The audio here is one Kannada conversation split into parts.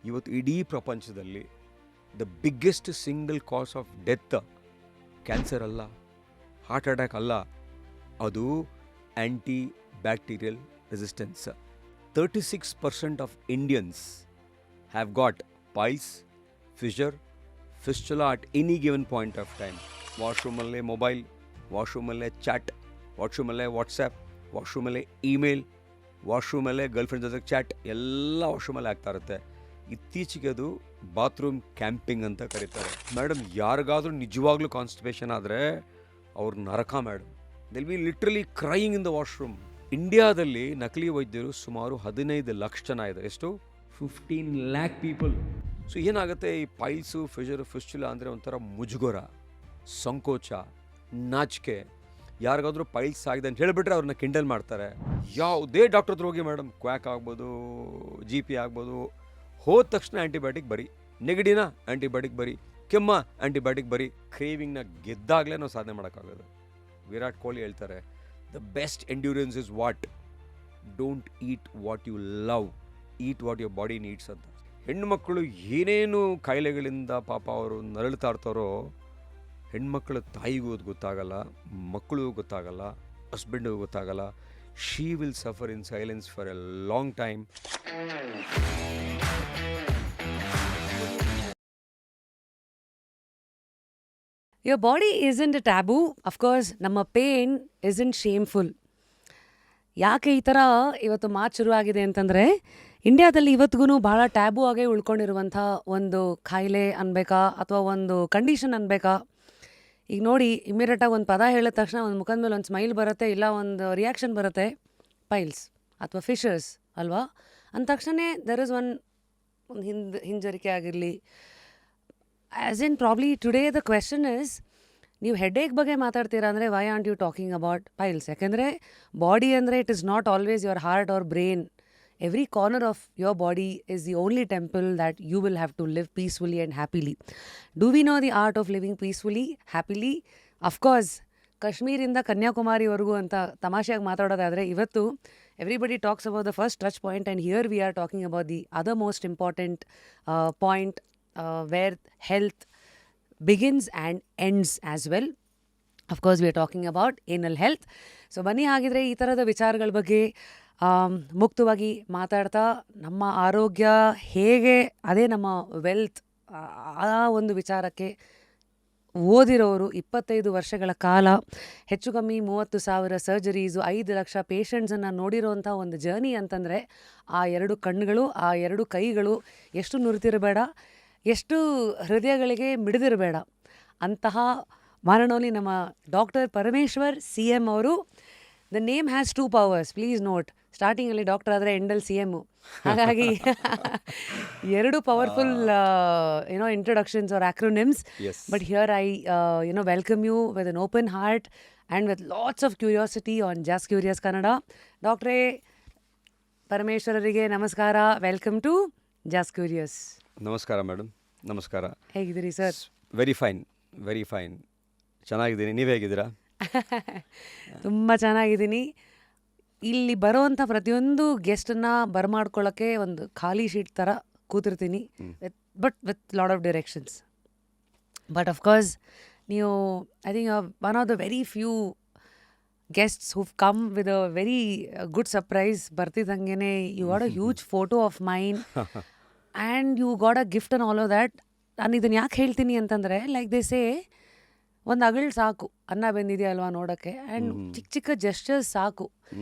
ಇವತ್ತು ಇಡೀ ಪ್ರಪಂಚದಲ್ಲಿ the biggest single cause of death cancer ಅಲ್ಲ, ಹಾರ್ಟ್ ಅಟ್ಯಾಕ್ ಅಲ್ಲ, ಅದು ಆ್ಯಂಟಿ bacterial resistance. 36% of Indians have got piles, fissure, fistula at any given point of time. ವಾಶ್ರೂಮಲ್ಲೇ ಮೊಬೈಲ್, ವಾಶ್ರೂಮಲ್ಲೇ ಚಾಟ್, ವಾಶ್ರೂಮಲ್ಲೇ ವಾಟ್ಸಪ್, ವಾಶ್ರೂಮಲ್ಲೇ ಇಮೇಲ್, ವಾಶ್ರೂಮಲ್ಲೇ ಗರ್ಲ್ಫ್ರೆಂಡ್ ಜೊತೆಗೆ ಚಾಟ್, ಎಲ್ಲ ವಾಶ್ರೂಮಲ್ಲೇ ಆಗ್ತಾ ಇರುತ್ತೆ. ಇತ್ತೀಚೆಗೆ ಅದು ಬಾತ್ರೂಮ್ ಕ್ಯಾಂಪಿಂಗ್ ಅಂತ ಕರೀತಾರೆ. ಮೇಡಮ್, ಯಾರಿಗಾದ್ರೂ ನಿಜವಾಗ್ಲೂ ಕಾನ್ಸ್ಟಿಪೇಷನ್ ಆದರೆ ಅವ್ರ ನರಕ madam. They'll be literally crying in the washroom. ಇಂಡಿಯಾದಲ್ಲಿ ನಕಲಿ ವೈದ್ಯರು ಸುಮಾರು 15 ಲಕ್ಷ ಜನ ಇದ್ದಾರೆ. ಎಷ್ಟು? 15 lakh ಪೀಪಲ್. ಸೊ ಏನಾಗುತ್ತೆ, ಈ ಪೈಲ್ಸು, ಫಿಷರು, ಫಿಸ್ಚುಲಾ ಅಂದರೆ ಒಂಥರ ಮುಜುಗರ, ಸಂಕೋಚ, ನಾಚಿಕೆ. ಯಾರಿಗಾದ್ರೂ ಪೈಲ್ಸ್ ಆಗಿದೆ ಅಂತ ಹೇಳಿಬಿಟ್ರೆ ಅವ್ರನ್ನ ಕಿಂಡಲ್ ಮಾಡ್ತಾರೆ. ಯಾವುದೇ ಡಾಕ್ಟರ್ ಹತ್ರ ಹೋಗಿ ಮೇಡಮ್, ಕ್ವ್ಯಾಕ್ ಆಗ್ಬೋದು, GP ಆಗ್ಬೋದು, ಹೋದ ತಕ್ಷಣ ಆ್ಯಂಟಿಬಯೋಟಿಕ್ ಬರೀ, ನೆಗಡಿನ ಆ್ಯಂಟಿಬಯೋಟಿಕ್ ಬರೀ, ಕೆಮ್ಮ ಆ್ಯಂಟಿಬಯೋಟಿಕ್ ಬರೀ. ಕ್ರೇವಿಂಗ್ನ ಗೆದ್ದಾಗಲೇ ನಾವು ಸಾಧನೆ ಮಾಡೋಕ್ಕಾಗೋದು. ವಿರಾಟ್ ಕೊಹ್ಲಿ ಹೇಳ್ತಾರೆ, the best endurance is what? Don't eat what you love, eat what your body needs ಅಂತ. ಹೆಣ್ಣುಮಕ್ಕಳು ಏನೇನು ಕಾಯಿಲೆಗಳಿಂದ ಪಾಪ ಅವರು ನರಳ್ತಾ ಇರ್ತಾರೋ, ಹೆಣ್ಮಕ್ಳ ತಾಯಿಗೂ ಅದು ಗೊತ್ತಾಗಲ್ಲ, ಮಕ್ಕಳಿಗೂ ಗೊತ್ತಾಗಲ್ಲ, ಹಸ್ಬೆಂಡಿಗೂ ಗೊತ್ತಾಗಲ್ಲ. She will suffer in silence for a long time. Your body isn't a taboo. Of course, ನಮ್ಮ pain isn't shameful. ಯಾಕೆ ಈ ಥರ ಇವತ್ತು ಮಾತು ಶುರುವಾಗಿದೆ ಅಂತಂದರೆ, ಇಂಡಿಯಾದಲ್ಲಿ ಇವತ್ತಿಗೂ ಭಾಳ ಟ್ಯಾಬು ಆಗೇ ಉಳ್ಕೊಂಡಿರುವಂಥ ಒಂದು ಕಾಯಿಲೆ ಅನ್ಬೇಕಾ ಅಥವಾ ಒಂದು ಕಂಡೀಷನ್ ಅನ್ಬೇಕಾ? ಈಗ ನೋಡಿ, ಇಮ್ಮಿಡಿಯೇಟಾಗಿ ಒಂದು ಪದ ಹೇಳಿದ ತಕ್ಷಣ ಒಂದು ಮುಖದ ಮೇಲೆ ಒಂದು ಸ್ಮೈಲ್ ಬರುತ್ತೆ, ಇಲ್ಲ ಒಂದು ರಿಯಾಕ್ಷನ್ ಬರುತ್ತೆ. ಪೈಲ್ಸ್ ಅಥವಾ ಫಿಶರ್ಸ್ ಅಲ್ವಾ ಅಂದ ತಕ್ಷಣ ದರ್ ಇಸ್ ಒಂದು ಹಿಂಜರಿಕೆ ಆಗಿರಲಿ. As in probably today the question is, ನೀವು ಹೆಡ್ಏಕ್ ಬಗ್ಗೆ ಮಾತಾಡ್ತೀರಾ ಅಂದರೆ why aren't you talking about piles? ಯಾಕೆಂದರೆ ಬಾಡಿ ಅಂದರೆ it is not always your heart or brain. Every corner of your body is the only temple that you will have to live peacefully and happily. Do we know the art of living peacefully, happily? Of course, ಕಾಶ್ಮೀರಿಂದ ಕನ್ಯಾಕುಮಾರಿವರೆಗೂ ಅಂತ ತಮಾಷೆಯಾಗಿ ಮಾತಾಡೋದಾದರೆ, ಇವತ್ತು everybody talks about the first touch point and here we are talking about the other most important point where health begins and ends as well. Of course, we are talking about anal health. So ಬನ್ನಿ, ಹಾಗಿದ್ರೆ ಈ ಥರದ ವಿಚಾರಗಳ ಬಗ್ಗೆ ಮುಕ್ತವಾಗಿ ಮಾತಾಡ್ತಾ ನಮ್ಮ ಆರೋಗ್ಯ ಹೇಗೆ, ಅದೇ ನಮ್ಮ ವೆಲ್ತ್, ಆ ಒಂದು ವಿಚಾರಕ್ಕೆ ಓದಿರೋರು 25 ವರ್ಷಗಳ ಕಾಲ ಹೆಚ್ಚು ಕಮ್ಮಿ 30,000 ಸರ್ಜರೀಸು, 5 ಲಕ್ಷ ಪೇಷಂಟ್ಸನ್ನು ನೋಡಿರೋಂಥ ಒಂದು ಜರ್ನಿ ಅಂತಂದರೆ, ಆ 2 ಕಣ್ಣುಗಳು, ಆ 2 ಕೈಗಳು ಎಷ್ಟು ನುರಿತಿರಬೇಡ, ಎಷ್ಟು ಹೃದಯಗಳಿಗೆ ಮಿಡಿದಿರಬೇಡ. ಅಂತಹ ಮಾರಣೋಲಿ ನಮ್ಮ ಡಾಕ್ಟರ್ ಪರಮೇಶ್ವರ್ CM ಅವರು. The name has 2 powers, please note. ಸ್ಟಾರ್ಟಿಂಗಲ್ಲಿ ಡಾಕ್ಟರ್ ಆದರೆ ಎಂಡಲ್ CM. ಹಾಗಾಗಿ 2 powerful introductions or acronyms. But here I welcome you with an open heart and with lots of curiosity on just curious Kannada. ಡಾಕ್ಟ್ರೇ ಪರಮೇಶ್ವರರಿಗೆ ನಮಸ್ಕಾರ. Welcome to just curious. ನಮಸ್ಕಾರ ಮೇಡಮ್. ನಮಸ್ಕಾರ. ಹೇಗಿದ್ದೀರಿ sir? Very fine, very fine. ಚೆನ್ನಾಗಿದ್ದೀನಿ. ನೀವು ಹೇಗಿದ್ದೀರಾ? ತುಂಬ ಚೆನ್ನಾಗಿದ್ದೀನಿ. ಇಲ್ಲಿ ಬರೋವಂಥ ಪ್ರತಿಯೊಂದು ಗೆಸ್ಟನ್ನು ಬರಮಾಡ್ಕೊಳ್ಳೋಕ್ಕೆ ಒಂದು ಖಾಲಿ ಶೀಟ್ ಥರ ಕೂತಿರ್ತೀನಿ, with lot of directions. But of course ನೀವು, I think one of the very few guests who come with a very good surprise. ಬರ್ತಿದ್ದಂಗೆ you got a huge photo of mine and you got a gift and all of that. ನಾನು ಇದನ್ನು ಯಾಕೆ ಹೇಳ್ತೀನಿ ಅಂತಂದರೆ, ಲೈಕ್ ದೇ ಸೇ, ಒಂದು ಅಗಳು ಸಾಕು ಅನ್ನ ಬೆಂದಿದೆಯಾ ಅಲ್ವಾ ನೋಡೋಕ್ಕೆ, ಆ್ಯಂಡ್ ಚಿಕ್ಕ ಚಿಕ್ಕ ಜೆಸ್ಚರ್ಸ್ ಸಾಕು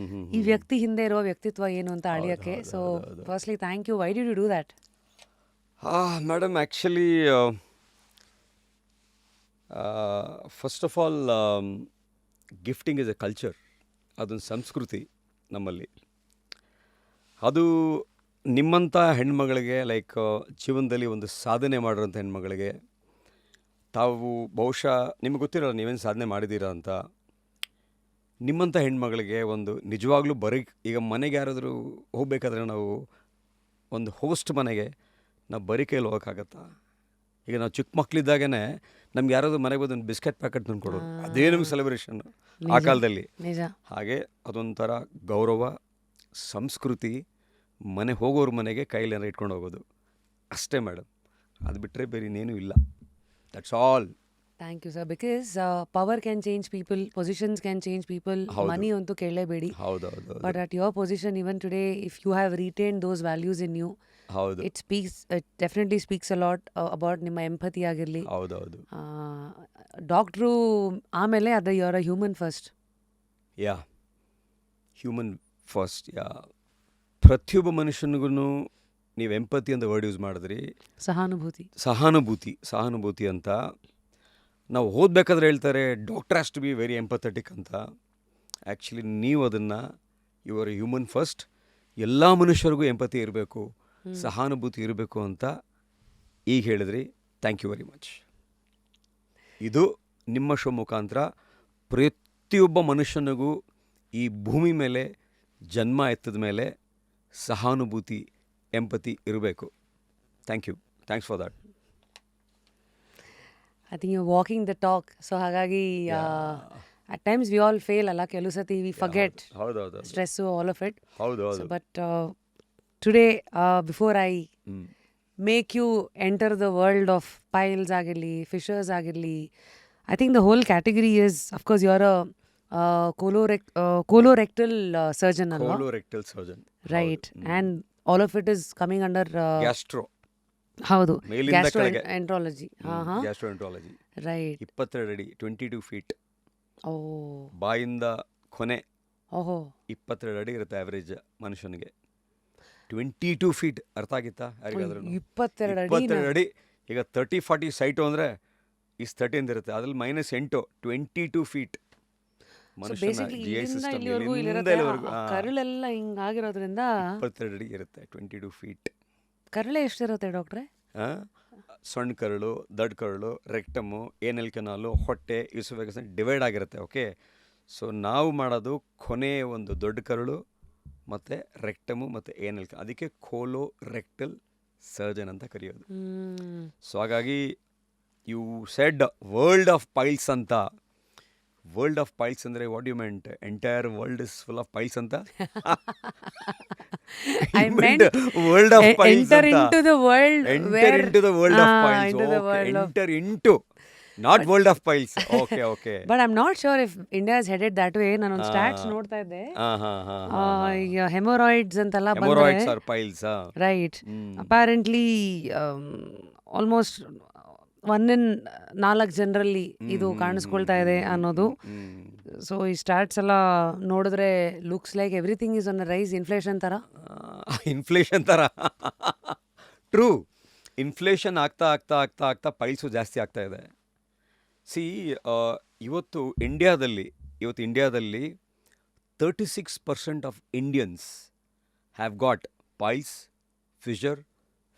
ಈ ವ್ಯಕ್ತಿ ಹಿಂದೆ ಇರುವ ವ್ಯಕ್ತಿತ್ವ ಏನು ಅಂತ ಅಳಿಯೋಕ್ಕೆ. So firstly thank you. Why did you do that? Madam, actually first of all gifting is a culture. ಅದೊಂದು ಸಂಸ್ಕೃತಿ ನಮ್ಮಲ್ಲಿ. ಅದು ನಿಮ್ಮಂಥ ಹೆಣ್ಮಗಳಿಗೆ, ಲೈಕ್ ಜೀವನದಲ್ಲಿ ಒಂದು ಸಾಧನೆ ಮಾಡಿರೋಂಥ ಹೆಣ್ಮಗಳಿಗೆ, ತಾವು ಬಹುಶಃ ನಿಮಗೆ ಗೊತ್ತಿರೋಲ್ಲ ನೀವೇನು ಸಾಧನೆ ಮಾಡಿದ್ದೀರಾ ಅಂತ. ನಿಮ್ಮಂಥ ಹೆಣ್ಮಗಳಿಗೆ ಒಂದು ನಿಜವಾಗ್ಲೂ ಈಗ ಮನೆಗೆ ಯಾರಾದರೂ ಹೋಗಬೇಕಾದ್ರೆ, ನಾವು ಒಂದು ಹೋಸ್ಟ್ ಮನೆಗೆ ನಾವು ಬರೀ ಕೈಯಲ್ಲಿ ಹೋಗೋಕ್ಕಾಗತ್ತಾ? ಈಗ ನಾವು ಚಿಕ್ಕ ಮಕ್ಕಳಿದ್ದಾಗೇ ನಮ್ಗೆ ಯಾರಾದರೂ ಮನೆಗೆ ಬಂದು ಒಂದು ಬಿಸ್ಕೆಟ್ ಪ್ಯಾಕೆಟ್ ತಂದು ಕೊಡೋದು, ಅದೇ ನಮ್ಗೆ ಸೆಲೆಬ್ರೇಷನ್ ಆ ಕಾಲದಲ್ಲಿ. ಹಾಗೆ ಅದೊಂಥರ ಗೌರವ, ಸಂಸ್ಕೃತಿ. ಮನೆ ಹೋಗೋರ ಮನೆಗೆ ಕೈಲೇನಾರು ಇಟ್ಕೊಂಡು ಹೋಗೋದು, ಅಷ್ಟೇ ಮೇಡಮ್. ಅದು ಬಿಟ್ಟರೆ ಬೇರೆ ಇನ್ನೇನೂ ಇಲ್ಲ. That's all. Thank you sir. Because power can change people, positions can change people, ಹೌದು. ಮನಿ ಅಂತೂ ಕೇಳಲೇಬೇಡಿ. ಹೌದೌದು but at your position even today if you have retain those values in you, ಹೌದು it definitely speaks a lot about ನಿಮ್ಮ ಎಂಪತಿ ಆಗಿರಲಿ. ಹೌದೌದು. ಡಾಕ್ಟ್ರು ಆಮೇಲೆ ಅದು you're a human first. Yeah, human first. Yeah, ಪ್ರತಿಯೊಬ್ಬ ಮನುಷ್ಯನಿಗೂ ನೀವು ಎಂಪತಿ ಅಂತ ವರ್ಡ್ ಯೂಸ್ ಮಾಡಿದ್ರಿ. ಸಹಾನುಭೂತಿ ಅಂತ ನಾವು ಓದಬೇಕಾದ್ರೆ ಹೇಳ್ತಾರೆ doctor has to be very empathetic ಅಂತ. ಆ್ಯಕ್ಚುಲಿ ನೀವು ಅದನ್ನು ಯುವರ್ ಹ್ಯೂಮನ್ ಫಸ್ಟ್, ಎಲ್ಲ ಮನುಷ್ಯರಿಗೂ ಎಂಪತಿ ಇರಬೇಕು, ಸಹಾನುಭೂತಿ ಇರಬೇಕು ಅಂತ ಈಗ ಹೇಳಿದ್ರಿ. Thank you very much. ಇದು ನಿಮ್ಮ ಶೋ ಮುಖಾಂತರ ಪ್ರತಿಯೊಬ್ಬ ಮನುಷ್ಯನಿಗೂ ಈ ಭೂಮಿ ಮೇಲೆ ಜನ್ಮ ಎತ್ತದ ಮೇಲೆ ಸಹಾನುಭೂತಿ, ಎಂಪತಿ ಇರಬೇಕು. Thank you. Thanks for that. I think you walking the talk. So ಹಾಗಾಗಿ at times we all fail ಅಲ್ಲ, ಕೆಲವು ಸತಿ we forget ಹೌದೌದು stress, all of it. ಹೌದು. But today before I make you enter the world of piles ಆಗಿರಲಿ, fishers ಆಗಿರಲಿ, I think the whole category is, of course, you're a colorectal surgeon ಅಲ್ವಾ? Colorectal surgeon. Right. And all of it is coming under gastro. ಹೌದು, ಮೇಲಿಂದ ಕೆಳಗೆ. gastroenterology. ಗ್ಯಾಸ್ಟ್ರೋಎಂಟ್ರಾಲಜಿ. Right. 22 ಅಡಿ, 22 ಫೀಟ್. ಓ, ಬಾಯಿಂದ ಕೊನೆ ಓಹೋ, 22 ಅಡಿ ಇರುತ್ತೆ ಆವ್ರೇಜ್ ಮನುಷ್ಯನಿಗೆ. 22 ಫೀಟ್ ಅರ್ಥ ಆಗಿತ್ತಾ ಯಾರಿಗಾದ್ರೂ? 22 22 ಅಡಿ. ಈಗ 30-40 ಸೈಟು ಅಂದರೆ ಇಸ್ 30 ಅಂತ ಇರುತ್ತೆ, ಅದ್ರಲ್ಲಿ -8, 22 ಫೀಟ್. ಬೇಸಿಕ್ಲಿ ಇಲ್ಲಿಂದ ಇಲ್ಲಿವರೆಗೂ ಇಲ್ಲಿರುತ್ತೆ. ಕರಳೆಲ್ಲ ಹಿಂಗಾಗಿರೋದ್ರಿಂದ 22 ಅಡಿ ಇರುತ್ತೆ, 22 ಫೀಟ್. ಕರಳೆ ಎಷ್ಟಿರುತ್ತೆ ಡಾಕ್ಟ್ರೆ? ಸಣ್ಣ ಕರಳು, ದೊಡ್ಡ ಕರಳು, ರೆಕ್ಟಮು, ಏನಲ್ ಕೆನಾಲು, ಹೊಟ್ಟೆ, ಇಸುವೆಗಸ್ ಡಿವೈಡ್ ಆಗಿರುತ್ತೆ. ಓಕೆ, ಸೊ ನಾವು ಮಾಡೋದು ಕೊನೆ ಒಂದು ದೊಡ್ಡ ಕರಳು ಮತ್ತು ರೆಕ್ಟಮು ಮತ್ತು ಏನಲ್, ಅದಕ್ಕೆ ಕೋಲೋ ರೆಕ್ಟಲ್ ಸರ್ಜನ್ ಅಂತ ಕರೆಯೋದು. ಸೊ ಹಾಗಾಗಿ you said world of piles ಅಂತ. ವರ್ಲ್ಡ್ ಆಫ್ ಪೈಲ್ಸ್ ಅಂದರೆ what you meant? Entire world is full of piles ಅಂತ? I meant world of piles enter ಅಂತ. into the world Enter where into the world of piles. into the Okay, world of. enter into, not world of piles. Okay. But I'm not sure if India is headed that way. ನಾನು ಒಂದು ಸ್ಟಾಟ್ಸ್ ನೋಡ್ತಾ ಇದ್ದೆ. ಈಗ ಹೆಮೊರಾಯ್ಡ್ಸ್ ಅಂತೆಲ್ಲ Hemorrhoids ಬಂದ್ರೆ, are piles. Right, apparently almost 1 in 4 ಜನರಲ್ಲಿ ಇದು ಕಾಣಿಸ್ಕೊಳ್ತಾ ಇದೆ ಅನ್ನೋದು. ಸೊ ಈ ಸ್ಟಾಟ್ಸ್ ಎಲ್ಲ ನೋಡಿದ್ರೆ looks like everything is on rise. Inflation ಥರ. ಇನ್ಫ್ಲೇಷನ್ ಥರ. ಟ್ರೂ. ಇನ್ಫ್ಲೇಷನ್ ಆಗ್ತಾ ಪೈಲ್ಸು ಜಾಸ್ತಿ ಆಗ್ತಾ ಇದೆ. ಸಿ, ಇವತ್ತು ಇಂಡಿಯಾದಲ್ಲಿ 36% of Indians have got piles,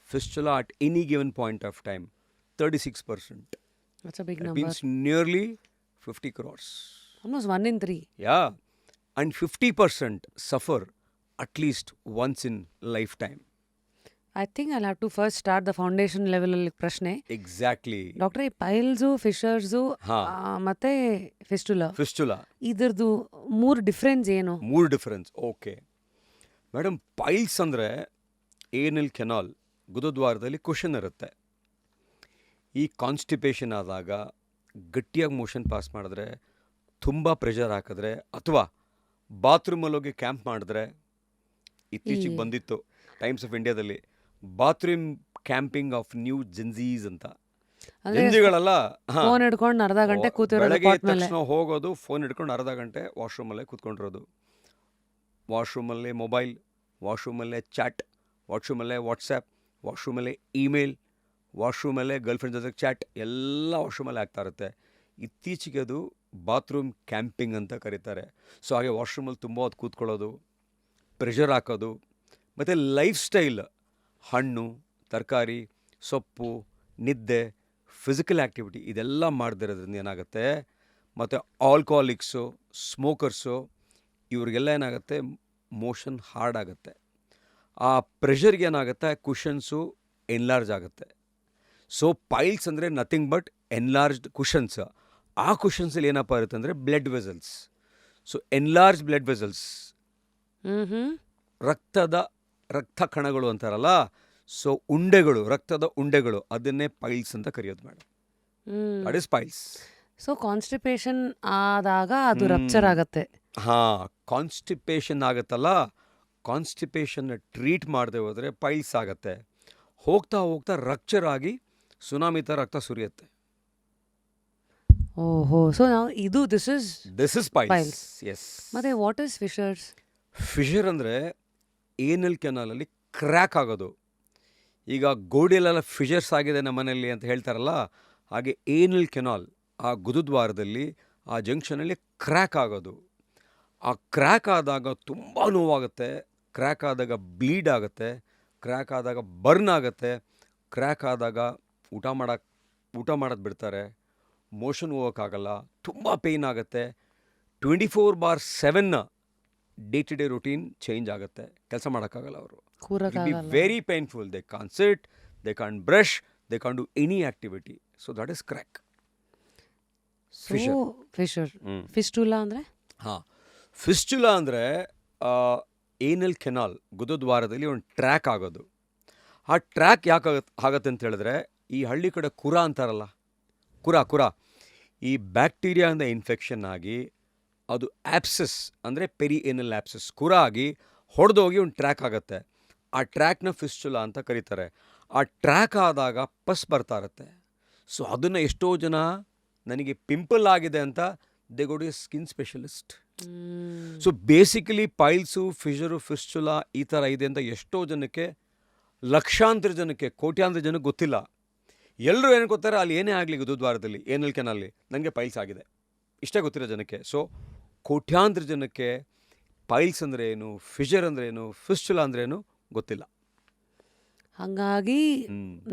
fistula at any given point of time. 36%. That's a big That number. means nearly 50 crores. Almost 1 in 3. Yeah. And 50% suffer at least once in lifetime. I think I'll have to first start the foundation level ಅಲ್ಲಿ ಪ್ರಶ್ನೆ. Exactly. ಡಾಕ್ಟ್ರೆ, ಈ ಪೈಲ್ಸು, ಫಿಶರ್ಸು ಮತ್ತೆ ಫಿಸ್ಟುಲಾ ಇದ್ರದ್ದು 3 ಡಿಫ್ರೆನ್ಸ್ ಏನು? 3 ಡಿಫರೆನ್ಸ್. ಓಕೆ ಮೇಡಮ್, ಪೈಲ್ಸ್ ಅಂದರೆ ಏನಲ್ ಕೆನಾಲ್ ಗುದದ್ವಾರದಲ್ಲಿ ಕುಷನ್ ಇರುತ್ತೆ. ಈ ಕಾನ್ಸ್ಟಿಪೇಷನ್ ಆದಾಗ ಗಟ್ಟಿಯಾಗಿ ಮೋಷನ್ ಪಾಸ್ ಮಾಡಿದ್ರೆ, ತುಂಬ ಪ್ರೆಷರ್ ಹಾಕಿದ್ರೆ, ಅಥವಾ ಬಾತ್ರೂಮಲ್ಲಿ ಹೋಗಿ ಕ್ಯಾಂಪ್ ಮಾಡಿದ್ರೆ, ಇತ್ತೀಚೆಗೆ ಬಂದಿತ್ತು ಟೈಮ್ಸ್ ಆಫ್ ಇಂಡಿಯಾದಲ್ಲಿ ಬಾತ್ರೂಮ್ ಕ್ಯಾಂಪಿಂಗ್ ಆಫ್ ನ್ಯೂ ಜೆನ್ಝೀಸ್ ಅಂತ. ಜೆನ್ಜಿಗಳೆಲ್ಲ ಫೋನ್ ಹಿಡ್ಕೊಂಡು ಅರ್ಧ ಗಂಟೆ ಕೂತಿರೋದು, ಬೆಳಗ್ಗೆ ಎದ್ದ ತಕ್ಷಣ ಹೋಗೋದು, ಫೋನ್ ಹಿಡ್ಕೊಂಡು ಅರ್ಧ ಗಂಟೆ ವಾಶ್ರೂಮಲ್ಲೇ ಕೂತ್ಕೊಂಡಿರೋದು. ವಾಶ್ರೂಮಲ್ಲೇ ಮೊಬೈಲ್, ವಾಶ್ರೂಮಲ್ಲೇ ಚಾಟ್, ವಾಶ್ರೂಮಲ್ಲೇ ವಾಟ್ಸಪ್, ವಾಶ್ರೂಮಲ್ಲೇ ಇಮೇಲ್, ವಾಶ್ರೂಮಲ್ಲೇ ಗರ್ಲ್ಫ್ರೆಂಡ್ ಜೊತೆಗೆ ಚಾಟ್, ಎಲ್ಲ ವಾಶ್ರೂಮಲ್ಲೇ ಆಗ್ತಾ ಇರುತ್ತೆ. ಇತ್ತೀಚೆಗೆ ಅದು ಬಾತ್ರೂಮ್ ಕ್ಯಾಂಪಿಂಗ್ ಅಂತ ಕರೀತಾರೆ. ಸೊ ಹಾಗೆ ವಾಶ್ರೂಮಲ್ಲಿ ತುಂಬ ಹೊತ್ತು ಕೂತ್ಕೊಳ್ಳೋದು, ಪ್ರೆಷರ್ ಹಾಕೋದು, ಮತ್ತು ಲೈಫ್ ಸ್ಟೈಲ್, ಹಣ್ಣು, ತರಕಾರಿ, ಸೊಪ್ಪು, ನಿದ್ದೆ, ಫಿಸಿಕಲ್ ಆ್ಯಕ್ಟಿವಿಟಿ ಇದೆಲ್ಲ ಮಾಡದಿರೋದ್ರಿಂದ ಏನಾಗುತ್ತೆ, ಮತ್ತು ಆಲ್ಕೋಹಾಲಿಕ್ಸು, ಸ್ಮೋಕರ್ಸು, ಇವ್ರಿಗೆಲ್ಲ ಏನಾಗುತ್ತೆ, ಮೋಷನ್ ಹಾರ್ಡ್ ಆಗುತ್ತೆ. ಆ ಪ್ರೆಷರ್ಗೆ ಏನಾಗುತ್ತೆ, ಕುಷನ್ಸು ಎನ್ಲಾರ್ಜ್ ಆಗುತ್ತೆ. ಸೊ ಪೈಲ್ಸ್ ಅಂದರೆ ನಥಿಂಗ್ ಬಟ್ ಎನ್ಲಾರ್ಜ್ಡ್ ಕುಷನ್ಸ್. ಆ ಕುಷನ್ಸಲ್ಲಿ ಏನಪ್ಪ ಇರುತ್ತೆ ಅಂದರೆ blood vessels. So enlarge blood vessels, ರಕ್ತ ಕಣಗಳು ಅಂತಾರಲ್ಲ, ಸೊ ಉಂಡೆಗಳು, ರಕ್ತದ ಉಂಡೆಗಳು, ಅದನ್ನೇ ಪೈಲ್ಸ್ ಅಂತ ಕರೆಯೋದು madam. That is piles. So constipation ಆದಾಗ ಅದು ರಪ್ಚರ್ ಆಗತ್ತೆ. ಹಾಂ, ಕಾನ್ಸ್ಟಿಪೇಷನ್ ಆಗುತ್ತಲ್ಲ, ಕಾನ್ಸ್ಟಿಪೇಷನ್ನ ಟ್ರೀಟ್ ಮಾಡದೆ ಹೋದರೆ ಪೈಲ್ಸ್ ಆಗುತ್ತೆ. ಹೋಗ್ತಾ ಹೋಗ್ತಾ ರಕ್ಚರ್ ಆಗಿ ಸುನಾಮಿ ಥರ ರಕ್ತ ಸುರಿಯುತ್ತೆ. ಓಹೋ, ಸೊ ನಾವು ಇದು this is piles. Piles. Yes. ಮತ್ತೆ ವಾಟ್ ಇಸ್ ಫಿಶರ್ಸ್? ಫಿಷರ್ ಅಂದರೆ ಏನಲ್ ಕೆನಾಲಲ್ಲಿ ಕ್ರ್ಯಾಕ್ ಆಗೋದು. ಈಗ ಗೋಡೆಯಲ್ಲೆಲ್ಲ ಫಿಷರ್ಸ್ ಆಗಿದೆ ನಮ್ಮ ಮನೆಯಲ್ಲಿ ಅಂತ ಹೇಳ್ತಾರಲ್ಲ, ಹಾಗೆ ಏನಲ್ ಕೆನಾಲ್, ಆ ಗುರುದ್ವಾರದಲ್ಲಿ ಆ ಜಂಕ್ಷನಲ್ಲಿ ಕ್ರ್ಯಾಕ್ ಆಗೋದು. ಆ ಕ್ರ್ಯಾಕ್ ಆದಾಗ ತುಂಬ ನೋವಾಗುತ್ತೆ, ಕ್ರ್ಯಾಕ್ ಆದಾಗ ಬ್ಲೀಡ್ ಆಗುತ್ತೆ, ಕ್ರ್ಯಾಕ್ ಆದಾಗ ಬರ್ನ್ ಆಗುತ್ತೆ, ಕ್ರ್ಯಾಕ್ ಆದಾಗ ಊಟ ಮಾಡೋದು ಬಿಡ್ತಾರೆ, ಮೋಷನ್ ಹೋಗೋಕ್ಕಾಗಲ್ಲ, ತುಂಬ ಪೇಯ್ನ್ ಆಗುತ್ತೆ. 24/7 day to day routine change ಆಗುತ್ತೆ, ಕೆಲಸ ಮಾಡೋಕ್ಕಾಗಲ್ಲ ಅವರು. It will be very painful. They can't sit, they can't brush, they can't do any activity. So that is crack. Fisher. Fistula ಅಂದರೆ? ಹಾಂ, ಫಿಸ್ಟುಲಾ ಅಂದರೆ ಏನಲ್ ಕೆನಾಲ್ ಗುದದ್ವಾರದಲ್ಲಿ ಒಂದು ಟ್ರ್ಯಾಕ್ ಆಗೋದು. ಆ ಟ್ರ್ಯಾಕ್ ಯಾಕೆ ಆಗತ್ತೆ ಅಂತ ಹೇಳಿದ್ರೆ, ಈ ಹಳ್ಳಿ ಕಡೆ ಕುರ ಅಂತಾರಲ್ಲ, ಕುರ ಈ ಬ್ಯಾಕ್ಟೀರಿಯಾದಿಂದ ಇನ್ಫೆಕ್ಷನ್ ಆಗಿ ಅದು ಆಪ್ಸಸ್ ಅಂದರೆ ಪೆರಿ ಏನಲ್ ಆಪ್ಸಸ್ ಕುರ ಆಗಿ ಹೊಡೆದೋಗಿ ಒಂದು ಟ್ರ್ಯಾಕ್ ಆಗುತ್ತೆ. ಆ ಟ್ರ್ಯಾಕ್ನ ಫಿಸ್ಟುಲಾ ಅಂತ ಕರೀತಾರೆ. ಆ ಟ್ರ್ಯಾಕ್ ಆದಾಗ ಪಸ್ ಬರ್ತಾ ಇರುತ್ತೆ. ಸೊ ಅದನ್ನು ಎಷ್ಟೋ ಜನ ನನಗೆ ಪಿಂಪಲ್ ಆಗಿದೆ ಅಂತ they go to skin specialist. So basically piles, fissure, fistula ಈ ಥರ ಇದೆ ಅಂತ ಎಷ್ಟೋ ಜನಕ್ಕೆ, ಲಕ್ಷಾಂತರ ಜನಕ್ಕೆ, ಕೋಟ್ಯಾಂತರ ಜನಕ್ಕೆ ಗೊತ್ತಿಲ್ಲ. ಎಲ್ಲರೂ ಏನು ಗೊತ್ತಾರೆ, ಅಲ್ಲಿ ಏನೇ ಆಗಲಿ ಗುರುದ್ವಾರದಲ್ಲಿ ಏನಲ್ ಕೆನಲ್ಲಿ ನನಗೆ ಪೈಲ್ಸ್ ಆಗಿದೆ, ಇಷ್ಟೇ ಗೊತ್ತಿರೋ ಜನಕ್ಕೆ. ಸೊ ಕೋಟ್ಯಾಂತರ ಜನಕ್ಕೆ ಪೈಲ್ಸ್ ಅಂದರೆ ಏನು, ಫಿಷರ್ ಅಂದರೆ ಏನು, ಫಿಸ್ಟುಲಾ ಅಂದರೆ ಏನು ಗೊತ್ತಿಲ್ಲ. ಹಾಗಾಗಿ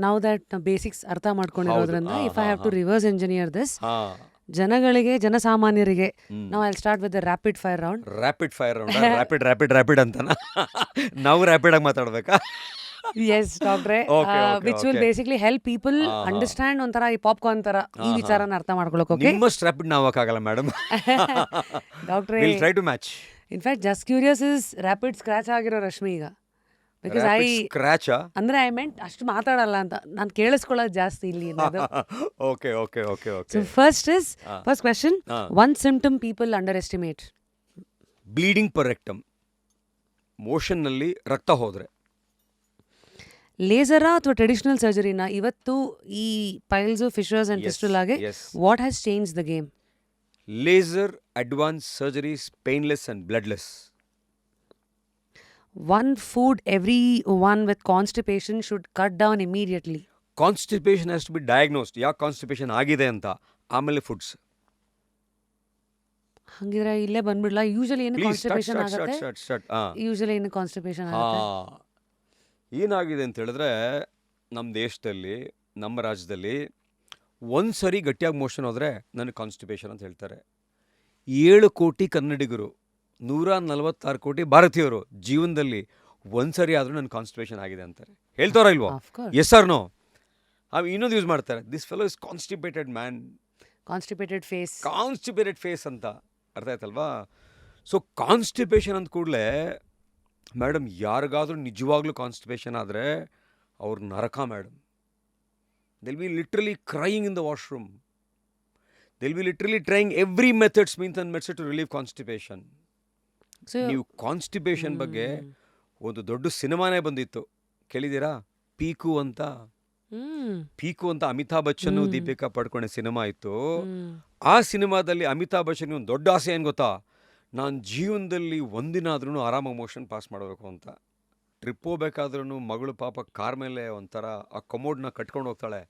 ನಾವು ದಟ್ ಬೇಸಿಕ್ಸ್ ಅರ್ಥ ಮಾಡ್ಕೊಂಡಿರೋದ್ರಿಂದ if I have to reverse engineer this, ಜನಗಳಿಗೆ, ಜನಸಾಮಾನ್ಯರಿಗೆ, ನಾವು I start with the rapid fire round. Rapid ಅಂತನಾ? ನಾವು ರ್ಯಾಪಿಡ್ ಆಗಿ ಮಾತಾಡ್ಬೇಕಾ? ಎಸ್ ಡಾಕ್ಟ್ರೆ, which will basically help people understand ಒಂಥರ ಈ ಪಾಪ್ಕಾರ್ನ್ ತರ ಈ ವಿಚಾರನ ಅರ್ಥ ಮಾಡ್ಕೊಳ್ಳೋಕೆ. ನಿಮ್ಮಷ್ಟು ರ್ಯಾಪಿಡ್ ನಾವು ಆಗಲ್ಲ ಮೇಡಮ್. ಡಾಕ್ಟ್ರೆ, will try to match. In fact just curious is rapid scratch ಆಗಿರೋ ರಶ್ಮಿ ಈಗ. ಬಿಕಾಸ್ ಸ್ಕ್ರಾಚ್ ಅಂದ್ರೆ ಐ ಮೆಂಟ್ ಅಷ್ಟು ಮಾತಾಡಲ್ಲ ಅಂತ ನಾನು ಕೇಳಿಸ್ಕೊಳ್ಳೋದು ಜಾಸ್ತಿ ಇಲ್ಲಿ. Okay. First question, one symptom people underestimate. Bleeding per rectum, ಮೋಷನ್ನಲ್ಲಿ ರಕ್ತ ಹೋದ್ರೆ. ಲೇಸರಾ ಅಥವಾ ಟ್ರೆಡಿಷನಲ್ ಸರ್ಜರಿನ? ಇವತ್ತು ಈ ಪೈಲ್ಸ್, ಫಿಶರ್ಸ್ ಅಂಡ್ ಫಿಸ್ಟುಲಾಗೆ what has change the game? Laser, advance surgeries, painless and bloodless. One food everyone with constipation should cut down immediately. Constipation has to be diagnosed. ಯಾಕೆ ಕಾನ್ಸ್ಟಿಪೇಷನ್ ಆಗಿದೆ ಅಂತ, ಆಮೇಲೆ ಫುಡ್ಸ್. ಹಂಗಿದ್ರೆ ಇಲ್ಲೇ ಬಂದ್ಬಿಡ್ಲಾ? ಯೂಶಲಿ ಏನು ಕಾನ್ಸ್ಟಿಪೇಷನ್ ಆಗುತ್ತೆ? ಯೂಶಲಿ ಏನು ಕಾನ್ಸ್ಟಿಪೇಷನ್ ಆಗುತ್ತೆ? ಏನಾಗಿದೆ ಅಂತ ಹೇಳಿದ್ರೆ, ನಮ್ಮ ದೇಶದಲ್ಲಿ, ನಮ್ಮ ರಾಜ್ಯದಲ್ಲಿ ಒಂದು ಸರಿ ಗಟ್ಟಿಯಾಗಿ ಮೋಷನ್ ಹೋದರೆ ನನಗೆ ಕಾನ್ಸ್ಟಿಪೇಷನ್ ಅಂತ ಹೇಳ್ತಾರೆ. 7 ಕೋಟಿ ಕನ್ನಡಿಗರು, 146 ಕೋಟಿ ಭಾರತೀಯರು ಜೀವನದಲ್ಲಿ ಒಂದ್ಸರಿ ಆದರೂ ನನ್ನ ಕಾನ್ಸ್ಟಿಪೇಷನ್ ಆಗಿದೆ ಅಂತಾರೆ. ಹೇಳ್ತಾರ ಇಲ್ವೋ? Yes or no? ಅವು ಇನ್ನೊಂದು ಯೂಸ್ ಮಾಡ್ತಾರೆ, this fellow is constipated man, constipated face ಅಂತ. ಅರ್ಥ ಆಯ್ತಲ್ವಾ? ಸೊ ಕಾನ್ಸ್ಟಿಪೇಷನ್ ಅಂದ ಕೂಡಲೇ ಮೇಡಮ್, ಯಾರಿಗಾದ್ರೂ ನಿಜವಾಗ್ಲೂ ಕಾನ್ಸ್ಟಿಪೇಷನ್ ಆದರೆ ಅವ್ರ ನರಕ madam. They'll be literally crying in the washroom. They'll be literally trying every methods means and methods to relieve constipation. ನೀವು ಕಾನ್ಸ್ಟಿಪೇಷನ್ ಬಗ್ಗೆ ಒಂದು ದೊಡ್ಡ ಸಿನಿಮಾನೇ ಬಂದಿತ್ತು, ಕೇಳಿದ್ದೀರಾ? ಪೀಕು ಅಂತ ಅಮಿತಾಬ್ ಬಚ್ಚನ್, ದೀಪಿಕಾ ಪಡ್ಕೊಂಡೆ ಸಿನಿಮಾ ಇತ್ತು. ಆ ಸಿನಿಮಾದಲ್ಲಿ ಅಮಿತಾಬ್ ಬಚ್ಚನ್ ಒಂದು ದೊಡ್ಡ ಆಸೆ ಏನು ಗೊತ್ತಾ? ನಾನು ಜೀವನದಲ್ಲಿ ಒಂದಿನ ಆದ್ರೂ ಆರಾಮಾಗಿ ಮೋಷನ್ ಪಾಸ್ ಮಾಡಬೇಕು ಅಂತ. ಟ್ರಿಪ್ ಹೋಗ್ಬೇಕಾದ್ರೂ ಮಗಳು ಪಾಪ ಕಾರ್ ಮೇಲೆ ಒಂಥರ ಆ ಕಮೋಡ್ನ ಕಟ್ಕೊಂಡು ಹೋಗ್ತಾಳೆ,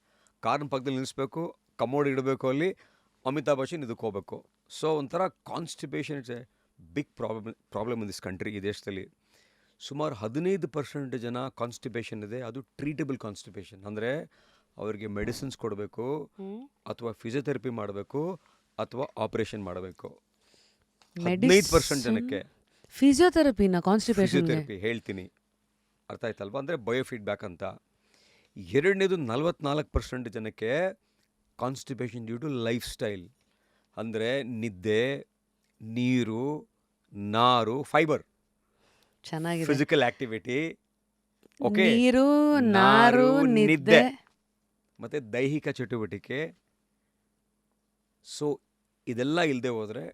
ಕಾರ್ನ ಪಕ್ಕದಲ್ಲಿ ನಿಲ್ಲಿಸ್ಬೇಕು, ಕಮೋಡ್ ಇಡಬೇಕು, ಅಲ್ಲಿ ಅಮಿತಾಬ್ ಬಚ್ಚನ್ ಇದಕ್ಕೆ ಹೋಗ್ಬೇಕು. ಸೊ ಒಂಥರ constipation it's a big problem in this country. ಈ ದೇಶದಲ್ಲಿ ಸುಮಾರು 15% ಜನ ಕಾನ್ಸ್ಟಿಪೇಷನ್ ಇದೆ. ಅದು ಟ್ರೀಟಬಲ್ ಕಾನ್ಸ್ಟಿಪೇಷನ್, ಅಂದರೆ ಅವರಿಗೆ ಮೆಡಿಸಿನ್ಸ್ ಕೊಡಬೇಕು, ಅಥವಾ ಫಿಸಿಯೋಥೆರಪಿ ಮಾಡಬೇಕು, ಅಥವಾ ಆಪರೇಷನ್ ಮಾಡಬೇಕು. 15% ಜನಕ್ಕೆ ಫಿಸಿಯೋಥೆರಪಿನ ಕಾನ್ಸ್ಟಿಪೇಷನ್ ಹೇಳ್ತೀನಿ, ಅರ್ಥ ಆಯ್ತಲ್ವಾ? ಅಂದರೆ ಬಯೋಫೀಡ್ಬ್ಯಾಕ್ ಅಂತ. ಎರಡನೇದು 44% ಜನಕ್ಕೆ constipation due to lifestyle, ಅಂದರೆ ನಿದ್ದೆ, ನೀರು, ನಾರು, ಫೈಬರ್, ಫಿಸಿಕಲ್ ಆಕ್ಟಿವಿಟಿ, ಓಕೆ, ನೀರು, ನಾರು, ನಿದ್ದೆ. ಮತ್ತು ದೈಹಿಕ ಚಟುವಟಿಕೆ. ಸೊ ಇದೆಲ್ಲ ಇಲ್ಲದೆ ಹೋದರೆ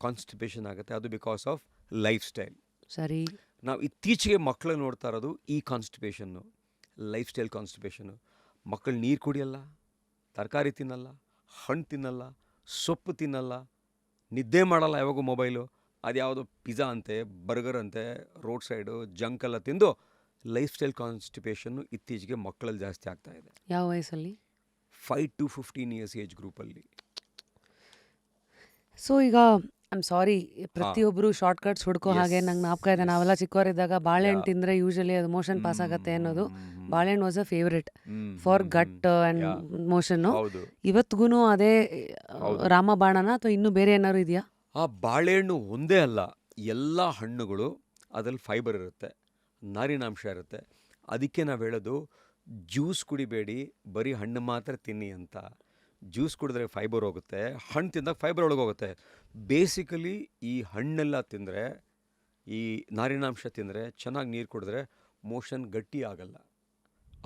ಕಾನ್ಸ್ಟಿಪೇಷನ್ ಆಗುತ್ತೆ. ಅದು ಬಿಕಾಸ್ ಆಫ್ ಲೈಫ್ ಸ್ಟೈಲ್. ಸರಿ. ನಾವು ಇತ್ತೀಚೆಗೆ ಮಕ್ಕಳು ನೋಡ್ತಾ ಇರೋದು ಈ ಕಾನ್ಸ್ಟಿಪೇಷನ್ನು, ಲೈಫ್ ಸ್ಟೈಲ್ ಕಾನ್ಸ್ಟಿಪೇಷನ್ನು. ಮಕ್ಕಳು ನೀರು ಕುಡಿಯಲ್ಲ, ತರಕಾರಿ ತಿನ್ನಲ್ಲ, ಹಣ್ಣು ತಿನ್ನಲ್ಲ, ಸೊಪ್ಪು ತಿನ್ನಲ್ಲ, ನಿದ್ದೆ ಮಾಡಲ್ಲ, ಯಾವಾಗೂ ಮೊಬೈಲು, ಅದು ಯಾವುದೋ ಪಿಜ್ಜಾ ಅಂತೆ, ಬರ್ಗರ್ ಅಂತೆ, ರೋಡ್ ಸೈಡು ಜಂಕ್ ಎಲ್ಲ ತಿಂದು ಲೈಫ್ ಸ್ಟೈಲ್ ಕಾನ್ಸ್ಟಿಪೇಷನ್ನು ಇತ್ತೀಚೆಗೆ ಮಕ್ಕಳಲ್ಲಿ ಜಾಸ್ತಿ ಆಗ್ತಾ ಇದೆ. ಯಾವ ವಯಸ್ಸಲ್ಲಿ? 5 to 15 ಇಯರ್ಸ್ ಏಜ್ ಗ್ರೂಪಲ್ಲಿ. ಸೊ ಈಗ ಐಮ್ ಸಾರಿ, ಪ್ರತಿಯೊಬ್ಬರು ಶಾರ್ಟ್ ಕಟ್ಸ್ ಹುಡ್ಕೋ ಹಾಗೆ ನಂಗೆ ಜ್ಞಾಪಕ ಇದೆ, ನಾವೆಲ್ಲ ಚಿಕ್ಕವರಿದ್ದಾಗ ಬಾಳೆಹಣ್ಣು ತಿಂದರೆ ಯೂಶಲಿ ಅದು ಮೋಷನ್ ಪಾಸ್ ಆಗುತ್ತೆ ಅನ್ನೋದು. ಬಾಳೆಹಣ್ಣು was a favourite for gut and motion. ಹೌದು. ಇವತ್ತಿಗೂ ಅದೇ ರಾಮಬಾಣನ ಅಥವಾ ಇನ್ನೂ ಬೇರೆ ಏನಾದ್ರು ಇದೆಯಾ? ಆ ಬಾಳೆಹಣ್ಣು ಒಂದೇ ಅಲ್ಲ, ಎಲ್ಲ ಹಣ್ಣುಗಳು ಅದ್ರಲ್ಲಿ ಫೈಬರ್ ಇರುತ್ತೆ, ನಾರಿನಾಂಶ ಇರುತ್ತೆ. ಅದಕ್ಕೆ ನಾವು ಹೇಳೋದು ಜ್ಯೂಸ್ ಕುಡಿಬೇಡಿ, ಬರೀ ಹಣ್ಣು ಮಾತ್ರ ತಿನ್ನಿ ಅಂತ. ಜ್ಯೂಸ್ ಕುಡಿದ್ರೆ ಫೈಬರ್ ಹೋಗುತ್ತೆ, ಹಣ್ಣು ತಿಂದಾಗ ಫೈಬರ್ ಒಳಗೆ ಹೋಗುತ್ತೆ. ಬೇಸಿಕಲಿ ಈ ಹಣ್ಣೆಲ್ಲ ತಿಂದರೆ, ಈ ನಾರಿನಾಂಶ ತಿಂದರೆ, ಚೆನ್ನಾಗಿ ನೀರು ಕುಡಿದ್ರೆ ಮೋಷನ್ ಗಟ್ಟಿ ಆಗಲ್ಲ.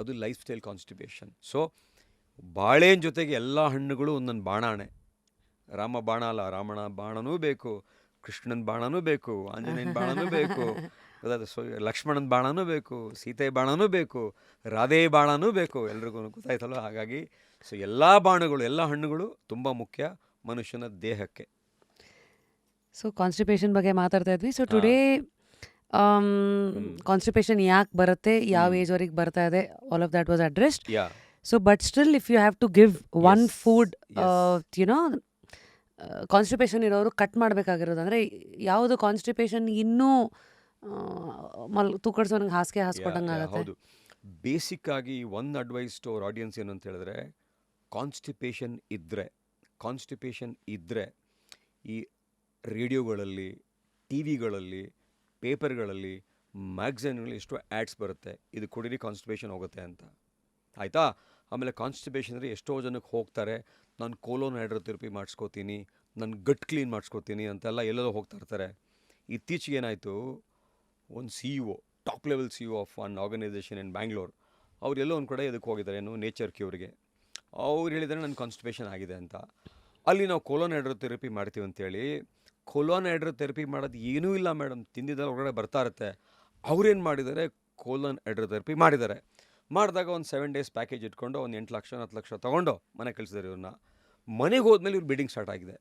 ಅದು ಲೈಫ್ ಸ್ಟೈಲ್ ಕಾನ್ಸ್ಟಿಪೇಷನ್. ಸೊ ಬಾಳೆಹಣ್ಣು ಜೊತೆಗೆ ಎಲ್ಲ ಹಣ್ಣುಗಳು ಒಂದೊಂದು ಬಾಣಾಣೆ. ರಾಮ ಬಾಣ ಅಲ್ಲ, ರಾಮನ ಬಾಣನೂ ಬೇಕು, ಕೃಷ್ಣನ ಬಾಣನೂ ಬೇಕು, ಆಂಜನೇಯನ ಬಾಣನೂ ಬೇಕು, ಲಕ್ಷ್ಮಣನ ಬಾಣನೂ ಬೇಕು, ಸೀತೆ ಬಾಣನೂ ಬೇಕು, ರಾಧೆ ಬಾಣನೂ ಬೇಕು, ಎಲ್ರಿಗೂ ಗೊತ್ತಾಯ್ತಲ್ಲ. ಹಾಗಾಗಿ ಸೊ ಎಲ್ಲ ಬಾಣಗಳು, ಎಲ್ಲ ಹಣ್ಣುಗಳು ತುಂಬ ಮುಖ್ಯ ಮನುಷ್ಯನ ದೇಹಕ್ಕೆ. ಸೊ ಕಾನ್ಸ್ಟಿಪೇಷನ್ ಬಗ್ಗೆ ಮಾತಾಡ್ತಾ ಇದ್ವಿ. ಸೊ ಟುಡೇ ಕಾನ್ಸ್ಟಿಪೇಷನ್ ಯಾಕೆ ಬರುತ್ತೆ, ಯಾವ ಏಜ್ವರೆಗೆ ಬರ್ತಾ ಇದೆ, all of that was addressed. So but still if you have to give one food, you know constipation ಇರೋರು ಕಟ್ ಮಾಡಬೇಕಾಗಿರೋದು ಅಂದರೆ ಯಾವುದು? ಕಾನ್ಸ್ಟಿಪೇಷನ್ ಇನ್ನೂ ತೂಕಡಿಸೋನಿಗೆ ಹಾಸಿಗೆ ಹಾಸ್ಕೊಟ್ಟಂಗೆ ಆಗುತ್ತೆ. ಹೌದು. ಬೇಸಿಕ್ಕಾಗಿ ಒಂದು ಅಡ್ವೈಸ್ ಟು ಅವ್ರ ಆಡಿಯನ್ಸ್ ಏನು ಅಂತ ಹೇಳಿದ್ರೆ, ಕಾನ್ಸ್ಟಿಪೇಷನ್ ಇದ್ದರೆ ಈ ರೇಡಿಯೋಗಳಲ್ಲಿ, ಟಿ ವಿಗಳಲ್ಲಿ, ಪೇಪರ್ಗಳಲ್ಲಿ, ಮ್ಯಾಗ್ಝಿನ್ಗಳಲ್ಲಿ ಎಷ್ಟೋ ಆ್ಯಡ್ಸ್ ಬರುತ್ತೆ, ಇದು ಕುಡೀರಿ ಕಾನ್ಸ್ಟಿಪೇಷನ್ ಹೋಗುತ್ತೆ ಅಂತ. ಆಯಿತಾ? ಆಮೇಲೆ ಕಾನ್ಸ್ಟಿಪೇಷನ್ ಅಂದರೆ ಎಷ್ಟೋ ಜನಕ್ಕೆ ಹೋಗ್ತಾರೆ, ನಾನು ಕೋಲೋನ್ ಹೈಡ್ರೋಥೆರಪಿ ಮಾಡಿಸ್ಕೋತೀನಿ, ನಾನು ಗಟ್ ಕ್ಲೀನ್ ಮಾಡಿಸ್ಕೋತೀನಿ ಅಂತೆಲ್ಲ ಎಲ್ಲೆಲ್ಲೋ ಹೋಗ್ತಾ ಇರ್ತಾರೆ. ಇತ್ತೀಚೆಗೆ ಏನಾಯಿತು, ಒಂದು CEO, top level CEO of one organisation in Bangalore, ಅವರೆಲ್ಲೋ ಒಂದು ಕಡೆ ಇದಕ್ಕೆ ಹೋಗಿದ್ದಾರೆ, ಏನು ನೇಚರ್ ಕ್ಯೂರ್ಗೆ. ಅವ್ರು ಹೇಳಿದ್ದಾರೆ ನನ್ನ ಕಾನ್ಸ್ಟಿಪೇಷನ್ ಆಗಿದೆ ಅಂತ. ಅಲ್ಲಿ ನಾವು ಕೋಲೋನ್ ಹೈಡ್ರೋಥೆರಪಿ ಮಾಡ್ತೀವಿ ಅಂತೇಳಿ, ಕೋಲೋನ್ ಹೈಡ್ರೋಥೆರಪಿ ಮಾಡೋದು ಏನೂ ಇಲ್ಲ ಮೇಡಮ್, ತಿಂದಿದ್ದೆಲ್ಲ ಹೊರಗಡೆ ಬರ್ತಾ ಇರುತ್ತೆ. ಅವ್ರೇನು ಮಾಡಿದ್ದಾರೆ, ಕೋಲೋನ್ ಹೈಡ್ರೋಥೆರಪಿ ಮಾಡಿದಾಗ ಒಂದು 7 days ಪ್ಯಾಕೇಜ್ ಇಟ್ಕೊಂಡು ಒಂದು 8 ಲಕ್ಷ 10 ಲಕ್ಷ ತೊಗೊಂಡು ಮನೆ ಕಳಿಸಿದ್ದಾರೆ ಇವ್ರನ್ನ. ಮನೆಗೆ ಹೋದ್ಮೇಲೆ ಇವ್ರು ಬ್ಲೀಡಿಂಗ್ ಸ್ಟಾರ್ಟ್ ಆಗಿದೆ.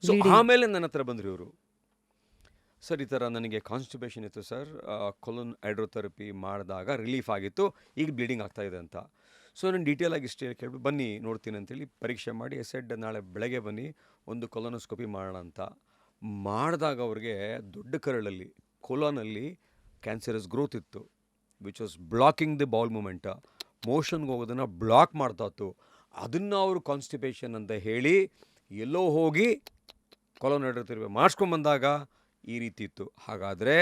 ಸೊ ಆಮೇಲೆ ನನ್ನ ಹತ್ರ ಬಂದರು ಇವರು, ಸರ್ ಈ ಥರ ನನಗೆ ಕಾನ್ಸ್ಟಿಪೇಷನ್ ಇತ್ತು ಸರ್, ಕೋಲೋನ್ ಹೈಡ್ರೋಥೆರಪಿ ಮಾಡಿದಾಗ ರಿಲೀಫ್ ಆಗಿತ್ತು, ಈಗ ಬ್ಲೀಡಿಂಗ್ ಆಗ್ತಾಯಿದೆ ಅಂತ. ಸೊ ನಾನು ಡೀಟೇಲಾಗಿ ಇಷ್ಟೇ ಕೇಳ್ಬಿಟ್ಟು ಬನ್ನಿ ನೋಡ್ತೀನಿ ಅಂತೇಳಿ ಪರೀಕ್ಷೆ ಮಾಡಿ ಎಸೆಡ್ ನಾಳೆ ಬೆಳಗ್ಗೆ ಬನ್ನಿ ಒಂದು ಕೊಲೊನೋಸ್ಕೋಪಿ ಮಾಡೋಣ ಅಂತ ಮಾಡಿದಾಗ ಅವ್ರಿಗೆ ದೊಡ್ಡ ಕರಳಲ್ಲಿ ಕೊಲೋನಲ್ಲಿ ಕ್ಯಾನ್ಸರಸ್ ಗ್ರೋತ್ ಇತ್ತು, which was blocking the bowel movement, ಮೋಷನ್ಗೆ ಹೋಗೋದನ್ನು ಬ್ಲಾಕ್ ಮಾಡ್ತಾಯಿತ್ತು. ಅದನ್ನು ಅವರು ಕಾನ್ಸ್ಟಿಪೇಷನ್ ಅಂತ ಹೇಳಿ ಎಲ್ಲೋ ಹೋಗಿ ಕೊಲೋನ್ ಹೈಡ್ರೋಥೆರಪಿ ಮಾಡಿಸ್ಕೊಂಬಂದಾಗ ಈ ರೀತಿ ಇತ್ತು. ಹಾಗಾದರೆ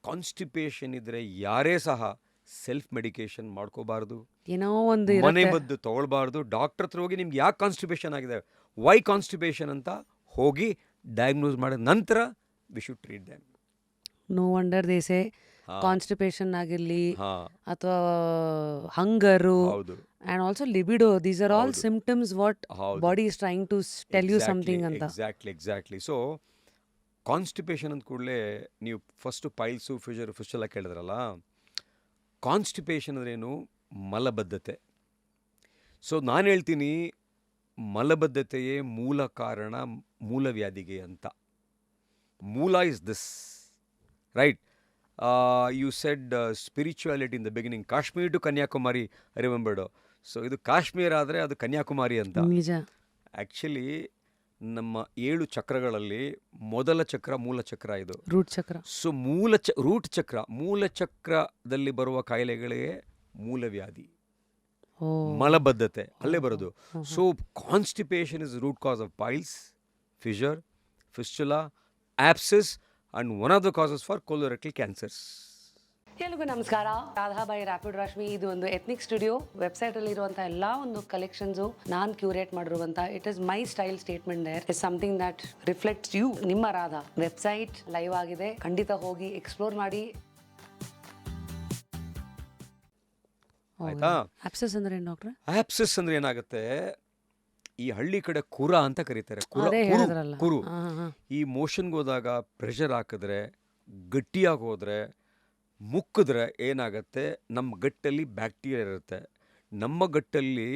ಕಾನ್ಸ್ಟಿಪೇಷನ್ ಇದ್ದರೆ ಯಾರೇ ಸಹ ಸೆಲ್ಫ್ ಮೆಡಿಕೇಶನ್ ಮಾಡ್ಕೋಬಾರ್ದು, ಏನೋ ಒಂದು ಮನೆ ಮದ್ದು ತೊಗೊಳ್ಬಾರ್ದು. ಡಾಕ್ಟರ್ ಹತ್ರ ಹೋಗಿ ನಿಮ್ಗೆ ಯಾಕೆ ಕಾನ್ಸ್ಟಿಪೇಷನ್ ಆಗಿದೆ, ವೈ ಕಾನ್ಸ್ಟಿಪೇಷನ್ ಅಂತ ಹೋಗಿ ಡಯಾಗ್ನೋಸ್ ಮಾಡಿದ ನಂತರ we should treat them. No wonder they say constipation ಆಗಿರಲಿ ಅಥವಾ hunger and also libido, these are all symptoms what body is trying to tell you something ಅಂತ. ಎಕ್ಸಾಕ್ಟ್ಲಿ. ಸೊ ಕಾನ್ಸ್ಟಿಪೇಷನ್ ಅಂದ ಕೂಡಲೇ ನೀವು ಫಸ್ಟು ಪೈಲ್ಸು ಫಿಶೆಲ್ಲ ಕೇಳಿದ್ರಲ್ಲ, ಕಾನ್ಸ್ಟಿಪೇಷನ್ ಅಂದ್ರೇನು? ಮಲಬದ್ಧತೆ. ಸೊ ನಾನು ಹೇಳ್ತೀನಿ ಮಲಬದ್ಧತೆಯೇ ಮೂಲ ಕಾರಣ ಮೂಲವ್ಯಾಧಿಗೆ ಅಂತ. ಮೂಲ is this, right? You said spirituality in the beginning, Kashmir to Kanyakumari, remembered. So ಇದು ಕಾಶ್ಮೀರ ಆದರೆ ಅದು ಕನ್ಯಾಕುಮಾರಿ ಅಂತ. ಆ್ಯಕ್ಚುಲಿ ನಮ್ಮ 7 ಚಕ್ರಗಳಲ್ಲಿ ಮೊದಲ ಚಕ್ರ ಮೂಲ ಚಕ್ರ, ಇದು ರೂಟ್ ಚಕ್ರ. ಸೊ ರೂಟ್ ಚಕ್ರ, ಮೂಲ ಚಕ್ರದಲ್ಲಿ ಬರುವ ಕಾಯಿಲೆಗಳಿಗೆ ಮೂಲವ್ಯಾಧಿ, ಮಲಬದ್ಧತೆ ಅಲ್ಲೇ ಬರೋದು. So constipation is root cause of piles, fissure, fistula, abscess and one of the causes for colorectal cancers. ಎಲ್ರಿಗೂ ನಮಸ್ಕಾರ. ರಾಧಾಬಾಯಿ ರ್ಯಾಪಿಡ್ ರಶ್ಮಿ. ಇದು ಒಂದು ಎಥ್ನಿಕ್ ಸ್ಟುಡಿಯೋ. ವೆಬ್ಸೈಟಲ್ಲಿ ಇರುವಂಥ ಎಲ್ಲ ಒಂದು ಕಲೆಕ್ಷನ್ಸು ನಾನು ಕ್ಯೂರೇಟ್ ಮಾಡಿರುವಂಥ, it is my style statement there, is something that reflects you. ನಿಮ್ಮ ರಾಧಾ ವೆಬ್ಸೈಟ್ ಲೈವ್ ಆಗಿದೆ, ಖಂಡಿತ ಹೋಗಿ ಎಕ್ಸ್ಪ್ಲೋರ್ ಮಾಡಿ. ಆಯ್ತಾ? ಆಪ್ಸಸ್ ಅಂದ್ರೆ ಏನು ಡಾಕ್ಟ್ರೆ? ಆಪ್ಸಿಸ್ ಅಂದ್ರೆ ಏನಾಗುತ್ತೆ, ಈ ಹಳ್ಳಿ ಕಡೆ ಕುರ ಅಂತ ಕರೀತಾರೆ. ಅದೇ ಹೇಳಿದ್ರಲ್ಲ. ಕುರು. ಹಾಂ ಹಾಂ ಹಾಂ. ಈ ಮೋಷನ್ಗೆ ಹೋದಾಗ ಪ್ರೆಷರ್ ಹಾಕಿದ್ರೆ, ಗಟ್ಟಿಯಾಗಿ ಹೋದರೆ, ಮುಕ್ಕಿದ್ರೆ ಏನಾಗುತ್ತೆ, ನಮ್ಮ ಗಟ್ಟಲ್ಲಿ ಬ್ಯಾಕ್ಟೀರಿಯಾ ಇರುತ್ತೆ. ನಮ್ಮ ಗಟ್ಟಲ್ಲಿ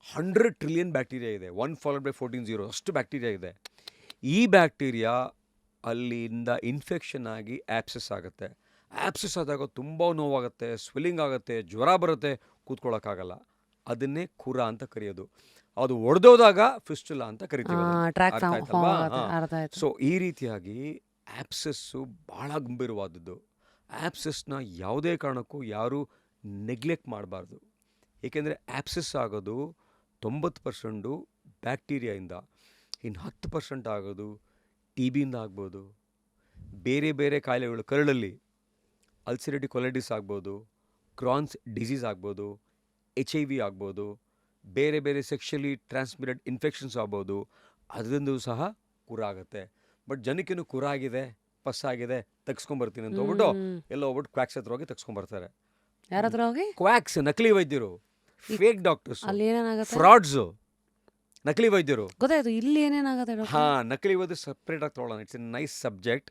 100 ಟ್ರಿಲಿಯನ್ ಬ್ಯಾಕ್ಟೀರಿಯಾ ಇದೆ. 1/14 ಅಷ್ಟು ಬ್ಯಾಕ್ಟೀರಿಯಾ ಇದೆ. ಈ ಬ್ಯಾಕ್ಟೀರಿಯಾ ಅಲ್ಲಿಂದ ಇನ್ಫೆಕ್ಷನ್ ಆಗಿ ಆಪ್ಸಿಸ್ ಆಗುತ್ತೆ. ಆಪ್ಸಿಸ್ ಆದಾಗ ತುಂಬ ನೋವಾಗುತ್ತೆ, ಸ್ವೆಲ್ಲಿಂಗ್ ಆಗುತ್ತೆ, ಜ್ವರ ಬರುತ್ತೆ, ಕೂತ್ಕೊಳ್ಳೋಕ್ಕಾಗಲ್ಲ. ಅದನ್ನೇ ಕುರ ಅಂತ ಕರೆಯೋದು. ಅದು ಒಡೆದೋದಾಗ ಫಿಸ್ಟುಲಾ ಅಂತ ಕರಿತೀವಿ. ಟ್ರ್ಯಾಕ್ ಅರ್ಥ ಆಯ್ತಲ್ವಾ? ಅರ್ಥ ಆಯ್ತು. ಸೊ ಈ ರೀತಿಯಾಗಿ ಆಪ್ಸಸ್ಸು ಭಾಳ ಗಂಭೀರವಾದದ್ದು. ಆಪ್ಸಸ್ನ ಯಾವುದೇ ಕಾರಣಕ್ಕೂ ಯಾರೂ ನೆಗ್ಲೆಕ್ಟ್ ಮಾಡಬಾರ್ದು. ಏಕೆಂದರೆ ಆಪ್ಸಸ್ ಆಗೋದು 90% ಬ್ಯಾಕ್ಟೀರಿಯಾಯಿಂದ, ಇನ್ನು 10% ಆಗೋದು ಟಿ ಬಿಯಿಂದ ಆಗ್ಬೋದು, ಬೇರೆ ಬೇರೆ ಕಾಯಿಲೆಗಳು ಕರಳಲ್ಲಿ ಅಲ್ಸರೇಟಿವ್ ಕೊಲೈಟಿಸ್ ಆಗ್ಬೋದು, ಕ್ರಾನ್ಸ್ ಡಿಸೀಸ್ ಆಗ್ಬೋದು, HIV ಆಗ್ಬೋದು, ಬೇರೆ ಬೇರೆ ಸೆಕ್ಷುಲಿ ಟ್ರಾನ್ಸ್ಮಿಟೆಡ್ ಇನ್ಫೆಕ್ಷನ್ಸ್ ಆಗ್ಬೋದು. ಅದರಿಂದ ಸಹ ಕುರ ಆಗುತ್ತೆ. ಬಟ್ ಜನಕ್ಕೇನು ಕುರ ಆಗಿದೆ, ಪಸ್ ಆಗಿದೆ, ತೆಗ್ಸ್ಕೊಂಬರ್ತೀನಿ ಅಂತ ಹೋಗ್ಬಿಟ್ಟು ಎಲ್ಲ ಹೋಗ್ಬಿಟ್ಟು ಕ್ವಾಕ್ಸ್ ಹತ್ರ ಹೋಗಿ ತೆಗ್ಸ್ಕೊಂಬರ್ತಾರೆ. ಯಾರ ಹತ್ರ ಹೋಗಿ? ಕ್ವಾಕ್ಸ್, ನಕಲಿ ವೈದ್ಯರು, ಫೇಕ್ ಡಾಕ್ಟರ್ಸ್, ಅಲ್ಲಿ ಏನೇನಾಗುತ್ತೆ? ಫ್ರಾಡ್ಸು, ನಕಲಿ ವೈದ್ಯರು. ಗೊತ್ತಾಯ್ತು. ಇಲ್ಲಿ ಏನೇನಾಗುತ್ತೆ ಡಾಕ್ಟ್ರೆ? ಹಾಂ, ನಕಲಿ ವೈದ್ಯರು ಸಪ್ರೇಟಾಗಿ ತೊಗೊಳ್ಳೋಣ. It's a nice subject,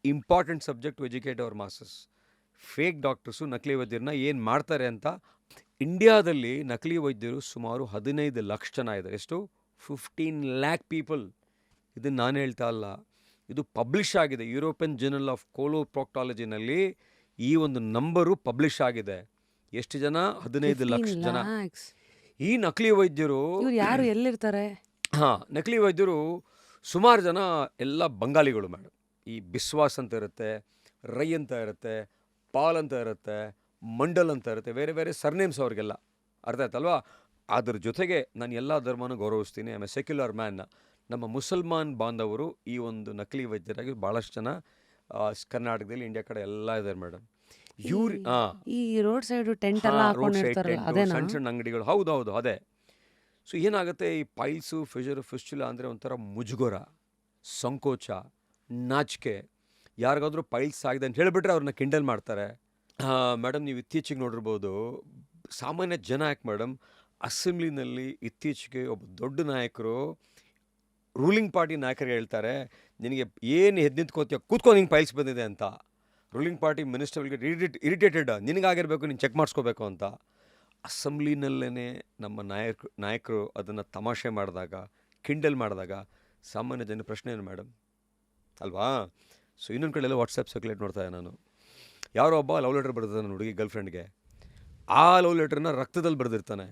important subject to educate our masses. Fake doctors, ನಕಲಿ ವೈದ್ಯರನ್ನ ಏನು ಮಾಡ್ತಾರೆ ಅಂತ. ಇಂಡಿಯಾದಲ್ಲಿ ನಕಲಿ ವೈದ್ಯರು ಸುಮಾರು 15 ಲಕ್ಷ ಜನ ಇದ್ದಾರೆ. ಎಷ್ಟು? 15 lakh ಪೀಪಲ್. ಇದನ್ನು ನಾನು ಹೇಳ್ತಾ ಅಲ್ಲ, ಇದು ಪಬ್ಲಿಷ್ ಆಗಿದೆ. ಯುರೋಪಿಯನ್ ಜರ್ನಲ್ ಆಫ್ ಕೋಲೋಪ್ರಾಕ್ಟಾಲಜಿನಲ್ಲಿ ಈ ಒಂದು ನಂಬರು ಪಬ್ಲಿಷ್ ಆಗಿದೆ. ಎಷ್ಟು ಜನ? 15 ಲಕ್ಷ ಜನ. Lakhs. ಈ ನಕಲಿ ವೈದ್ಯರು, ಇವ್ರು ಯಾರು, ಎಲ್ಲಿರ್ತಾರೆ? ಹಾಂ, ನಕಲಿ ವೈದ್ಯರು ಸುಮಾರು ಜನ ಎಲ್ಲ ಬಂಗಾಲಿಗಳು ಮೇಡಮ್. ಈ ಬಿಸ್ವಾಸ್ ಅಂತ ಇರುತ್ತೆ, ರೈ ಅಂತ ಇರುತ್ತೆ, ಪಾಲ್ ಅಂತ ಇರುತ್ತೆ, ಮಂಡಲ್ ಅಂತ ಇರುತ್ತೆ, ಬೇರೆ ಬೇರೆ ಸರ್ನೇಮ್ಸ್ ಅವ್ರಿಗೆಲ್ಲ. ಅರ್ಥ ಆಯ್ತಲ್ವಾ? ಅದ್ರ ಜೊತೆಗೆ ನಾನು ಎಲ್ಲ ಧರ್ಮನೂ ಗೌರವಿಸ್ತೀನಿ. ಆಮೇಲೆ ಸೆಕ್ಯುಲರ್ ಮ್ಯಾನ್. ನಮ್ಮ ಮುಸಲ್ಮಾನ್ ಬಾಂಧವರು ಈ ಒಂದು ನಕಲಿ ವೈದ್ಯರಾಗಿ ಭಾಳಷ್ಟು ಜನ ಕರ್ನಾಟಕದಲ್ಲಿ, ಇಂಡಿಯಾ ಕಡೆ ಎಲ್ಲ ಇದ್ದಾರೆ ಮೇಡಮ್. ಇವ್ರು ಈ ರೋಡ್ ಸೈಡ್ ಟೆಂಟ್ ಎಲ್ಲ ಹಾಕೊಂಡಿರ್ತಾರಲ್ಲ, ಅದೇನಾ? ಸಣ್ಣ ಸಣ್ಣ ಅಂಗಡಿಗಳು. ಹೌದು ಅದೇ. ಸೊ ಏನಾಗುತ್ತೆ, ಈ ಪೈಲ್ಸು, ಫಿಸ್ಟುಲಾ ಅಂದರೆ ಒಂಥರ ಮುಜುಗರ, ಸಂಕೋಚ, ನಾಚಿಕೆ. ಯಾರಿಗಾದ್ರೂ ಪೈಲ್ಸ್ ಆಗಿದೆ ಅಂತ ಹೇಳಿಬಿಟ್ರೆ ಅವ್ರನ್ನ ಕಿಂಡಲ್ ಮಾಡ್ತಾರೆ. ಮೇಡಮ್, ನೀವು ಇತ್ತೀಚೆಗೆ ನೋಡಿರ್ಬೋದು, ಸಾಮಾನ್ಯ ಜನ ಯಾಕೆ ಮೇಡಮ್, ಅಸೆಂಬ್ಲಿನಲ್ಲಿ ಇತ್ತೀಚೆಗೆ ಒಬ್ಬ ದೊಡ್ಡ ನಾಯಕರು, ರೂಲಿಂಗ್ ಪಾರ್ಟಿ ನಾಯಕರಿಗೆ ಹೇಳ್ತಾರೆ, ನಿನಗೆ ಏನು ಎದ್ದು ನಿಂತ್ಕೋತೀಯ, ಕೂತ್ಕೊಂಡು ನಿಂಗೆ ಪೈಲ್ಸ್ ಬಂದಿದೆ ಅಂತ. ರೂಲಿಂಗ್ ಪಾರ್ಟಿ ಮಿನಿಸ್ಟರ್ಗೆ ಇರಿಟೇಟೆಡ್, ನಿನಗಾಗಿರ್ಬೇಕು, ನೀನು ಚೆಕ್ ಮಾಡಿಸ್ಕೋಬೇಕು ಅಂತ. ಅಸೆಂಬ್ಲಿನಲ್ಲೇ ನಮ್ಮ ನಾಯಕರು ಅದನ್ನು ತಮಾಷೆ ಮಾಡಿದಾಗ, ಕಿಂಡಲ್ ಮಾಡಿದಾಗ ಸಾಮಾನ್ಯ ಜನ ಪ್ರಶ್ನೆ ಏನು ಮೇಡಮ್ ಅಲ್ವಾ? ಸೊ ಇನ್ನೊಂದು ಕಡೆ ಎಲ್ಲ ವಾಟ್ಸಪ್ ಸರ್ಕ್ಯುಲೇಟ್ ನೋಡ್ತಾ ನಾನು, ಯಾರೋ ಒಬ್ಬ ಲವ್ ಲೆಟರ್ ಬರೆದಿರ್ತಾನೆ ನನ್ನ ಹುಡುಗಿ ಗರ್ಲ್ಫ್ರೆಂಡ್ಗೆ. ಆ ಲವ್ ಲೆಟ್ರನ್ನ ರಕ್ತದಲ್ಲಿ ಬರೆದಿರ್ತಾನೆ.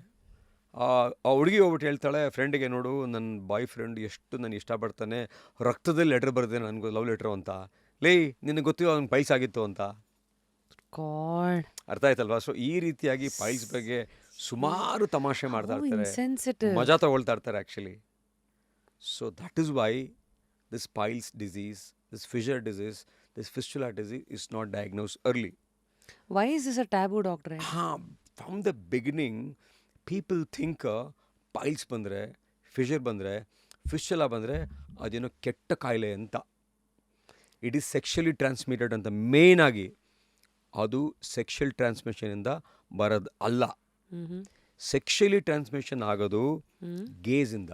ಆ ಹುಡುಗಿ ಹೋಗ್ಬಿಟ್ಟು ಹೇಳ್ತಾಳೆ ಫ್ರೆಂಡಿಗೆ, ನೋಡು ನನ್ನ ಬಾಯ್ ಫ್ರೆಂಡ್ ಎಷ್ಟು ನಾನು ಇಷ್ಟಪಡ್ತಾನೆ, ರಕ್ತದಲ್ಲಿ ಲೆಟ್ರ್ ಬರೆದಿದೆ ನನಗೂ ಲವ್ ಲೆಟ್ರು ಅಂತ. ಲೇ, ನಿನಗೆ ಗೊತ್ತಿಲ್ಲ ಅವ್ನಿಗೆ ಪೈಲ್ಸ್ ಆಗಿತ್ತು ಅಂತ. ಅರ್ಥ ಆಯ್ತಲ್ವಾ? ಸೊ ಈ ರೀತಿಯಾಗಿ ಪೈಲ್ಸ್ ಬಗ್ಗೆ ಸುಮಾರು ತಮಾಷೆ ಮಾಡ್ತಾ ಇರ್ತಾರೆ, ಮಜಾ ತಗೊಳ್ತಾ ಇರ್ತಾರೆ actually. So that is why this piles disease, this Fisher disease, this fistula disease is not diagnose early. Why is this a taboo, doctor? From the beginning, people think piles ಬಂದರೆ, ಫಿಷರ್ ಬಂದರೆ, ಫಿಸ್ಟುಲಾ ಬಂದರೆ ಅದೇನೋ ಕೆಟ್ಟ ಕಾಯಿಲೆ ಅಂತ. ಇಟ್ ಈಸ್ ಸೆಕ್ಷುಲಿ ಟ್ರಾನ್ಸ್ಮಿಟೆಡ್ ಅಂತ. ಮೇನ್ ಆಗಿ ಅದು ಸೆಕ್ಷುಯಲ್ ಟ್ರಾನ್ಸ್ಮಿಷನಿಂದ ಬರೋದು ಅಲ್ಲ. ಸೆಕ್ಷುಯಲಿ ಟ್ರಾನ್ಸ್ಮಿಷನ್ ಆಗೋದು ಗೇಜಿಂದ.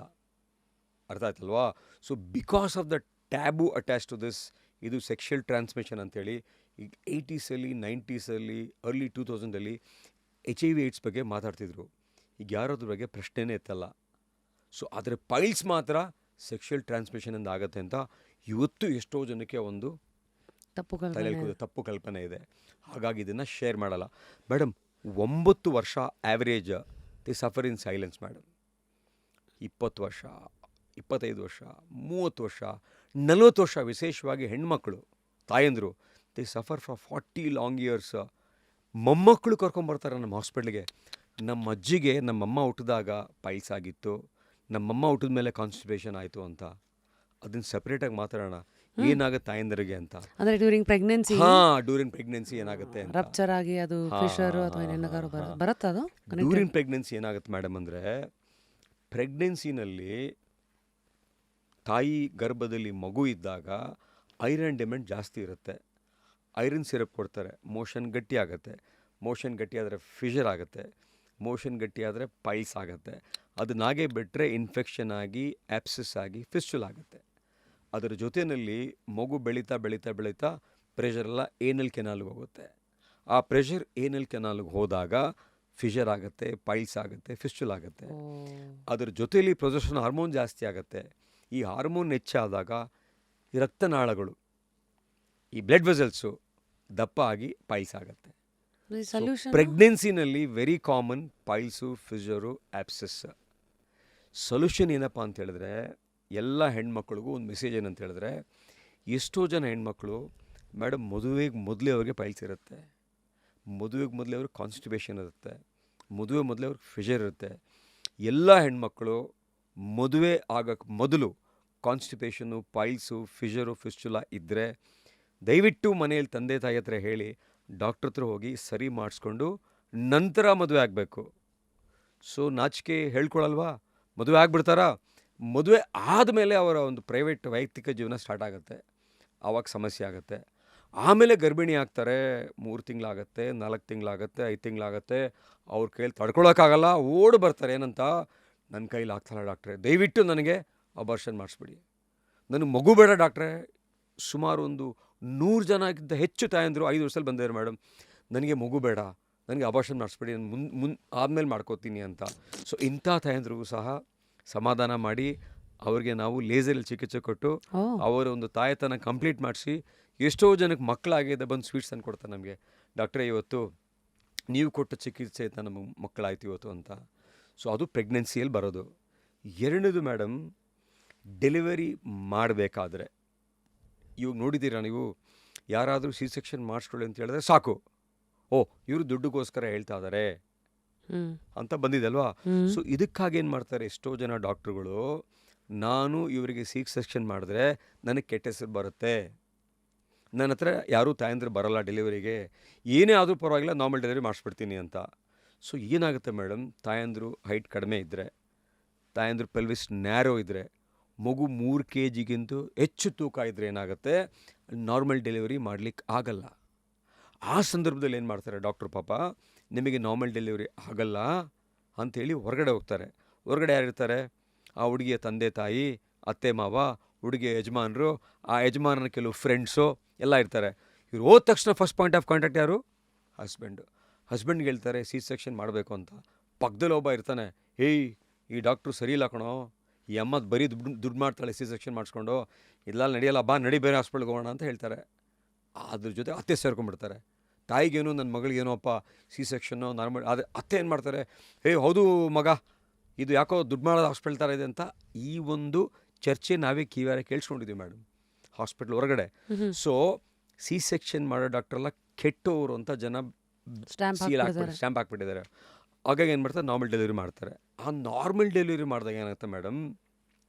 ಅರ್ಥ ಆಯ್ತಲ್ವಾ? So because of the taboo attach to this, ಇದು ಸೆಕ್ಷುಯಲ್ ಟ್ರಾನ್ಸ್ಮಿಷನ್ ಅಂತೇಳಿ ಈಗ 80s, 90s, early 2000 HIV AIDS ಬಗ್ಗೆ ಮಾತಾಡ್ತಿದ್ರು. ಈಗ ಯಾರು ಅದ್ರ ಬಗ್ಗೆ ಪ್ರಶ್ನೆನೇ ಎತ್ತಲ್ಲ. ಸೊ ಆದರೆ ಪೈಲ್ಸ್ ಮಾತ್ರ ಸೆಕ್ಷುಯಲ್ ಟ್ರಾನ್ಸ್ಮಿಷನಿಂದ ಆಗುತ್ತೆ ಅಂತ ಇವತ್ತು ಎಷ್ಟೋ ಜನಕ್ಕೆ ಒಂದು ತಪ್ಪು ಕಲ್ಪನೆ ಇದೆ. ಹಾಗಾಗಿ ಇದನ್ನು ಶೇರ್ ಮಾಡಲ್ಲ. ಮೇಡಮ್, 9 ವರ್ಷ average the suffer in silence madam. 20 ವರ್ಷ, 25 ವರ್ಷ, 30 ವರ್ಷ, 40 ವರ್ಷ, ವಿಶೇಷವಾಗಿ ಹೆಣ್ಮಕ್ಳು ತಾಯಂದರು, they suffer for 40 long years. ಮೊಮ್ಮಕ್ಕಳು ಕರ್ಕೊಂಬರ್ತಾರೆ ನಮ್ಮ ಹಾಸ್ಪಿಟ್ಲಿಗೆ. ನಮ್ಮ ಅಜ್ಜಿಗೆ ನಮ್ಮಮ್ಮ ಹುಟ್ಟಿದಾಗ ಪೈಲ್ಸ್ ಆಗಿತ್ತು, ನಮ್ಮಮ್ಮ ಹುಟ್ಟಿದ ಮೇಲೆ ಕಾನ್ಸ್ಟಿಪೇಷನ್ ಆಯಿತು ಅಂತ. ಅದನ್ನು ಸಪ್ರೇಟಾಗಿ ಮಾತಾಡೋಣ, ಏನಾಗುತ್ತೆ ತಾಯಂದರಿಗೆ ಅಂತ. ಅಂದರೆ ಡ್ಯೂರಿಂಗ್ ಪ್ರೆಗ್ನೆನ್ಸಿ, ಡ್ಯೂರಿಂಗ್ ಪ್ರೆಗ್ನೆನ್ಸಿ ಏನಾಗುತ್ತೆ ಅಂತ. ರಪ್ಚರ್ ಆಗಿ ಅದು ಫಿಶರ್ ಅಥವಾ ಏನಾದರೂ ಬರುತ್ತೆ. ಅದು ಡ್ಯೂರಿಂಗ್ ಪ್ರೆಗ್ನೆನ್ಸಿ ಏನಾಗುತ್ತೆ ಮೇಡಮ್ ಅಂದರೆ, ಪ್ರೆಗ್ನೆನ್ಸಿನಲ್ಲಿ ತಾಯಿ ಗರ್ಭದಲ್ಲಿ ಮಗು ಇದ್ದಾಗ ಐರನ್ ಡಿಮ್ಯಾಂಡ್ ಜಾಸ್ತಿ ಇರುತ್ತೆ. ಐರನ್ ಸಿರಪ್ ಕೊಡ್ತಾರೆ, ಮೋಷನ್ ಗಟ್ಟಿ ಆಗುತ್ತೆ. ಮೋಷನ್ ಗಟ್ಟಿಯಾದರೆ ಫಿಷರ್ ಆಗುತ್ತೆ, ಮೋಷನ್ ಗಟ್ಟಿಯಾದರೆ ಪೈಲ್ಸ್ ಆಗುತ್ತೆ. ಅದನ್ನಾಗೆ ಬಿಟ್ಟರೆ ಇನ್ಫೆಕ್ಷನ್ ಆಗಿ ಆ್ಯಪ್ಸಿಸ್ ಆಗಿ ಫಿಸ್ಟುಲ್ ಆಗುತ್ತೆ. ಅದರ ಜೊತೆಯಲ್ಲಿ ಮಗು ಬೆಳೀತಾ ಬೆಳೀತಾ ಬೆಳೀತಾ ಪ್ರೆಷರೆಲ್ಲ ಏನಲ್ ಕೆನಾಲ್ಗೆ ಹೋಗುತ್ತೆ. ಆ ಪ್ರೆಷರ್ ಏನಲ್ ಕೆನಾಲ್ಗೆ ಹೋದಾಗ ಫಿಷರ್ ಆಗುತ್ತೆ, ಪೈಲ್ಸ್ ಆಗುತ್ತೆ, ಫಿಸ್ಟುಲ್ ಆಗುತ್ತೆ. ಅದರ ಜೊತೆಯಲ್ಲಿ ಪ್ರೊಜೆಸ್ಟರಾನ್ ಹಾರ್ಮೋನ್ ಜಾಸ್ತಿ ಆಗುತ್ತೆ. ಈ ಹಾರ್ಮೋನ್ ಹೆಚ್ಚಾದಾಗ ಈ ರಕ್ತನಾಳಗಳು, ಈ ಬ್ಲಡ್ ವೆಸಲ್ಸು ದಪ್ಪ ಆಗಿ ಪೈಲ್ಸ್ ಆಗುತ್ತೆ. ಸೊಲ್ಯೂಷನ್ ಪ್ರೆಗ್ನೆನ್ಸಿನಲ್ಲಿ very common piles, fissure, abscess. Solution ಏನಪ್ಪ ಅಂತ ಹೇಳಿದ್ರೆ, ಎಲ್ಲ ಹೆಣ್ಮಕ್ಳಿಗೂ ಒಂದು ಮೆಸೇಜ್ ಏನಂತ ಹೇಳಿದ್ರೆ, ಎಷ್ಟೋ ಜನ ಹೆಣ್ಮಕ್ಳು ಮೇಡಮ್ ಮದುವೆಗೆ ಮೊದಲೇ ಅವ್ರಿಗೆ ಪೈಲ್ಸ್ ಇರುತ್ತೆ, ಮದುವೆಗೆ ಮೊದಲೇ ಅವ್ರಿಗೆ ಕಾನ್ಸ್ಟಿಪೇಷನ್ ಇರುತ್ತೆ, ಮದುವೆ ಮೊದಲೇ ಅವ್ರಿಗೆ ಫಿಷರ್ ಇರುತ್ತೆ. ಎಲ್ಲ ಹೆಣ್ಮಕ್ಳು ಮದುವೆ ಆಗೋಕ್ಕೆ ಮೊದಲು ಕಾನ್ಸ್ಟಿಪೇಷನು, ಪೈಲ್ಸು, ಫಿಷರು, ಫಿಸ್ಟುಲಾ ಇದ್ದರೆ ದಯವಿಟ್ಟು ಮನೆಯಲ್ಲಿ ತಂದೆ ತಾಯಿ ಹತ್ರ ಹೇಳಿ ಡಾಕ್ಟ್ರ್ ಹತ್ರ ಹೋಗಿ ಸರಿ ಮಾಡಿಸ್ಕೊಂಡು ನಂತರ ಮದುವೆ ಆಗಬೇಕು. ಸೊ ನಾಚಿಕೆ ಹೇಳ್ಕೊಳಲ್ವಾ, ಮದುವೆ ಆಗಿಬಿಡ್ತಾರಾ, ಮದುವೆ ಆದಮೇಲೆ ಅವರ ಒಂದು ಪ್ರೈವೇಟ್ ವೈಯಕ್ತಿಕ ಜೀವನ ಸ್ಟಾರ್ಟ್ ಆಗುತ್ತೆ, ಆವಾಗ ಸಮಸ್ಯೆ ಆಗುತ್ತೆ. ಆಮೇಲೆ ಗರ್ಭಿಣಿ ಆಗ್ತಾರೆ, 3 ತಿಂಗಳಾಗತ್ತೆ, 4 ತಿಂಗಳಾಗತ್ತೆ, 5 ತಿಂಗಳಾಗತ್ತೆ, ಅವ್ರ ಕೈಯಲ್ಲಿ ತಡ್ಕೊಳಕ್ಕಾಗಲ್ಲ, ಓಡಿ ಬರ್ತಾರೆ. ಏನಂತ, ನನ್ನ ಕೈಲಿ ಆಗ್ತಾಯಿಲ್ಲ ಡಾಕ್ಟ್ರೆ, ದಯವಿಟ್ಟು ನನಗೆ ಅಬಾರ್ಷನ್ ಮಾಡಿಸ್ಬಿಡಿ, ನನಗೆ ಮಗು ಬೇಡ ಡಾಕ್ಟ್ರೆ. ಸುಮಾರು ಒಂದು 100 ಜನಕ್ಕಿಂತ ಹೆಚ್ಚು ತಾಯಂದಿರು 5 ವರ್ಷದಲ್ಲಿ ಬಂದಿದ್ದಾರೆ ಮೇಡಮ್, ನನಗೆ ಮಗು ಬೇಡ, ನನಗೆ ಅಬಾರ್ಷನ್ ಮಾಡಿಸ್ಬಿಡಿ, ನಾನು ಆದಮೇಲೆ ಮಾಡ್ಕೋತೀನಿ ಅಂತ. ಸೊ ಇಂಥ ತಾಯಂದಿರಿಗೂ ಸಹ ಸಮಾಧಾನ ಮಾಡಿ ಅವ್ರಿಗೆ ನಾವು ಲೇಸರಲ್ಲಿ ಚಿಕಿತ್ಸೆ ಕೊಟ್ಟು ಅವರ ಒಂದು ತಾಯತನ ಕಂಪ್ಲೀಟ್ ಮಾಡಿಸಿ, ಎಷ್ಟೋ ಜನಕ್ಕೆ ಮಕ್ಕಳಾಗಿದೆ ಬಂದು ಸ್ವೀಟ್ಸ್ ತಂದು ಕೊಡ್ತಾರೆ ನಮಗೆ, ಡಾಕ್ಟ್ರೇ ಇವತ್ತು ನೀವು ಕೊಟ್ಟ ಚಿಕಿತ್ಸೆ ಅಂತ ನಮಗೆ ಮಕ್ಕಳಾಯ್ತು ಇವತ್ತು ಅಂತ. ಸೊ ಅದು ಪ್ರೆಗ್ನೆನ್ಸಿಯಲ್ಲಿ ಬರೋದು. ಎರಡನೇದು ಮೇಡಮ್, ಡೆಲಿವರಿ ಮಾಡಬೇಕಾದ್ರೆ, ಇವಾಗ ನೋಡಿದ್ದೀರಾ ನೀವು, ಯಾರಾದರೂ ಸಿ ಸೆಕ್ಷನ್ ಮಾಡಿಸ್ಕೊಳ್ಳಿ ಅಂತ ಹೇಳಿದ್ರೆ ಸಾಕು, ಓ ಇವರು ದುಡ್ಡುಗೋಸ್ಕರ ಹೇಳ್ತಾ ಇದ್ದಾರೆ ಅಂತ ಬಂದಿದೆ ಅಲ್ವಾ. ಸೊ ಇದಕ್ಕಾಗಿ ಏನು ಮಾಡ್ತಾರೆ ಎಷ್ಟೋ ಜನ ಡಾಕ್ಟ್ರುಗಳು, ನಾನು ಇವರಿಗೆ ಸಿ ಸೆಕ್ಷನ್ ಮಾಡಿದ್ರೆ ನನಗೆ ಕೆಟ್ಟ ಹೆಸರು ಬರುತ್ತೆ, ನನ್ನ ಹತ್ರ ಯಾರೂ ತಾಯಂದ್ರೆ ಬರೋಲ್ಲ ಡೆಲಿವರಿಗೆ, ಏನೇ ಆದರೂ ಪರವಾಗಿಲ್ಲ ನಾರ್ಮಲ್ ಡೆಲಿವರಿ ಮಾಡಿಸ್ಬಿಡ್ತೀನಿ ಅಂತ. ಸೊ ಏನಾಗುತ್ತೆ ಮೇಡಮ್, ತಾಯಂದರು ಹೈಟ್ ಕಡಿಮೆ ಇದ್ದರೆ, ತಾಯಂದ್ರು ಪೆಲ್ವಿಸ್ ನ್ಯಾರೋ ಇದ್ದರೆ, ಮಗು 3 kg ಹೆಚ್ಚು ತೂಕ ಇದ್ದರೆ ಏನಾಗುತ್ತೆ, ನಾರ್ಮಲ್ ಡೆಲಿವರಿ ಮಾಡಲಿಕ್ಕೆ ಆಗಲ್ಲ. ಆ ಸಂದರ್ಭದಲ್ಲಿ ಏನು ಮಾಡ್ತಾರೆ ಡಾಕ್ಟ್ರು, ಪಾಪ ನಿಮಗೆ ನಾರ್ಮಲ್ ಡೆಲಿವರಿ ಆಗಲ್ಲ ಅಂಥೇಳಿ ಹೊರಗಡೆ ಹೋಗ್ತಾರೆ. ಹೊರಗಡೆ ಯಾರಿರ್ತಾರೆ, ಆ ಹುಡುಗಿಯ ತಂದೆ ತಾಯಿ, ಅತ್ತೆ ಮಾವ, ಹುಡುಗಿಯ ಯಜಮಾನರು, ಆ ಯಜಮಾನನ ಕೆಲವು ಫ್ರೆಂಡ್ಸು ಎಲ್ಲ ಇರ್ತಾರೆ. ಇವ್ರು ಹೋದ ತಕ್ಷಣ ಫಸ್ಟ್ ಪಾಯಿಂಟ್ ಆಫ್ ಕಾಂಟ್ಯಾಕ್ಟ್ ಯಾರು, ಹಸ್ಬೆಂಡ್ಗೆ ಹೇಳ್ತಾರೆ ಸಿ ಸೆಕ್ಷನ್ ಮಾಡಬೇಕು ಅಂತ. ಪಕ್ಕದಲ್ಲಿ ಒಬ್ಬ ಇರ್ತಾನೆ, ಏಯ್ ಈ ಡಾಕ್ಟ್ರು ಸರಿ ಇಲ್ಲ ಕಣೋ, ಈ ಅಮ್ಮ ಬರೀ ದುಡ್ಡು ಮಾಡ್ತಾಳೆ ಸಿ ಸೆಕ್ಷನ್ ಮಾಡಿಸ್ಕೊಂಡು, ಇಲ್ಲ ನಡೆಯಲ್ಲ, ಬಾ ನಡಿ ಬೇರೆ ಹಾಸ್ಪಿಟ್ಲ್ಗೆ ಹೋಗೋಣ ಅಂತ ಹೇಳ್ತಾರೆ. ಅದ್ರ ಜೊತೆ ಅತ್ತೆ ಸೇರ್ಕೊಂಡ್ಬಿಡ್ತಾರೆ. ತಾಯಿಗೇನು ನನ್ನ ಮಗಳಿಗೇನೋ ಅಪ್ಪ ಸಿ ಸೆಕ್ಷನ್ನು ನಾರ್ಮಲ್, ಆದರೆ ಅತ್ತೆ ಏನು ಮಾಡ್ತಾರೆ, ಹೌದು ಮಗ, ಇದು ಯಾಕೋ ದುಡ್ಡು ಮಾಡೋದು ಹಾಸ್ಪಿಟಲ್ ಥರ ಇದೆ ಅಂತ. ಈ ಒಂದು ಚರ್ಚೆ ನಾವೇ ಕಿವಿಯಾರೆ ಕೇಳಿಸ್ಕೊಂಡಿದ್ದೀವಿ ಮೇಡಮ್ ಹಾಸ್ಪಿಟ್ಲ್ ಹೊರಗಡೆ. ಸೊ ಸಿ ಸೆಕ್ಷನ್ ಮಾಡೋ ಡಾಕ್ಟ್ರೆಲ್ಲ ಕೆಟ್ಟವರು ಅಂತ ಜನ ಸ್ಟ್ಯಾಂಪ್ ಹಾಕ್ಬಿಟ್ಟಿದ್ದಾರೆ. ಹಾಗಾಗಿ ಏನು ಮಾಡ್ತಾರೆ, ನಾರ್ಮಲ್ ಡೆಲಿವರಿ ಮಾಡ್ತಾರೆ. ಆ ನಾರ್ಮಲ್ ಡೆಲಿವರಿ ಮಾಡಿದಾಗ ಏನಾಗುತ್ತೆ ಮೇಡಮ್,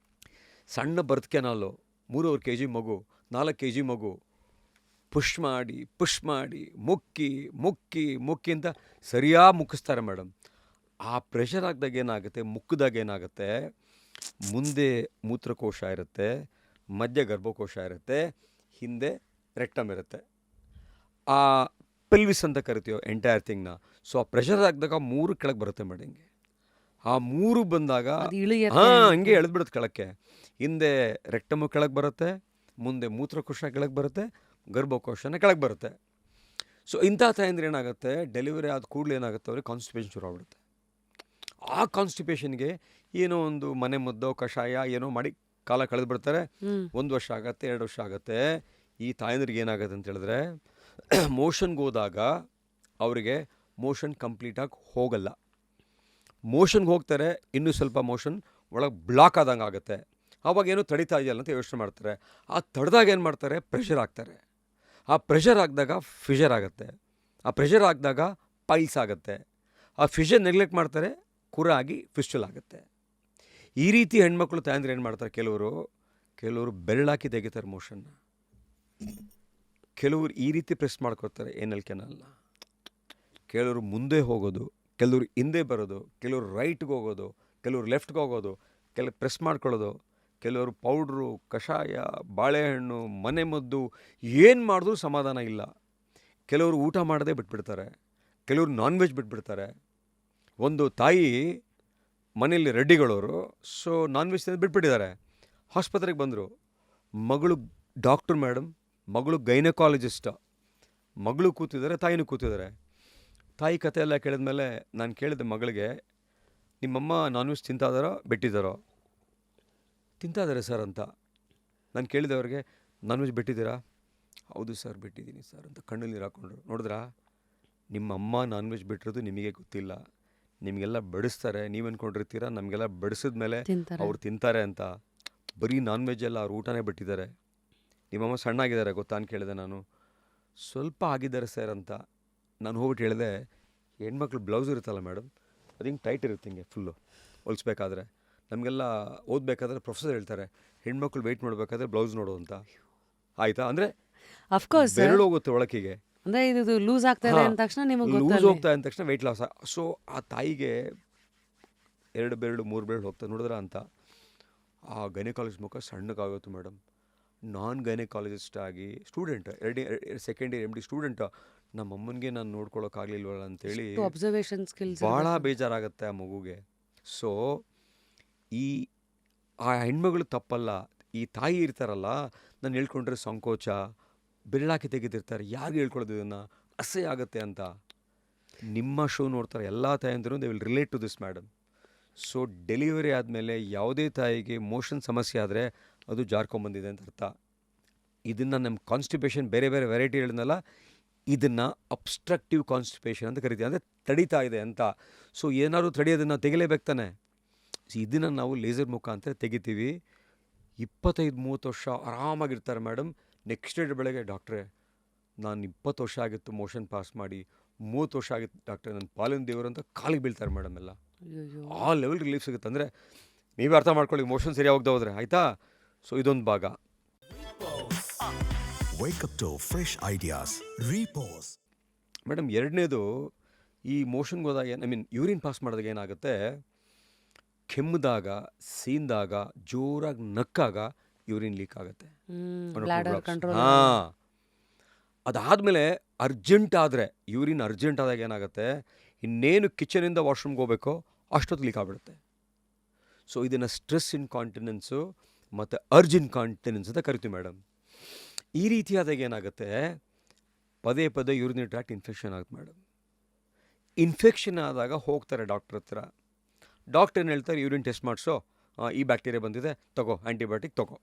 ಸಣ್ಣ ಬರ್ತ್ ಕೆನಾಲು, 3.5 kg ಮಗು, 4 kg ಮಗು, ಪುಷ್ ಮಾಡಿ ಮುಕ್ಕಿ ಅಂತ ಸರಿಯಾಗಿ ಮುಕ್ಕಿಸ್ತಾರೆ ಮೇಡಮ್. ಆ ಪ್ರೆಷರ್ ಆಗಿದಾಗ ಏನಾಗುತ್ತೆ, ಮುಕ್ಕಿದಾಗ ಏನಾಗುತ್ತೆ, ಮುಂದೆ ಮೂತ್ರಕೋಶ ಇರುತ್ತೆ, ಮಧ್ಯ ಗರ್ಭಕೋಶ ಇರುತ್ತೆ, ಹಿಂದೆ ರೆಕ್ಟಮ್ ಇರುತ್ತೆ, ಆ ಪೆಲ್ವಿಸ್ ಅಂತ ಕರಿತೀವೋ ಎಂಟೈರ್ ಥಿಂಗ್ನ. ಸೊ ಆ ಪ್ರೆಷರ್ ಆಗಿದಾಗ 3 ಕೆಳಗೆ ಬರುತ್ತೆ ಮೇಡಮ್. ಹಿಂಗೆ ಆ 3 ಬಂದಾಗ ಹಂಗೆ ಎಳೆದ್ಬಿಡುತ್ತೆ ಕೆಳಕ್ಕೆ. ಹಿಂದೆ ರೆಕ್ಟಮು ಕೆಳಗೆ ಬರುತ್ತೆ, ಮುಂದೆ ಮೂತ್ರಕೋಶ ಕೆಳಗೆ ಬರುತ್ತೆ, ಗರ್ಭಕೋಶನ ಕೆಳಗೆ ಬರುತ್ತೆ. ಸೊ ಇಂಥ ತಾಯಂದ್ರೆ ಏನಾಗುತ್ತೆ, ಡೆಲಿವರಿ ಆದ ಕೂಡಲೇ ಏನಾಗುತ್ತೆ, ಅವ್ರಿಗೆ ಕಾನ್ಸ್ಟಿಪೇಷನ್ ಶುರು ಆಗ್ಬಿಡುತ್ತೆ. ಆ ಕಾನ್ಸ್ಟಿಪೇಷನ್ಗೆ ಏನೋ ಒಂದು ಮನೆ ಮದ್ದೋ ಕಷಾಯ ಏನೋ ಮಾಡಿ ಕಾಲ ಕಳೆದುಬಿಡ್ತಾರೆ. 1 ವರ್ಷ ಆಗುತ್ತೆ, 2 ವರ್ಷ ಆಗುತ್ತೆ. ಈ ತಾಯಂದ್ರಿಗೆ ಏನಾಗುತ್ತೆ ಅಂತ ಹೇಳಿದ್ರೆ, ಮೋಷನ್ಗೆ ಹೋದಾಗ ಅವರಿಗೆ ಮೋಷನ್ ಕಂಪ್ಲೀಟಾಗಿ ಹೋಗಲ್ಲ. ಮೋಷನ್ಗೆ ಹೋಗ್ತಾರೆ, ಇನ್ನೂ ಸ್ವಲ್ಪ ಮೋಷನ್ ಒಳಗೆ ಬ್ಲಾಕ್ ಆದಂಗೆ ಆಗುತ್ತೆ. ಆವಾಗ ಏನೂ ತಡಿತಾ ಇದೆಯಲ್ಲ ಅಂತ ಯೋಚನೆ ಮಾಡ್ತಾರೆ. ಆ ತಡೆದಾಗ ಏನು ಮಾಡ್ತಾರೆ, ಪ್ರೆಷರ್ ಹಾಕ್ತಾರೆ. ಆ ಪ್ರೆಷರ್ ಹಾಕಿದಾಗ ಫಿಷರ್ ಆಗುತ್ತೆ. ಆ ಪ್ರೆಷರ್ ಹಾಕಿದಾಗ ಪೈಲ್ಸ್ ಆಗುತ್ತೆ. ಆ ಫಿಷರ್ ನೆಗ್ಲೆಕ್ಟ್ ಮಾಡ್ತಾರೆ, ಕುರ ಆಗಿ ಫಿಸ್ಟುಲ್ ಆಗುತ್ತೆ. ಈ ರೀತಿ ಹೆಣ್ಮಕ್ಳು ತಾಯಂದ್ರೆ ಏನು ಮಾಡ್ತಾರೆ, ಕೆಲವರು ಬೆರಳಾಕಿ ತೆಗಿತಾರೆ ಮೋಷನ್ನ, ಕೆಲವರು ಈ ರೀತಿ ಪ್ರೆಸ್ ಮಾಡ್ಕೊತಾರೆ ಏನಲ್ ಕೆನಾಲ್ನ, ಕೆಲವರು ಮುಂದೆ ಹೋಗೋದು, ಕೆಲವರು ಹಿಂದೆ ಬರೋದು, ಕೆಲವರು ರೈಟ್ಗೆ ಹೋಗೋದು, ಕೆಲವರು ಲೆಫ್ಟ್ಗೆ ಹೋಗೋದು, ಕೆಲವು ಪ್ರೆಸ್ ಮಾಡ್ಕೊಳ್ಳೋದು, ಕೆಲವರು ಪೌಡ್ರು, ಕಷಾಯ, ಬಾಳೆಹಣ್ಣು, ಮನೆ ಮದ್ದು ಏನು ಮಾಡಿದ್ರೂ ಸಮಾಧಾನ ಇಲ್ಲ. ಕೆಲವರು ಊಟ ಮಾಡದೆ ಬಿಟ್ಬಿಡ್ತಾರೆ, ಕೆಲವರು ನಾನ್ ವೆಜ್ ಬಿಟ್ಬಿಡ್ತಾರೆ. ಒಂದು ತಾಯಿ ಮನೆಯಲ್ಲಿ ರೆಡ್ಡಿಗಳವರು, ಸೊ ನಾನ್ ವೆಜ್ ಬಿಟ್ಬಿಟ್ಟಿದ್ದಾರೆ. ಆಸ್ಪತ್ರೆಗೆ ಬಂದರು, ಮಗಳು ಡಾಕ್ಟ್ರು ಮೇಡಮ್, ಮಗಳು ಗೈನಕಾಲಜಿಸ್ಟ್, ಮಗಳು ಕೂತಿದ್ದಾರೆ, ತಾಯಿನೂ ಕೂತಿದ್ದಾರೆ. ತಾಯಿ ಕತೆ ಎಲ್ಲ ಕೇಳಿದ್ಮೇಲೆ ನಾನು ಕೇಳಿದೆ ಮಗಳಿಗೆ, ನಿಮ್ಮಮ್ಮ ನಾನ್ ವೆಜ್ ತಿಂತಾದಾರೋ ಬಿಟ್ಟಿದ್ದಾರೋ? ತಿಂತಾಯಿದ್ದಾರೆ ಸರ್ ಅಂತ. ನಾನು ಕೇಳಿದೆ ಅವ್ರಿಗೆ, ನಾನ್ ವೆಜ್ ಬಿಟ್ಟಿದ್ದೀರಾ? ಹೌದು ಸರ್ ಬಿಟ್ಟಿದ್ದೀನಿ ಸರ್ ಅಂತ ಕಣ್ಣಲ್ಲಿ ನೀರು ಹಾಕ್ಕೊಂಡ್ರು. ನೋಡಿದ್ರಾ, ನಿಮ್ಮ ಅಮ್ಮ ನಾನ್ ವೆಜ್ ಬಿಟ್ಟಿರೋದು ನಿಮಗೆ ಗೊತ್ತಿಲ್ಲ, ನಿಮಗೆಲ್ಲ ಬಡಿಸ್ತಾರೆ, ನೀವು ಅಂದ್ಕೊಂಡಿರ್ತೀರ ನಮಗೆಲ್ಲ ಬಡಿಸಿದ ಮೇಲೆ ಅವ್ರು ತಿಂತಾರೆ ಅಂತ. ಬರೀ ನಾನ್ ವೆಜ್ ಎಲ್ಲ ಅವ್ರು ಊಟನೇ ಬಿಟ್ಟಿದ್ದಾರೆ. ನಿಮ್ಮಮ್ಮ ಸಣ್ಣಾಗಿದ್ದಾರೆ ಗೊತ್ತಾ ಅಂತ ಕೇಳಿದೆ ನಾನು. ಸ್ವಲ್ಪ ಆಗಿದ್ದಾರೆ ಸರ್ ಅಂತ. ನಾನು ಹೋಗ್ಬಿಟ್ಟು ಹೇಳಿದೆ, ಹೆಣ್ಮಕ್ಳು ಬ್ಲೌಸ್ ಇರುತ್ತಲ್ಲ ಮೇಡಮ್, ಅದು ಹಿಂಗೆ ಟೈಟ್ ಇರುತ್ತೆ, ಹಿಂಗೆ ಫುಲ್ಲು ಹೊಲಿಸ್ಬೇಕಾದ್ರೆ. ನಮಗೆಲ್ಲ ಓದಬೇಕಾದ್ರೆ ಪ್ರೊಫೆಸರ್ ಹೇಳ್ತಾರೆ, ಹೆಣ್ಮಕ್ಳು ವೆಯ್ಟ್ ಮಾಡಬೇಕಾದ್ರೆ ಬ್ಲೌಸ್ ನೋಡು ಅಂತ. ಆಯಿತಾ? ಅಂದರೆ ಅಫ್ಕೋರ್ಸ್ ಬೆರಳು ಹೋಗುತ್ತೆ ಒಳಕಿಗೆ, ಅಂದರೆ ಇದು ಲೂಸ್ ಆಗ್ತಾ ಇದೆ ಅಂದ ತಕ್ಷಣ ನಿಮಗೆ ಲೂಸ್ ಹೋಗ್ತಾ ಅಂದ ತಕ್ಷಣ ವೆಯ್ಟ್ ಲಾಸ್. ಸೊ ಆ ತಾಯಿಗೆ 2 ಬೆರಳು 3 ಬೆರಳು ಹೋಗ್ತದೆ, ನೋಡಿದ್ರ ಅಂತ. ಆ ಗೈನಕಾಲಜಿಸ್ಟ್ ಮುಖ ಸಣ್ಣಗಾಗೋತು ಮೇಡಮ್. ನಾನ್ ಗೈನಕಾಲಜಿಸ್ಟ್ ಆಗಿ student, second year MD student, ನಮ್ಮ ಅಮ್ಮನಿಗೆ ನಾನು ನೋಡ್ಕೊಳ್ಳೋಕ್ಕಾಗಲಿಲ್ವಲ್ಲ ಅಂತೇಳಿ ಅಬ್ಸರ್ವೇಷನ್ ಸ್ಕಿಲ್ಸ್ ಭಾಳ ಬೇಜಾರಾಗುತ್ತೆ ಆ ಮಗುಗೆ. ಸೊ ಆ ಹೆಣ್ಮಗಳು ತಪ್ಪಲ್ಲ, ಈ ತಾಯಿ ಇರ್ತಾರಲ್ಲ, ನಾನು ಹೇಳ್ಕೊಂಡ್ರೆ ಸಂಕೋಚ, ಬೆರಳಾಕಿ ತೆಗೆದಿರ್ತಾರೆ. ಯಾರಿಗೆ ಹೇಳ್ಕೊಳ್ಳೋದು ಇದನ್ನು? ಅಸಹ್ಯ ಆಗುತ್ತೆ ಅಂತ. ನಿಮ್ಮ ಶೋ ನೋಡ್ತಾರೆ ಎಲ್ಲ ತಾಯಂದಿರು, they will relate to this madam. So delivery ಆದಮೇಲೆ ಯಾವುದೇ ತಾಯಿಗೆ ಮೋಷನ್ ಸಮಸ್ಯೆ ಆದರೆ ಅದು ಜಾರ್ಕೊಂಬಂದಿದೆ ಅಂತ ಅರ್ಥ. ಇದನ್ನು ನಮ್ಮ ಕಾನ್ಸ್ಟಿಪೇಷನ್ ಬೇರೆ ಬೇರೆ ವೆರೈಟಿ ಹೇಳಿದ್ನಲ್ಲ, ಇದನ್ನು ಅಬ್ಸ್ಟ್ರಕ್ಟಿವ್ ಕಾನ್ಸ್ಟಿಪೇಷನ್ ಅಂತ ಕರಿತೀವಿ, ಅಂದರೆ ತಡೀತಾ ಇದೆ ಅಂತ. ಸೊ ಏನಾದ್ರು ತಡೆಯೋದನ್ನು ತೆಗಿಲೇಬೇಕು ತಾನೆ. ಇದನ್ನು ನಾವು ಲೇಸರ್ ಮುಖಾಂತರ ತೆಗಿತೀವಿ. 25-30 ವರ್ಷ ಆರಾಮಾಗಿರ್ತಾರೆ ಮೇಡಮ್. ನೆಕ್ಸ್ಟ್ ಡೇ ಬೆಳಗ್ಗೆ, ಡಾಕ್ಟ್ರೇ ನಾನು 20 ವರ್ಷ ಆಗಿತ್ತು ಮೋಷನ್ ಪಾಸ್ ಮಾಡಿ, 30 ವರ್ಷ ಆಗಿತ್ತು ಡಾಕ್ಟ್ರೇ, ನನ್ನ ಪಾಲಿನ ದೇವರು ಅಂತ ಕಾಲಿಗೆ ಬೀಳ್ತಾರೆ ಮೇಡಮ್ ಎಲ್ಲ. ಆ ಲೆವೆಲ್ ರಿಲೀಫ್ ಸಿಗುತ್ತೆ. ಅಂದರೆ ನೀವೇ ಅರ್ಥ ಮಾಡ್ಕೊಳ್ಳಿ, ಮೋಷನ್ ಸರಿಯಾಗಿ ಹೋಗ್ತಾ ಹೋದ್ರೆ, ಆಯಿತಾ? ಸೊ ಇದೊಂದು ಭಾಗ. Wake up to fresh ideas. Repose. Madam, ಎರಡನೇದು, ಈ ಮೋಷನ್ಗೆ ಹೋದಾಗ, ಯೂರಿನ್ ಪಾಸ್ ಮಾಡಿದಾಗ ಏನಾಗುತ್ತೆ, ಕೆಮ್ಮಿದಾಗ, ಸೀಂದಾಗ, ಜೋರಾಗಿ ನಕ್ಕಾಗ ಯೂರಿನ್ ಲೀಕ್ ಆಗುತ್ತೆ. ಹಾಂ, ಅದಾದಮೇಲೆ ಅರ್ಜೆಂಟ್ ಆದರೆ, ಯೂರಿನ್ ಅರ್ಜೆಂಟ್ ಆದಾಗ ಏನಾಗುತ್ತೆ, ಇನ್ನೇನು ಕಿಚನಿಂದ ವಾಶ್ರೂಮ್ಗೆ ಹೋಗಬೇಕೋ ಅಷ್ಟೊತ್ತು ಲೀಕ್ ಆಗಿಬಿಡುತ್ತೆ. ಸೊ ಇದನ್ನು ಸ್ಟ್ರೆಸ್ ಇನ್ಕಾಂಟಿನೆನ್ಸು ಮತ್ತು ಅರ್ಜ್ ಇನ್ಕಾಂಟಿನೆನ್ಸ್ ಅಂತ ಕರಿತೀವಿ ಮೇಡಮ್. ಈ ರೀತಿಯಾದಾಗ ಏನಾಗುತ್ತೆ, ಪದೇ ಪದೇ ಯೂರಿನರಿ ಟ್ರ್ಯಾಕ್ಟ್ ಇನ್ಫೆಕ್ಷನ್ ಆಗುತ್ತೆ ಮೇಡಮ್. ಇನ್ಫೆಕ್ಷನ್ ಆದಾಗ ಹೋಗ್ತಾರೆ ಡಾಕ್ಟ್ರ್ ಹತ್ರ. ಡಾಕ್ಟರ್ ಏನು ಹೇಳ್ತಾರೆ, ಯೂರಿನ್ ಟೆಸ್ಟ್ ಮಾಡಿಸೋ, ಈ ಬ್ಯಾಕ್ಟೀರಿಯಾ ಬಂದಿದೆ, ತಗೋ ಆ್ಯಂಟಿಬಯೋಟಿಕ್ ತಗೋ.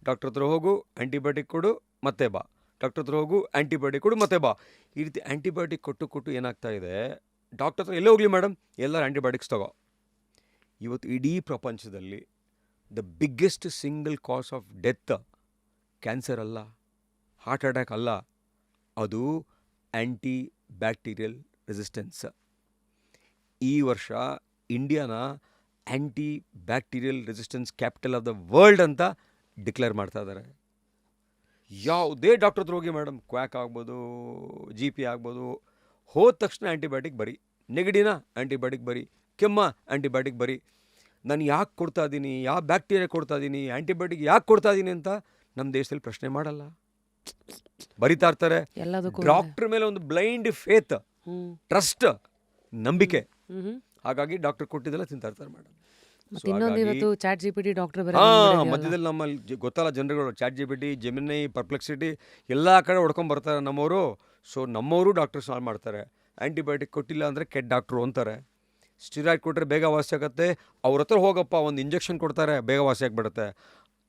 ಡಾಕ್ಟ್ರ್ ಹತ್ರ ಹೋಗು, ಆ್ಯಂಟಿಬಯೋಟಿಕ್ ಕೊಡು, ಮತ್ತೆ ಬಾ. ಡಾಕ್ಟ್ರ್ ಹತ್ರ ಹೋಗು, ಆ್ಯಂಟಿಬಯೋಟಿಕ್ ಕೊಡು, ಮತ್ತೆ ಬಾ. ಈ ರೀತಿ ಆ್ಯಂಟಿಬಯೋಟಿಕ್ ಕೊಟ್ಟು ಏನಾಗ್ತಾ ಇದೆ, ಡಾಕ್ಟ್ರ್ ಹತ್ರ ಎಲ್ಲೇ ಹೋಗಲಿ ಮೇಡಮ್, ಎಲ್ಲರೂ ಆ್ಯಂಟಿಬಯೋಟಿಕ್ಸ್ ತಗೋ. ಇವತ್ತು ಇಡೀ ಪ್ರಪಂಚದಲ್ಲಿ the biggest single cause of death cancer ಅಲ್ಲ, ಹಾರ್ಟ್ ಅಟ್ಯಾಕ್ ಅಲ್ಲ, ಅದು ಆ್ಯಂಟಿ ಬ್ಯಾಕ್ಟೀರಿಯಲ್ ರೆಸಿಸ್ಟೆನ್ಸ್. ಈ ವರ್ಷ ಇಂಡಿಯಾನ anti bacterial resistance capital of the world ಅಂತ ಡಿಕ್ಲೇರ್ ಮಾಡ್ತಾ ಇದ್ದಾರೆ. ಯಾವುದೇ ಡಾಕ್ಟರ್ ಹತ್ರ ಹೋಗಿ ಮೇಡಮ್, ಕ್ವ್ಯಾಕ್ ಆಗ್ಬೋದು, GP ಆಗ್ಬೋದು, ಹೋದ ತಕ್ಷಣ ಆ್ಯಂಟಿಬಯೋಟಿಕ್ ಬರೀ. ನೆಗಡಿನ ಆ್ಯಂಟಿಬಯೋಟಿಕ್ ಬರೀ, ಕೆಮ್ಮ ಆ್ಯಂಟಿಬಯೋಟಿಕ್ ಬರೀ. ನಾನು ಯಾಕೆ ಕೊಡ್ತಾ ಇದ್ದೀನಿ, ಯಾವ ಬ್ಯಾಕ್ಟೀರಿಯಾ ಕೊಡ್ತಾ ಇದ್ದೀನಿ, ಆ್ಯಂಟಿಬಯೋಟಿಕ್ ಯಾಕೆ ಕೊಡ್ತಾ ಇದ್ದೀನಿ ಅಂತ ನಮ್ಮ ದೇಶದಲ್ಲಿ ಪ್ರಶ್ನೆ ಮಾಡಲ್ಲ, ಬರಿತಾ ಇರ್ತಾರೆ. ಡಾಕ್ಟ್ರ್ ಮೇಲೆ ಒಂದು ಬ್ಲೈಂಡ್ ಫೇತ್, ಟ್ರಸ್ಟ್, ನಂಬಿಕೆ. ಹಾಗಾಗಿ ಡಾಕ್ಟರ್ ಕೊಟ್ಟಿದ್ದೆಲ್ಲ ತಿಂತಾ ಇರ್ತಾರೆ ಮೇಡಮ್. ಮಧ್ಯದಲ್ಲಿ ನಮ್ಮಲ್ಲಿ ಗೊತ್ತಲ್ಲ ಜನರುಗಳು, ChatGPT, ಜೆಮಿನಿ, ಪರ್ಪ್ಲೆಕ್ಸಿಟಿ ಎಲ್ಲ ಕಡೆ ಹೊಡ್ಕೊಂಡು ಬರ್ತಾರೆ ನಮ್ಮವರು. ಸೊ ನಮ್ಮವರು ಡಾಕ್ಟರ್ ಸಾಲ್ವ್ ಮಾಡ್ತಾರೆ. ಆ್ಯಂಟಿಬಯೋಟಿಕ್ ಕೊಟ್ಟಿಲ್ಲ ಅಂದರೆ ಕೆಟ್ಟ ಡಾಕ್ಟ್ರು ಅಂತಾರೆ. ಸ್ಟಿರಾಯ್ಡ್ ಕೊಟ್ಟರೆ ಬೇಗ ವಾಸಿ ಆಗುತ್ತೆ, ಅವ್ರ ಹತ್ರ ಹೋಗಪ್ಪ, ಒಂದು ಇಂಜೆಕ್ಷನ್ ಕೊಡ್ತಾರೆ, ಬೇಗ ವಾಸಿ ಆಗಿಬಿಡುತ್ತೆ.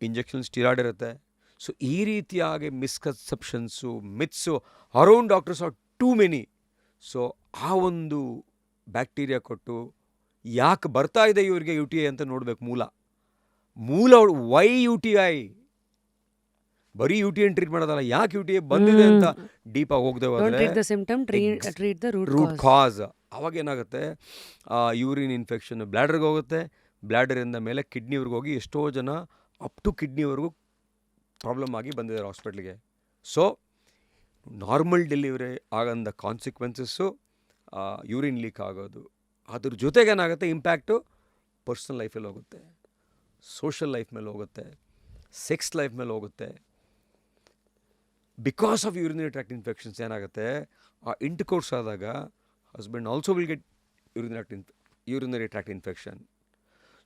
ಇಂಜೆಕ್ಷನ್ ಸ್ಟಿರಾಯ್ಡ್ ಇರುತ್ತೆ. ಸೊ ಈ ರೀತಿಯಾಗಿ misconceptions, myths around doctors are too many. So ಆ ಒಂದು ಬ್ಯಾಕ್ಟೀರಿಯಾ ಕೊಟ್ಟು ಯಾಕೆ ಬರ್ತಾ ಇದೆ ಇವರಿಗೆ UTI ಅಂತ ನೋಡ್ಬೇಕು. ಮೂಲ ವೈ UTI, ಬರೀ UTI ಟ್ರೀಟ್ ಮಾಡೋದಲ್ಲ, ಯಾಕೆ UTI ಬಂದಿದೆ ಅಂತ ಡೀಪಾಗಿ ಹೋಗದೆ ಹೋದರೆ ರೂಟ್ ಕಾಸ್. ಅವಾಗ ಏನಾಗುತ್ತೆ, ಯೂರಿನ್ ಇನ್ಫೆಕ್ಷನ್ ಬ್ಲ್ಯಾಡರ್ಗೆ ಹೋಗುತ್ತೆ, ಬ್ಲ್ಯಾಡರಿಂದ ಮೇಲೆ ಕಿಡ್ನಿವ್ರಿಗೆ ಹೋಗಿ ಎಷ್ಟೋ ಜನ ಅಪ್ ಟು ಕಿಡ್ನಿವರೆಗೂ ಪ್ರಾಬ್ಲಮ್ ಆಗಿ ಬಂದಿದ್ದಾರೆ ಹಾಸ್ಪಿಟ್ಲಿಗೆ. ಸೊ ನಾರ್ಮಲ್ ಡೆಲಿವರಿ ಆಗಂದ ಕಾನ್ಸಿಕ್ವೆನ್ಸಸ್ಸು ಯೂರಿನ್ ಲೀಕ್ ಆಗೋದು. ಅದ್ರ ಜೊತೆಗೆ ಏನಾಗುತ್ತೆ, ಇಂಪ್ಯಾಕ್ಟು ಪರ್ಸ್ನಲ್ ಲೈಫಲ್ಲಿ ಹೋಗುತ್ತೆ, ಸೋಷಲ್ ಲೈಫ್ ಮೇಲೆ ಹೋಗುತ್ತೆ, ಸೆಕ್ಸ್ ಲೈಫ್ ಮೇಲೆ ಹೋಗುತ್ತೆ. Because of urinary tract infections ಏನಾಗುತ್ತೆ, ಆ ಇಂಟರ್ಕೋರ್ಸ್ ಆದಾಗ husband also will get urinary tract infection.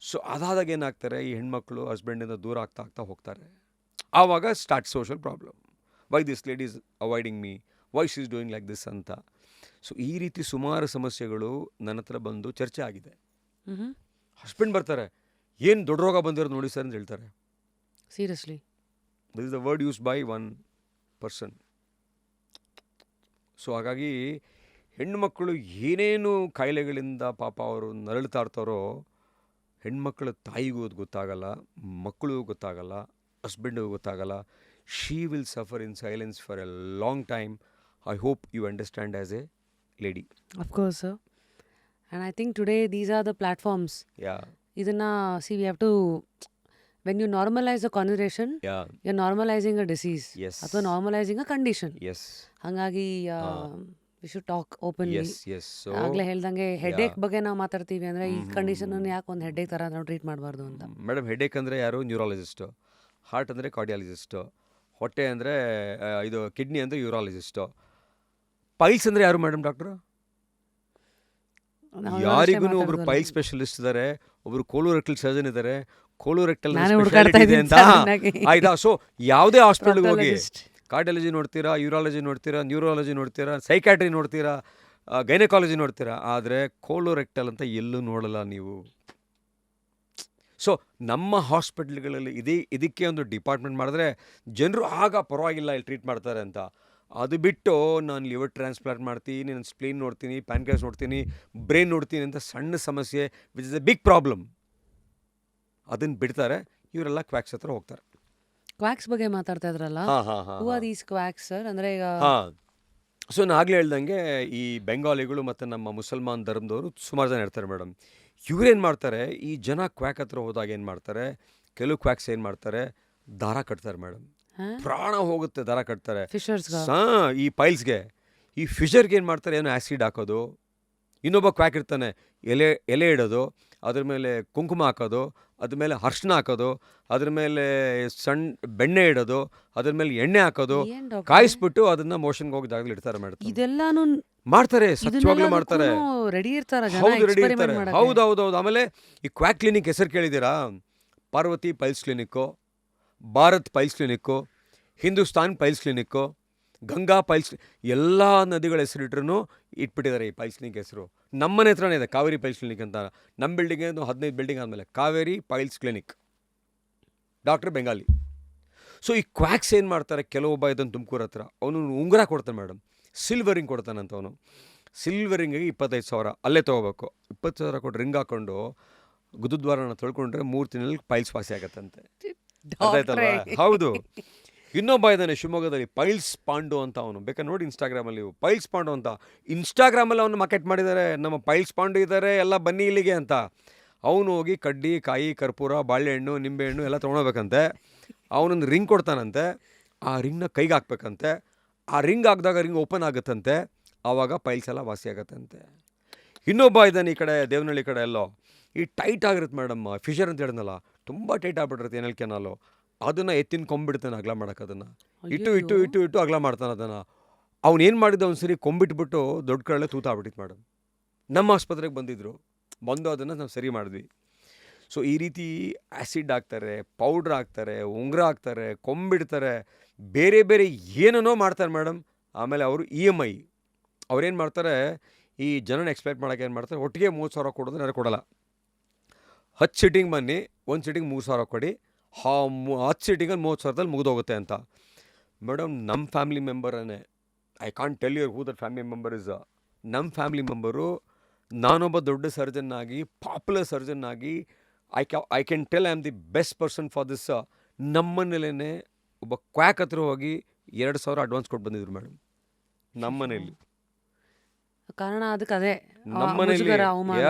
So ಅದಾದಾಗ ಏನಾಗ್ತಾರೆ, ಈ ಹೆಣ್ಮಕ್ಳು ಹಸ್ಬೆಂಡಿಂದ ದೂರ ಆಗ್ತಾ ಹೋಗ್ತಾರೆ. ಆವಾಗ start social problem. Why this lady is avoiding me, why she is doing like this ಅಂತ. ಸೊ ಈ ರೀತಿ ಸುಮಾರು ಸಮಸ್ಯೆಗಳು ನನ್ನ ಹತ್ರ ಬಂದು ಚರ್ಚೆ ಆಗಿದೆ. ಹಸ್ಬೆಂಡ್ ಬರ್ತಾರೆ, ಏನು ದೊಡ್ಡ ರೋಗ ಬಂದಿರೋದು ನೋಡಿ ಸರ್ ಅಂತ ಹೇಳ್ತಾರೆ. Seriously, this is the word use by one person. So ಹಾಗಾಗಿ ಹೆಣ್ಣುಮಕ್ಕಳು ಏನೇನು ಕಾಯಿಲೆಗಳಿಂದ ಪಾಪ ಅವರು ನರಳ್ತಾ ಇರ್ತಾರೋ, ಹೆಣ್ಮಕ್ಳ ತಾಯಿಗೂ ಅದು ಗೊತ್ತಾಗಲ್ಲ, ಮಕ್ಕಳಿಗೂ ಗೊತ್ತಾಗಲ್ಲ, ಹಸ್ಬೆಂಡಿಗೂ ಗೊತ್ತಾಗಲ್ಲ. She will suffer in silence for a long time. I hope you understand as a lady. of course, sir. And I think today these are the platforms. ಯಾ ಇದನ್ನ see, we have to, when you normalize a conversation, yeah you're normalizing a disease Yes. ಅಥವಾ normalizing a condition. ಎಸ್ ಹಾಗಾಗಿ we should talk openly. Yes yes. So ಆಗ್ಲೇ ಹೇಳ್ದಂಗೆ ಹೆಡ್ಏಕ್ ಬಗ್ಗೆ ನಾವು ಮಾತಾಡ್ತೀವಿ ಅಂದ್ರೆ ಈ ಕಂಡೀಷನ್ ಯಾಕೆ ಒಂದು ಹೆಡ್ಏಕ್ ತರ ನಾವು ಟ್ರೀಟ್ ಮಾಡಬಾರ್ದು ಅಂತ. ಮೇಡಮ್, ಹೆಡೇಕ್ ಅಂದರೆ ಯಾರು? ನ್ಯೂರಾಲಜಿಸ್ಟು. ಹಾರ್ಟ್ ಅಂದರೆ ಕಾರ್ಡಿಯಾಲಜಿಸ್ಟು. ಹೊಟ್ಟೆ ಅಂದರೆ ಇದು ಕಿಡ್ನಿ ಅಂದರೆ ಯೂರಾಲಜಿಸ್ಟು. ಪೈಲ್ಸ್ ಅಂದರೆ ಯಾರು ಮೇಡಮ್? ಡಾಕ್ಟ್ರು. ನಾವು ಯಾರಿಗೂ ಅಷ್ಟೇ ಒಬ್ರು ಮಾತಾಡೋದು. ಪೈಲ್ ಸ್ಪೆಷಲಿಸ್ಟ್ ಇದ್ದಾರೆ, ಒಬ್ರು ಕೋಲೋರೆಕ್ಟಲ್ ಸರ್ಜನ್ ಇದ್ದಾರೆ. ಕೋಲೋರೆಕ್ಟಲ್ ನಾನೇ ಹುಡುಕಾಡ್ತಾ ಇದೆ ಇದ್ದೀನಿ ಅಂತ ಸಡನ್ನಾಗಿ. ಆಯ್ತಾ? ಸೊ ಯಾವುದೇ ಹಾಸ್ಪಿಟಲ್ಗೆ ಹೋಗಿ Proctologist. ಕಾರ್ಡಿಯಾಲಜಿ ನೋಡ್ತೀರಾ, ಯೂರಾಲಜಿ ನೋಡ್ತೀರಾ, ನ್ಯೂರಾಲಜಿ ನೋಡ್ತೀರಾ, ಸೈಕ್ಯಾಟ್ರಿ ನೋಡ್ತೀರಾ, ಗೈನಕಾಲಜಿ ನೋಡ್ತೀರಾ, ಆದರೆ ಕೋಲೋರೆಕ್ಟಲ್ ಅಂತ ಎಲ್ಲೂ ನೋಡಲ್ಲ ನೀವು. ಸೊ ನಮ್ಮ ಹಾಸ್ಪಿಟ್ಲ್ಗಳಲ್ಲಿ ಇದಕ್ಕೆ ಒಂದು ಡಿಪಾರ್ಟ್ಮೆಂಟ್ ಮಾಡಿದ್ರೆ ಜನರು ಆಗ ಪರವಾಗಿಲ್ಲ ಇಲ್ಲಿ ಟ್ರೀಟ್ ಮಾಡ್ತಾರೆ ಅಂತ. ಅದು ಬಿಟ್ಟು ನಾನು ಲಿವರ್ ಟ್ರಾನ್ಸ್ಪ್ಲಾಂಟ್ ಮಾಡ್ತೀನಿ, ನಾನು ಸ್ಪ್ಲೀನ್ ನೋಡ್ತೀನಿ, ಪ್ಯಾನ್ಕ್ರಿಯಾಸ್ ನೋಡ್ತೀನಿ, ಬ್ರೈನ್ ನೋಡ್ತೀನಿ ಅಂತ ಸಣ್ಣ ಸಮಸ್ಯೆ which is a big problem ಅದನ್ನು ಬಿಡ್ತಾರೆ. ಇವರೆಲ್ಲ ಕ್ವಾಕ್ಸ್ ಹತ್ರ ಹೋಗ್ತಾರೆ. ಕ್ವಾಕ್ಸ್ ಬಗ್ಗೆ ಮಾತಾಡ್ತಾ ಇದ್ರಲ್ಲ, who are these quirks sir? ಅಂದ್ರೆ ಈಗ ಹಾಂ. ಸೊ ನಾನು ಆಗಲೇ ಹೇಳ್ದಂಗೆ ಈ ಬೆಂಗಾಲಿಗಳು ಮತ್ತು ನಮ್ಮ ಮುಸಲ್ಮಾನ್ ಧರ್ಮದವರು ಸುಮಾರು ಜನ ಇರ್ತಾರೆ ಮೇಡಮ್. ಇವರೇನು ಮಾಡ್ತಾರೆ, ಈ ಜನ ಕ್ವಾಕ್ ಹತ್ರ ಹೋದಾಗ ಏನು ಮಾಡ್ತಾರೆ, ಕೆಲವು ಕ್ವಾಕ್ಸ್ ಏನು ಮಾಡ್ತಾರೆ, ದಾರ ಕಟ್ತಾರೆ ಮೇಡಮ್. ಪ್ರಾಣ ಹೋಗುತ್ತೆ, ದಾರ ಕಟ್ತಾರೆ. ಫಿಶರ್ಸ್ ಈ ಪೈಲ್ಸ್ಗೆ. ಈ ಫಿಶರ್ಗೆ ಏನು ಮಾಡ್ತಾರೆ, ಏನೋ ಆ್ಯಸಿಡ್ ಹಾಕೋದು. ಇನ್ನೊಬ್ಬ ಕ್ವಾಕ್ ಇರ್ತಾನೆ, ಎಲೆ ಇಡೋದು, ಅದ್ರ ಮೇಲೆ ಕುಂಕುಮ ಹಾಕೋದು, ಅದ್ರ ಮೇಲೆ ಅರ್ಶಿನ ಹಾಕೋದು, ಅದ್ರ ಮೇಲೆ ಸಣ್ಣ ಬೆಣ್ಣೆ ಇಡೋದು, ಅದ್ರ ಮೇಲೆ ಎಣ್ಣೆ ಹಾಕೋದು, ಏನ್ ಡಾಕ್ಟರ್? ಕಾಯಿಸ್ಬಿಟ್ಟು ಅದನ್ನ ಮೋಷನ್ಗೆ ಹೋಗಿ ಜಾಗದಲ್ಲಿ ಇಡ್ತಾರೆ ಮೇಡಮ್. ಇದೆಲ್ಲಾನು ಮಾಡ್ತಾರೆ, ಸತ್ಯವಾಗ್ಲೂ ಮಾಡ್ತಾರೆ. ರೆಡಿ ಇರ್ತಾರ ಜನ ಹೌದು, ರೆಡಿ experiment ಇರ್ತಾರೆ. ಮಾಡಕ್ಕೆ. ಹೌದೌದೌದು. ಆಮೇಲೆ ಈ ಕ್ವಾಕ್ ಕ್ಲಿನಿಕ್ ಹೆಸರು ಕೇಳಿದ್ದೀರಾ? Parvati piles clinic, Bharat piles clinic, Hindustan piles clinic, Ganga piles, ಎಲ್ಲ ನದಿಗಳ ಹೆಸರಿಟ್ರೂ ಇಟ್ಬಿಟ್ಟಿದ್ದಾರೆ ಈ ಪೈಲ್ಸ್ ಕ್ಲಿನಿಕ್ ಹೆಸರು. ನಮ್ಮನೆ ಹತ್ರನೇ ಇದೆ ಕಾವೇರಿ ಪೈಲ್ಸ್ ಕ್ಲಿನಿಕ್ ಅಂತ. ನಮ್ಮ ಬಿಲ್ಡಿಂಗ್ 15 ಬಿಲ್ಡಿಂಗ್ ಆದಮೇಲೆ Kaveri piles clinic, doctor Bengali. So ಈ ಕ್ವಾಕ್ಸ್ ಏನು ಮಾಡ್ತಾರೆ, ಕೆಲವೊಬ್ಬ ಇದನ್ನು ತುಮಕೂರು ಹತ್ರ ಅವನು ಉಂಗುರ ಕೊಡ್ತಾನೆ ಮೇಡಮ್, ಸಿಲ್ವರಿಂಗ್ ಕೊಡ್ತಾನಂತ. ಅವನು ಸಿಲ್ವರಿಂಗಿಗೆ 25,000 ಅಲ್ಲೇ ತೊಗೋಬೇಕು. 20,000 ಕೊಟ್ಟು ರಿಂಗ್ ಹಾಕ್ಕೊಂಡು ಗುರುದ್ವಾರನ ತೊಳ್ಕೊಂಡ್ರೆ 3 ತಿಂಗಳಲ್ಲಿ ಪೈಲ್ಸ್ ವಾಸಿ ಆಗತ್ತಂತೆ. ಅದಾಯ್ತಲ್ವಾ? ಹೌದು. ಇನ್ನೊಬ್ಬ ಇದ್ದಾನೆ ಶಿವಮೊಗ್ಗದಲ್ಲಿ, ಪೈಲ್ಸ್ ಪಾಂಡು ಅಂತ. ಅವನು ಬೇಕಾದ್ರೆ ನೋಡಿ ಇನ್ಸ್ಟಾಗ್ರಾಮಲ್ಲಿ, ಪೈಲ್ಸ್ ಪಾಂಡು ಅಂತ. ಇನ್ಸ್ಟಾಗ್ರಾಮಲ್ಲಿ ಅವನು ಮಾರ್ಕೆಟ್ ಮಾಡಿದ್ದಾರೆ, ನಮ್ಮ ಪೈಲ್ಸ್ ಪಾಂಡು ಇದ್ದಾರೆ, ಎಲ್ಲ ಬನ್ನಿ ಇಲ್ಲಿಗೆ ಅಂತ. ಅವನು ಹೋಗಿ ಕಡ್ಡಿ, ಕಾಯಿ, ಕರ್ಪೂರ, ಬಾಳೆಹಣ್ಣು, ನಿಂಬೆಹಣ್ಣು ಎಲ್ಲ ತೊಗೊಳ್ಬೇಕಂತೆ. ಅವನೊಂದು ರಿಂಗ್ ಕೊಡ್ತಾನಂತೆ, ಆ ರಿಂಗ್ನ ಕೈಗೆ ಹಾಕ್ಬೇಕಂತೆ. ಆ ರಿಂಗ್ ಹಾಕಿದಾಗ ರಿಂಗ್ ಓಪನ್ ಆಗುತ್ತಂತೆ, ಆವಾಗ ಪೈಲ್ಸ್ ಎಲ್ಲ ವಾಸಿ ಆಗುತ್ತಂತೆ. ಇನ್ನೊಬ್ಬ ಇದ್ದಾನೆ ಈ ಕಡೆ ದೇವನಹಳ್ಳಿ ಕಡೆ ಎಲ್ಲೋ, ಈ ಟೈಟ್ ಆಗಿರುತ್ತೆ ಮೇಡಮ್, ಫಿಶರ್ ಅಂತ ಹೇಳಿದ್ನಲ್ಲ, ತುಂಬ ಟೈಟ್ ಆಗ್ಬಿಟ್ಟಿರುತ್ತೆ ಎನಲ್ ಕೆನಾಲು. ಅದನ್ನು ಎತ್ತಿನ ಕೊಂಬಿಡ್ತಾನೆ ಅಗಲ ಮಾಡೋಕೆ. ಅದನ್ನು ಇಟ್ಟು ಅಗಲ ಮಾಡ್ತಾನೆ ಅದನ್ನು. ಅವ್ನು ಮಾಡಿದ್ದು ಒಂದು ಸರಿ ಕೊಂಬಿಟ್ಬಿಟ್ಟು ದೊಡ್ಡ ಕಡೆ ತೂತಾಗ್ಬಿಟ್ಟಿತ್ತು ಮೇಡಮ್. ನಮ್ಮ ಆಸ್ಪತ್ರೆಗೆ ಬಂದು ಅದನ್ನು ನಾವು ಸರಿ ಮಾಡಿದ್ವಿ. ಸೊ ಈ ರೀತಿ ಆ್ಯಸಿಡ್ ಹಾಕ್ತಾರೆ, ಪೌಡ್ರ್ ಹಾಕ್ತಾರೆ, ಉಂಗುರ ಹಾಕ್ತಾರೆ, ಕೊಂಬಿಡ್ತಾರೆ, ಬೇರೆ ಬೇರೆ ಏನೇನೋ ಮಾಡ್ತಾರೆ ಮೇಡಮ್. ಆಮೇಲೆ ಅವರು EMI ಅವ್ರೇನು ಮಾಡ್ತಾರೆ, ಈ ಜನನ ಎಕ್ಸ್ಪ್ಲೈಟ್ ಮಾಡೋಕೆ ಏನು ಮಾಡ್ತಾರೆ, ಒಟ್ಟಿಗೆ 30,000 ಕೊಡೋದು ಯಾರು ಕೊಡೋಲ್ಲ. 10 ಸೀಟಿಂಗ್ ಬನ್ನಿ, 1 ಸೀಟಿಂಗ್ 3,000 ಕೊಡಿ, 10 ಸೀಟಿಂಗಲ್ಲಿ 30,000ದಲ್ಲಿ ಮುಗಿದೋಗುತ್ತೆ ಅಂತ. ಮೇಡಮ್, ನಮ್ಮ ಫ್ಯಾಮಿಲಿ ಮೆಂಬರೇ, I can't tell you who that family member is. ನಮ್ಮ ಫ್ಯಾಮಿಲಿ ಮೆಂಬರು, ನಾನೊಬ್ಬ ದೊಡ್ಡ ಸರ್ಜನ್ ಆಗಿ, ಪಾಪ್ಯುಲರ್ ಸರ್ಜನ್ ಆಗಿ, I can tell I am the best person for this. ನಮ್ಮನೇಲೇ ಒಬ್ಬ ಕ್ವಾಕ್ ಹತ್ರ ಹೋಗಿ 2,000 ಅಡ್ವಾನ್ಸ್ ಕೊಟ್ಟು ಬಂದಿದ್ರು ಮೇಡಮ್. ನಮ್ಮನೇಲಿ ಕಾರಣ ಅದಕ್ಕೆ ಅದೇ ನಮ್ಮನೇಲಿ ಮುಜುಗರ, ಅವಮಾನ.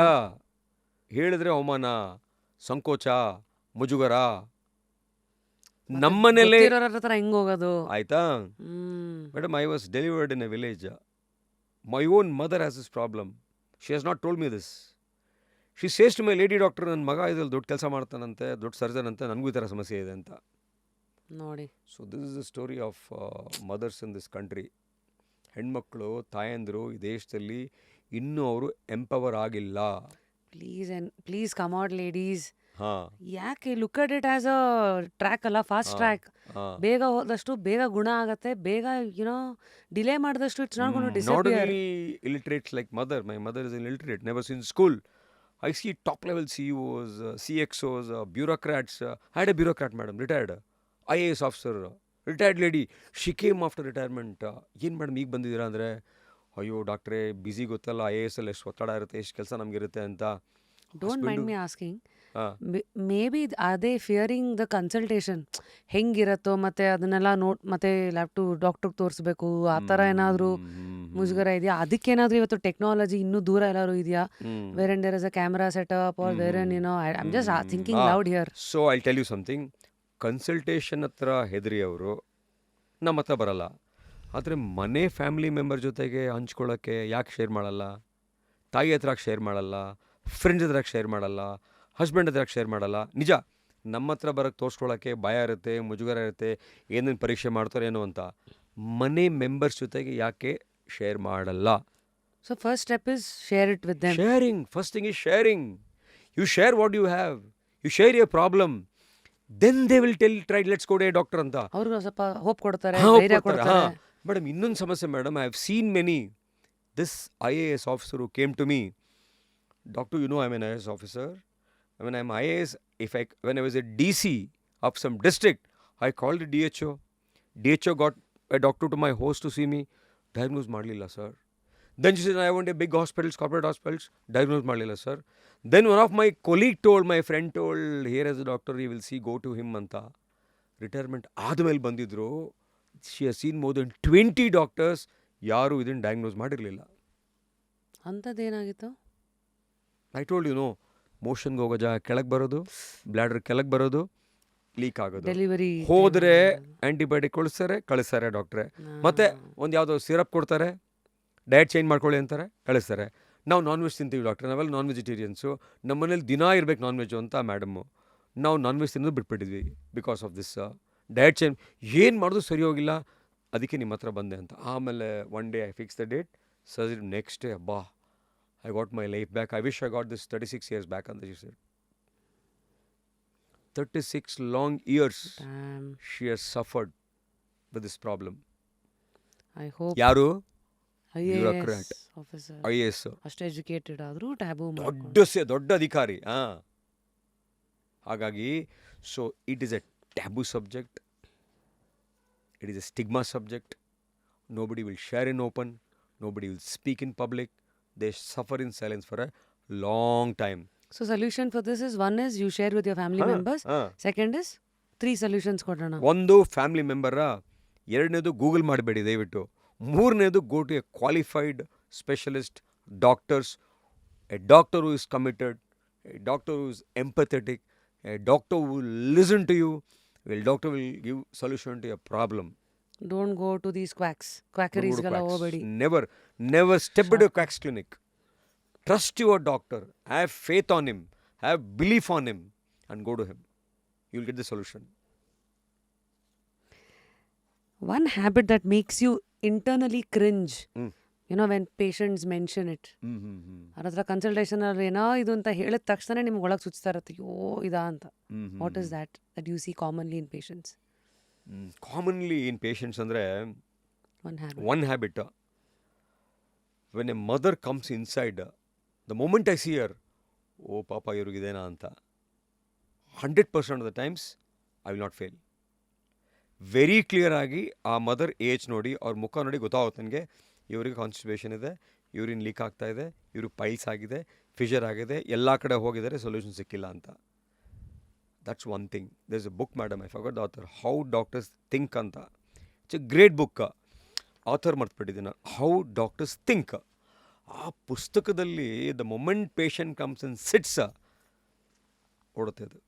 ಹೇಳಿದ್ರೆ ಅವಮಾನ, ಸಂಕೋಚ, ಮುಜುಗರ. ನಮ್ಮನೇಲೆ ಗೊತ್ತಿರೋರ ಹತ್ರ ಹೆಂಗ್ ಹೋಗೋದು? ಆಯ್ತಾ madam? I was delivered in a village. My own mother has this problem. She has not told me this. She says to my lady doctor, ನನ್ನ ಮಗ ಇದ್ರಲ್ಲಿ ದೊಡ್ಡ ಕೆಲಸ ಮಾಡ್ತಾನಂತೆ, ದೊಡ್ಡ ಸರ್ಜನ್ ಅಂತೆ, ನನಗೂ ಈ ಥರ ಸಮಸ್ಯೆ ಇದೆ ಅಂತ ನೋಡಿ. So this is the story of mothers in this country. ಹೆಣ್ಮಕ್ಳು, ತಾಯಂದಿರು ಈ ದೇಶದಲ್ಲಿ ಇನ್ನೂ ಅವರು ಎಂಪವರ್ ಆಗಿಲ್ಲ. Please come out ladies. ಹಾಂ ಯಾಕೆ look at it as a track ಅಲ್ಲ, ಫಾಸ್ಟ್ ಟ್ರ್ಯಾಕ್. ಹಾಂ ಬೇಗ ಹೋದಷ್ಟು ಬೇಗ ಗುಣ ಆಗತ್ತೆ, ಬೇಗ ಯುನೋ ಡಿಲೇ ಮಾಡಿದಷ್ಟು it's not gone to not disappear. only illiterates like mother. My mother is an illiterate, never seen school. I see top level CEOs, CXOs, bureaucrats. I had a bureaucrat, madam, retired, IAS officer, retired lady. She came after retirement. ಏನು ಮೇಡಮ್ ಈಗ ಬಂದಿದ್ದೀರಾ ಅಂದರೆ, ಅಯ್ಯೋ ಡಾಕ್ಟ್ರೇ ಬ್ಯುಸಿ ಗೊತ್ತಲ್ಲ, IAS ಅಲ್ಲಿ ಎಷ್ಟು ಒತ್ತಡ ಇರುತ್ತೆ, ಎಷ್ಟು ಕೆಲಸ ನಮಗಿರುತ್ತೆ ಅಂತ. ಡೋಂಟ್ ಮೈಂಡ್ ಮೀ ಆಸ್ಕಿಂಗ್, ಹಾಂ ಮೇ ಬಿ ಅದೇ ಫಿಯರಿಂಗ್ ದ ಕನ್ಸಲ್ಟೇಷನ್ ಹೆಂಗಿರತ್ತೋ, ಮತ್ತೆ ಅದನ್ನೆಲ್ಲ ಮತ್ತೆ ಲ್ಯಾಪ್ಟು ಡಾಕ್ಟ್ರಿಗೆ ತೋರಿಸ್ಬೇಕು, ಆ ಥರ ಏನಾದರೂ ಮುಜುಗರ ಇದೆಯಾ? ಅದಕ್ಕೇನಾದರೂ ಇವತ್ತು ಟೆಕ್ನಾಲಜಿ ಇನ್ನೂ ದೂರ ಎಲ್ಲರೂ ಇದೆಯಾ? Where and there is a camera setup are where and I am just thinking loud here. So I tell you something. Consultation ಹತ್ರ ಹೆದರಿ ಅವರು ನಮ್ಮ ಹತ್ರ ಬರಲ್ಲ. ಆದರೆ ಮನೆ ಫ್ಯಾಮಿಲಿ ಮೆಂಬರ್ ಜೊತೆಗೆ ಹಂಚ್ಕೊಳ್ಳೋಕ್ಕೆ ಯಾಕೆ ಶೇರ್ ಮಾಡಲ್ಲ? ತಾಯಿ ಹತ್ರ ಶೇರ್ ಮಾಡಲ್ಲ, ಫ್ರೆಂಡ್ಸ್ ಹತ್ರ ಶೇರ್ ಮಾಡಲ್ಲ, ಹಸ್ಬೆಂಡ್ ಹತ್ರ ಶೇರ್ ಮಾಡಲ್ಲ. ನಿಜ, ನಮ್ಮ ಹತ್ರ ಬರೋಕ್ಕೆ ತೋರಿಸ್ಕೊಳ್ಳೋಕ್ಕೆ ಭಯ ಇರುತ್ತೆ, ಮುಜುಗರ ಇರುತ್ತೆ, ಏನೇನು ಪರೀಕ್ಷೆ ಮಾಡ್ತಾರೇನೋ ಅಂತ. ಮನೆ ಮೆಂಬರ್ಸ್ ಜೊತೆಗೆ ಯಾಕೆ ಶೇರ್ ಮಾಡಲ್ಲ? So first step is share it with them. Sharing. First thing is sharing. You share what you have. You share your problem. Then they will try, let's go to a doctor ಅಂತ. ಅವ್ರಿಗೂ ಸ್ವಲ್ಪ ಹೋಪ್ ಕೊಡ್ತಾರೆ, ಹಾ, ಧೈರ್ಯ ಒಪ್ಕೊಡ್ತಾರೆ. ಕೊಡ್ತಾರೆ. ಮೇಡಮ್ ಇನ್ನೊಂದು ಸಮಸ್ಯೆ madam, I have seen many. This IAS officer who came to me, doctor, you know I'm an IAS officer. When I'm IAS, when I was a DC of some district, I called the DHO. DHO got a doctor to my house to see me. Diagnose ಮಾಡಲಿಲ್ಲ sir. Then she said, I want a big hospitals, corporate hospitals. Diagnose ಮಾಡಲಿಲ್ಲ sir. Then one of my colleague told, my friend told, here is a doctor, you will see, go to him ಅಂತ. ರಿಟೈರ್ಮೆಂಟ್ ಆದಮೇಲೆ ಬಂದಿದ್ರು. She has scene more than 20 doctors, ಯಾರು ಇದನ್ನು ಡಯಾಗ್ನೋಸ್ ಮಾಡಿರಲಿಲ್ಲ. ಅಂಥದ್ದೇನಾಗಿತ್ತು? ಐ ಟೋಲ್ಡ್ ಯು ನೋ, ಮೋಷನ್ಗೆ ಹೋಗೋ ಜಾಗ ಕೆಳಗೆ ಬರೋದು, ಬ್ಲ್ಯಾಡರ್ ಕೆಳಗೆ ಬರೋದು, ಲೀಕ್ ಆಗೋದು. ಡೆಲಿವರಿ ಹೋದರೆ ಆ್ಯಂಟಿಬಯೋಟಿಕ್ ಕಳಿಸ್ತಾರೆ ಡಾಕ್ಟ್ರೆ. ಮತ್ತೆ ಒಂದು ಯಾವುದೋ ಸಿರಪ್ ಕೊಡ್ತಾರೆ, ಡಯಟ್ ಚೇಂಜ್ ಮಾಡ್ಕೊಳ್ಳಿ ಅಂತಾರೆ, ಕಳಿಸ್ತಾರೆ. ನಾವು ನಾನ್ ವೆಜ್ ತಿಂತೀವಿ ಡಾಕ್ಟ್ರೆ, ನಾವೆಲ್ಲ ನಾನ್ ವೆಜಿಟೇರಿಯನ್ಸು, ನಮ್ಮ ಮನೇಲಿ ದಿನ ಇರಬೇಕು ನಾನ್ ವೆಜ್ಜು ಅಂತ ಮ್ಯಾಡಮ್ಮು. ನಾವು ನಾನ್ ವೆಜ್ ತಿನ್ನೋದು ಬಿಟ್ಬಿಟ್ಟಿದ್ವಿ because of this diet change. ಏನು ಮಾಡೋದು ಸರಿ ಹೋಗಿಲ್ಲ, ಅದಕ್ಕೆ ನಿಮ್ಮ ಹತ್ರ ಬಂದೆ ಅಂತ. ಆಮೇಲೆ one day I fix the date, surgery. Next day ಅಬ್ಬಾ, I got my life back. I wish I got this 36 years back. And she said, 36 long years Damn. she has suffered with this problem. I hope ಯಾರು? IAS officer IAS. ಅಷ್ಟು ಎಜುಕೇಟೆಡ್ ಆದರೂ ಟ್ಯಾಬು ದೊಡ್ಡ ಅಧಿಕಾರಿ. ಹಾಗಾಗಿ so it is A tab subject. It is A stigma subject. Nobody will share in open. Nobody will speak in public. They suffer in silence for a long time. So solution for this is, one is you share with your family members, second is 3 solutions ಕೊಡೋಣ. ಒಂದು ಫ್ಯಾಮಿಲಿ ಮೆಂಬರ, ಎರಡನೇದು ಗೂಗಲ್ ಮಾಡಬೇಡಿ ದಯವಿಟ್ಟು, ಮೂರನೇದು go to a qualified specialist doctors, a doctor who is committed, a doctor who is empathetic, a doctor who will listen to you, doctor will give solution to your problem. Don't go to these ಕ್ವಾಕರೀಸ್ಗೆಲ್ಲ ಹೋಗಬೇಡಿ. Never step into a quack's clinic. Trust your doctor. Have faith on him. Have belief on him. And go to him. You'll get the solution. One habit that makes you internally cringe, you know, when patients mention it. ಅವ್ರ ಹತ್ರ ಕನ್ಸಲ್ಟೇಷನಲ್ಲಿ ಏನೋ ಇದು ಅಂತ ಹೇಳಿದ ತಕ್ಷಣ ನಿಮ್ಗೆ ಒಳಗೆ ಸುಚ್ತಾ ಇರುತ್ತೆ, ಅಯ್ಯೋ ಇದಾ ಅಂತ. What is that you see commonly in patients? Commonly in patients ಅಂದರೆ one habit. When a mother comes inside, the moment I see your, ಓ ಪಾಪ ಇವ್ರಿಗಿದೇನಾ ಅಂತ, 100% of the times I will not fail. Very clear ಆಗಿ ಆ ಮದರ್ ಏಜ್ ನೋಡಿ, ಅವ್ರ ಮುಖ ನೋಡಿ ಗೊತ್ತಾಗುತ್ತೆ ನನಗೆ, ಇವ್ರಿಗೆ ಕಾನ್ಸ್ಟಿಪೇಷನ್ ಇದೆ, ಯೂರಿನ್ ಲೀಕ್ ಆಗ್ತಾ ಇದೆ, ಇವ್ರಿಗೆ ಪೈಲ್ಸ್ ಆಗಿದೆ, ಫಿಷರ್ ಆಗಿದೆ, ಎಲ್ಲ ಕಡೆ ಹೋಗಿದ್ದಾರೆ, ಸೊಲ್ಯೂಷನ್ ಸಿಕ್ಕಿಲ್ಲ ಅಂತ. That's one thing. There is a book madam, I forgot the author, how doctors think ಅಂತ. It's a great book. Author ಮರ್ತ್ಬಿಟ್ಟಿದ್ದೀನಿ ನಾನು, ಹೌ ಡಾಕ್ಟರ್ಸ್ ಥಿಂಕ್. ಆ ಪುಸ್ತಕದಲ್ಲಿ the moment patient comes in sits ಓಡುತ್ತೆ, ಅದು